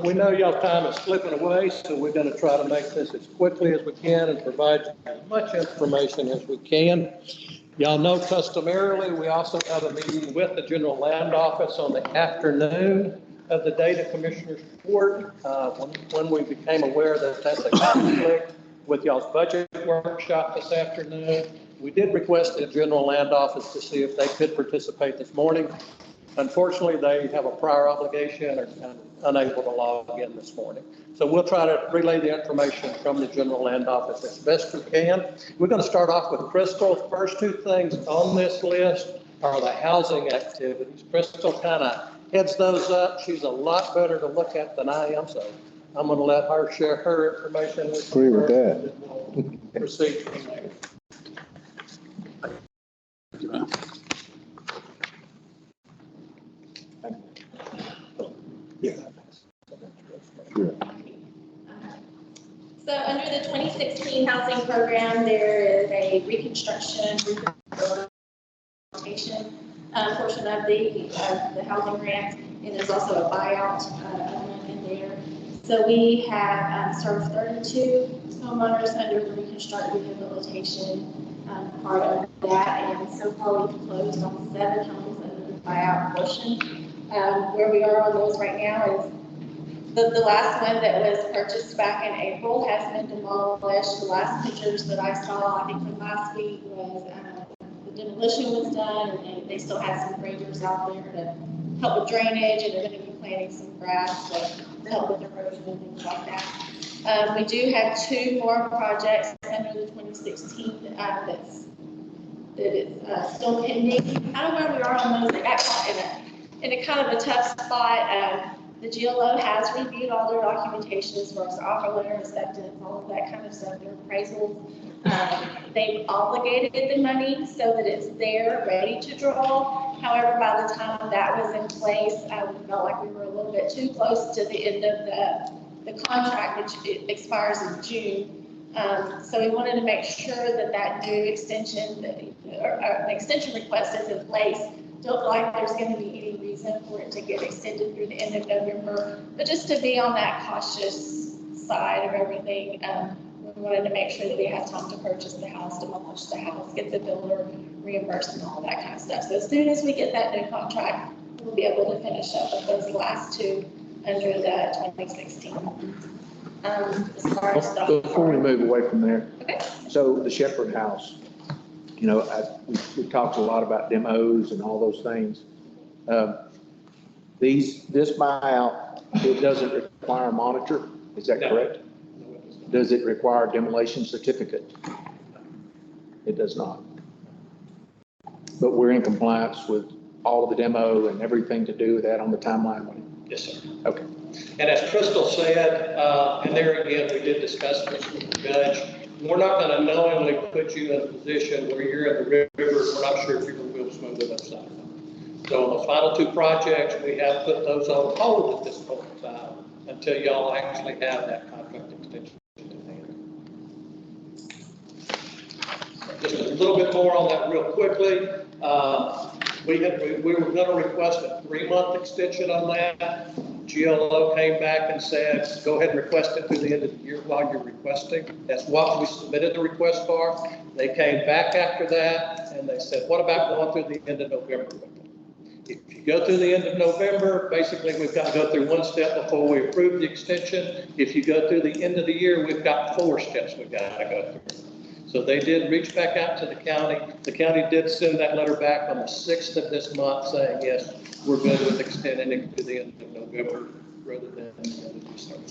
Speaker 13: We know y'all time is slipping away, so we're gonna try to make this as quickly as we can and provide as much information as we can. Y'all know customarily, we also have a meeting with the General Land Office on the afternoon of the day the Commissioners report. When we became aware that that's a conflict with y'all's budget workshop this afternoon, we did request the General Land Office to see if they could participate this morning. Unfortunately, they have a prior obligation and unable to log in this morning. So we'll try to relay the information from the General Land Office as best we can. We're going to start off with Crystal. The first two things on this list are the housing activities. Crystal kind of heads those up. She's a lot better to look at than I am, so I'm going to let her share her information with you.
Speaker 4: Agree with that.
Speaker 13: We'll proceed from there.
Speaker 3: So under the 2016 housing program, there is a reconstruction, rehabilitation portion of the housing grant, and there's also a buyout element in there. So we have served 32 homeowners under the reconstruct rehabilitation part of that, and so far we've closed on 7 homes under the buyout portion. Where we are on those right now is the last one that was purchased back in April has been demolished. The last pictures that I saw, I think from last week, was the demolition was done, and they still have some graders out there to help with drainage, and they're going to be planting some grass to help with erosion and things like that. We do have 2 more projects under the 2016 that is still pending. I don't know where we are on those. They got caught in a kind of a tough spot. The GLO has reviewed all their documentation as far as offer letter acceptance, all of that kind of stuff, their appraisals. They've obligated the money so that it's there, ready to draw. However, by the time that was in place, we felt like we were a little bit too close to the end of the contract, which it expires in June. So we wanted to make sure that new extension, or an extension request is in place. Don't feel like there's going to be any reason for it to get extended through the end of November, but just to be on that cautious side of everything, we wanted to make sure that we have time to purchase the house, demolish the house, get the builder reimbursed and all that kind of stuff. So as soon as we get that new contract, we'll be able to finish up with those last 2 under the 2016. As far as
Speaker 7: Before we move away from there.
Speaker 3: Okay.
Speaker 7: So the Shepherd House, you know, we talked a lot about demos and all those things. This buyout, it doesn't require a monitor, is that correct? Does it require a demolition certificate? It does not. But we're in compliance with all of the demo and everything to do with that on the timeline?
Speaker 13: Yes, sir.
Speaker 7: Okay.
Speaker 13: And as Crystal said, and there again, we did discuss this with the judge, we're not going to knowingly put you in a position where you're in the river. We're not sure if you're going to be able to swim the other side. So on the final 2 projects, we have put those on hold at this point in time until y'all actually have that contract extension in hand. Just a little bit more on that real quickly. We were going to request a 3-month extension on that. GLO came back and said, go ahead and request it through the end of the year while you're requesting. That's what we submitted the request for. They came back after that and they said, what about going through the end of November? If you go through the end of November, basically we've got to go through 1 step before we approve the extension. If you go through the end of the year, we've got 4 steps we've got to go through. So they did reach back out to the county. The county did send that letter back on the 6th of this month saying, yes, we're good with extending it to the end of November rather than the end of December.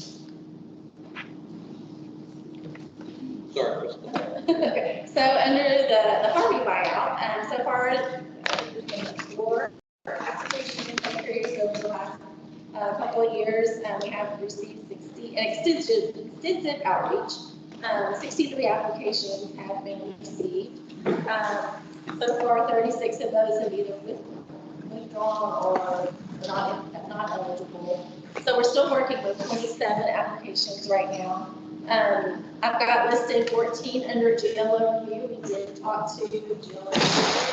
Speaker 13: Sorry, Crystal.
Speaker 3: Okay. So under the Harvey buyout, so far, there's been 4 applications in some periods over the last couple of years. We have received an extension extensive outreach. 63 applications have been received. So far, 36 of those have either withdrawn or not eligible. So we're still working with 27 applications right now. I've got listed 14 under GLO review. We did talk to GLO.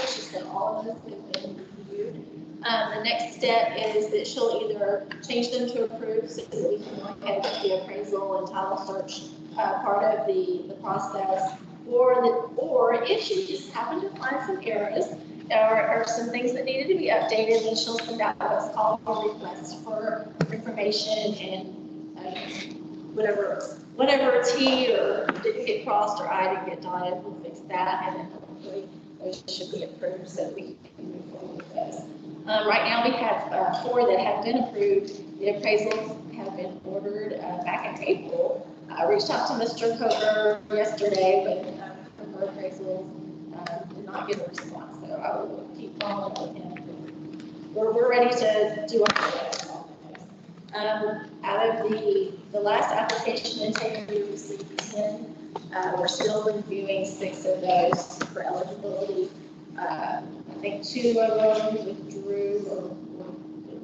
Speaker 3: She said all of them have been reviewed. The next step is that she'll either change them to approved so that we can go ahead with the appraisal and title search part of the process, or if she just happened to find some errors or some things that needed to be updated, then she'll send out what's called a request for information and whatever T or didn't get crossed or I didn't get dotted, we'll fix that, and then hopefully those should be approved so that we can move forward with those. Right now, we have 4 that have been approved. The appraisals have been ordered back in April. I reached out to Mr. Coker yesterday, but from her appraisals did not get a response. So I will keep following up with him. We're ready to do our best. Out of the last application intake, we received 10. We're still reviewing 6 of those for eligibility. I think 2 of them withdrew or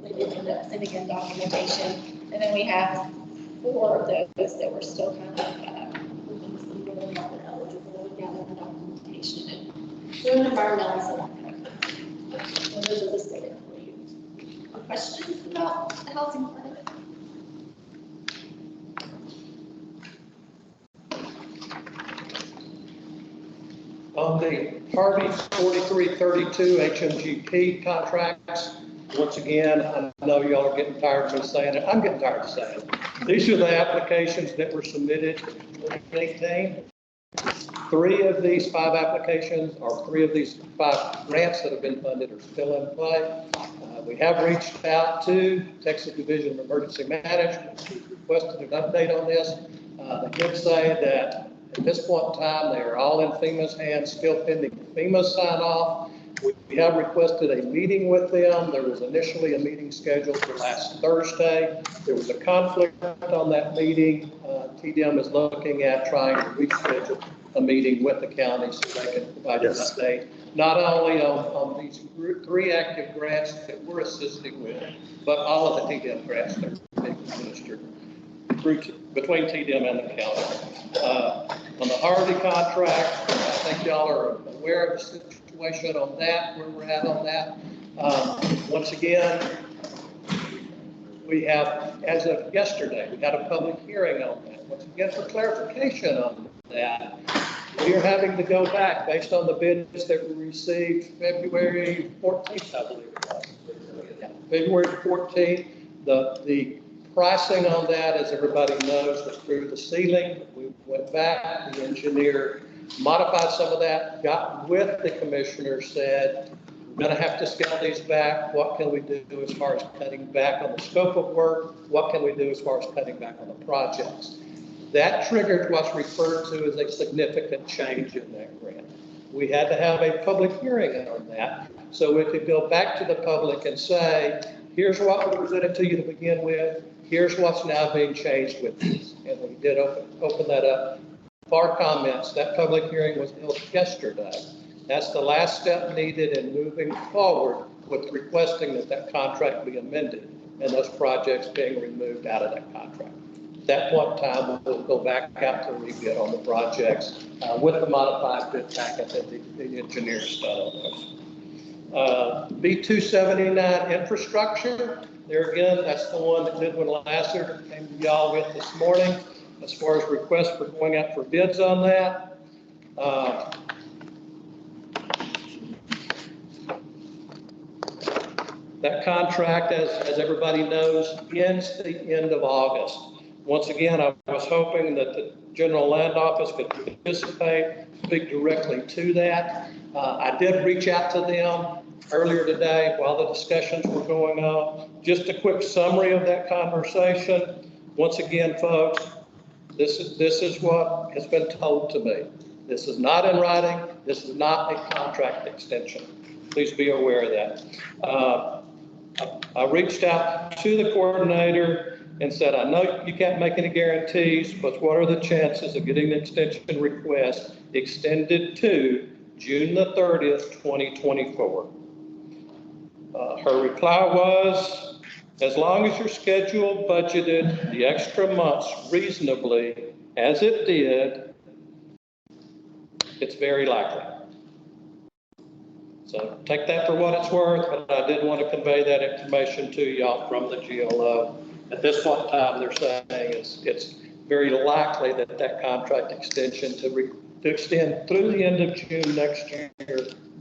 Speaker 3: they didn't end up sending in documentation. And then we have 4 of those that were still kind of looking to see whether or not they're eligible and gathering documentation and doing environmental stuff. And those are listed there for you. Questions about the housing part of it?
Speaker 13: On the Harvey 4332 HMGP contracts, once again, I know y'all are getting tired of me saying it. I'm getting tired of saying it. These are the applications that were submitted in 2018. 3 of these 5 applications, or 3 of these 5 grants that have been funded are still in play. We have reached out to Texas Division of Emergency Management, who requested an update on this. They did say that at this point in time, they are all in FEMA's hands, still pending FEMA's sign off. We have requested a meeting with them. There was initially a meeting scheduled for last Thursday. There was a conflict on that meeting. TDM is looking at trying to reschedule a meeting with the county so they can provide an update, not only on these 3 active grants that we're assisting with, but all of the TDM grants that are being administered between TDM and the county. On the Harvey contract, I think y'all are aware of the situation on that, where we're at on that. Once again, we have, as of yesterday, we had a public hearing on that. Once again, for clarification on that, we are having to go back based on the bids that we received February 14th, I believe it was. February 14th, the pricing on that, as everybody knows, was through the ceiling. We went back, the engineer modified some of that, got with the commissioner, said, we're going to have to scale these back. What can we do as far as cutting back on the scope of work? What can we do as far as cutting back on the projects? That triggered what's referred to as a significant change in that grant. We had to have a public hearing on that so we could go back to the public and say, here's what we presented to you to begin with. Here's what's now being changed with this. And we did open that up for comments. That public hearing was held yesterday. That's the last step needed in moving forward with requesting that that contract be amended and those projects being removed out of that contract. At that point in time, we'll go back out to rebid on the projects with the modified bid packet that the engineers done on those. B279 infrastructure, there again, that's the one that Midwin Lasser came to y'all with this morning as far as requests for going out for bids on that. That contract, as everybody knows, ends the end of August. Once again, I was hoping that the General Land Office could participate, speak directly to that. I did reach out to them earlier today while the discussions were going on. Just a quick summary of that conversation. Once again, folks, this is what has been told to me. This is not in writing. This is not a contract extension. Please be aware of that. I reached out to the coordinator.
Speaker 2: and said, I know you can't make any guarantees, but what are the chances of getting an extension request extended to June the 30th, 2024? Her reply was, as long as your schedule budgeted the extra months reasonably, as it did, it's very likely. So take that for what it's worth, but I did want to convey that information to y'all from the GLO. At this point in time, they're saying it's very likely that that contract extension to extend through the end of June next year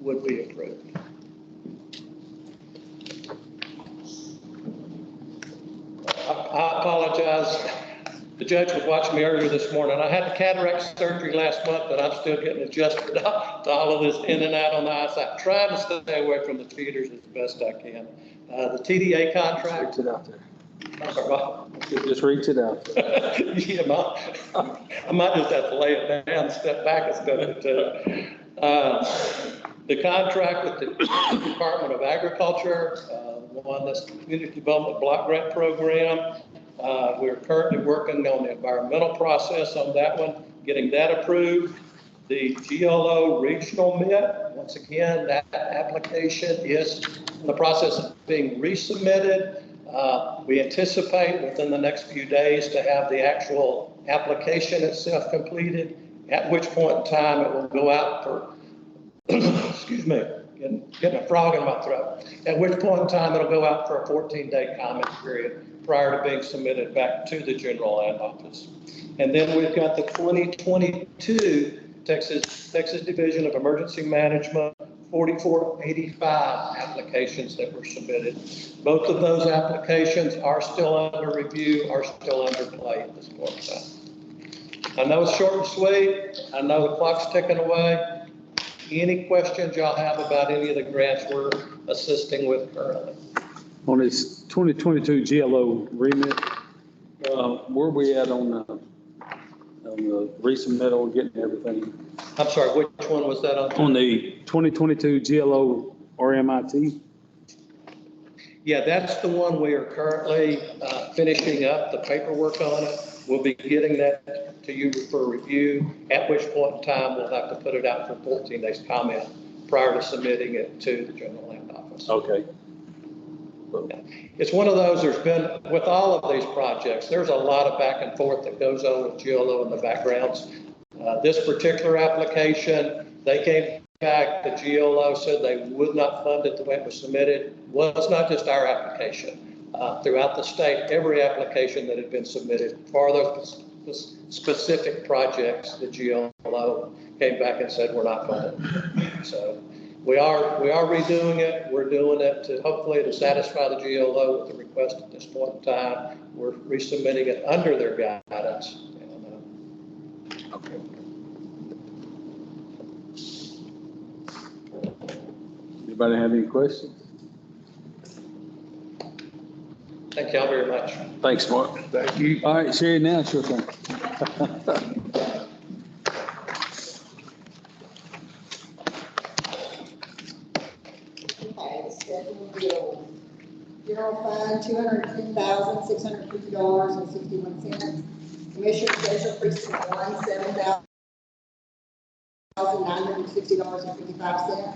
Speaker 2: would be approved. I apologize. The judge was watching me earlier this morning. I had the cataract surgery last month, but I'm still getting adjusted to all of this in and out on the eyesight. Trying to stay away from the feeders as best I can. The TDA contract.
Speaker 1: Reach it out there.
Speaker 2: I'm sorry, what?
Speaker 1: Just reach it out.
Speaker 2: Yeah, I might just have to lay it down and step back instead of the contract with the Department of Agriculture, one that's the Community Development Block Grant Program. We're currently working on the environmental process on that one, getting that approved. The GLO Regional MIT, once again, that application is in the process of being resubmitted. We anticipate within the next few days to have the actual application itself completed, at which point in time it will go out for, excuse me, getting a frog in my throat, at which point in time it'll go out for a 14-day comment period prior to being submitted back to the General Land Office. And then we've got the 2022 Texas Division of Emergency Management 4485 applications that were submitted. Both of those applications are still under review, are still under play at this point in time. I know it's short and sweet. I know the clock's ticking away. Any questions y'all have about any of the grants we're assisting with currently?
Speaker 1: On this 2022 GLO remit, where we at on the resubmittal, getting everything?
Speaker 2: I'm sorry, which one was that on?
Speaker 1: On the 2022 GLO RMIT?
Speaker 2: Yeah, that's the one we are currently finishing up the paperwork on it. We'll be getting that to you for review, at which point in time we'll have to put it out for 14 days comment prior to submitting it to the General Land Office.
Speaker 1: Okay.
Speaker 2: It's one of those, there's been, with all of these projects, there's a lot of back and forth that goes on with GLO in the backgrounds. This particular application, they came back, the GLO said they would not fund it the way it was submitted. Well, it's not just our application. Throughout the state, every application that had been submitted for those specific projects, the GLO came back and said, we're not funded. So we are redoing it. We're doing it to hopefully to satisfy the GLO with the request at this point in time. We're resubmitting it under their guidance.
Speaker 1: Okay. Anybody have any questions?
Speaker 2: Thank y'all very much.
Speaker 1: Thanks, Mark.
Speaker 4: Thank you.
Speaker 1: All right, Sherry, now it's your turn.
Speaker 16: Okay, scheduled bills. General fund, $210,650.61. Commissioner Special Precinct 1, $7,960.55.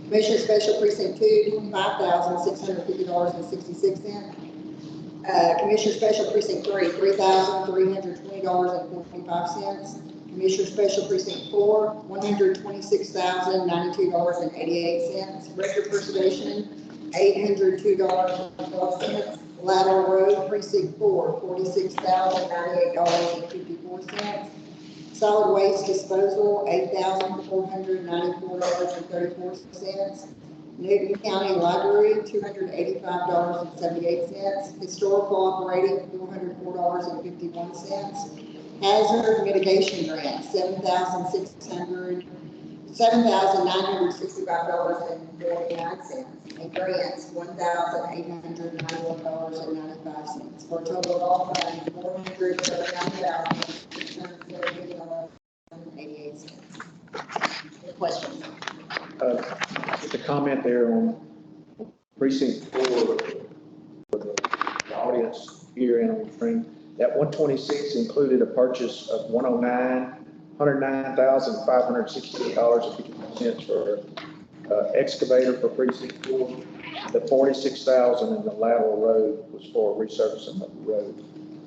Speaker 16: Commissioner Special Precinct 2, $25,650.66. Commissioner Special Precinct 3, $3,320.45. Commissioner Special Precinct 4, $126,092.88. Record Preservation, $802.12. Lateral Road, Precinct 4, $46,098.54. Solid Waste Disposal, $8,494.34. Newton County Library, $285.78. Historical Operating, $404.51. Hazard Mitigation Grant, $7,965.49. And grants, $1,891.95. For a total of all funds, $439,670.88. Questions?
Speaker 7: Just a comment there on precinct 4, for the audience. year end on the stream. That 126 included a purchase of $109,568.50 for excavator for precinct 4. The $46,000 in the lateral road was for resurfacing of the road.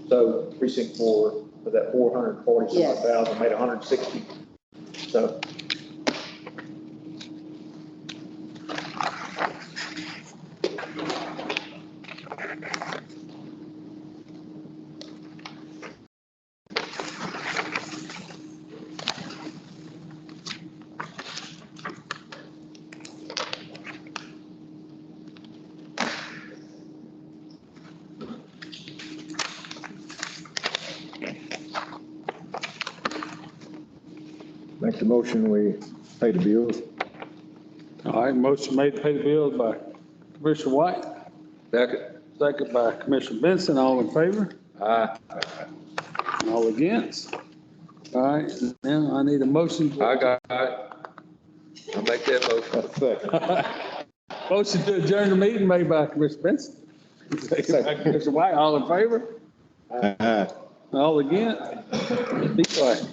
Speaker 7: So precinct 4, for that $440,000, made $160. So
Speaker 4: Make the motion, we pay the bills.
Speaker 1: All right, motion made to pay the bills by Commissioner White,
Speaker 11: Second.
Speaker 1: second by Commissioner Benson. All in favor?
Speaker 11: Aye.
Speaker 1: All against? All right, now I need a motion.
Speaker 11: I got it. I'll make that motion.
Speaker 1: Motion to adjourn the meeting made by Commissioner Benson. Second by Commissioner White. All in favor?
Speaker 4: Aye.
Speaker 1: All against? Be quiet.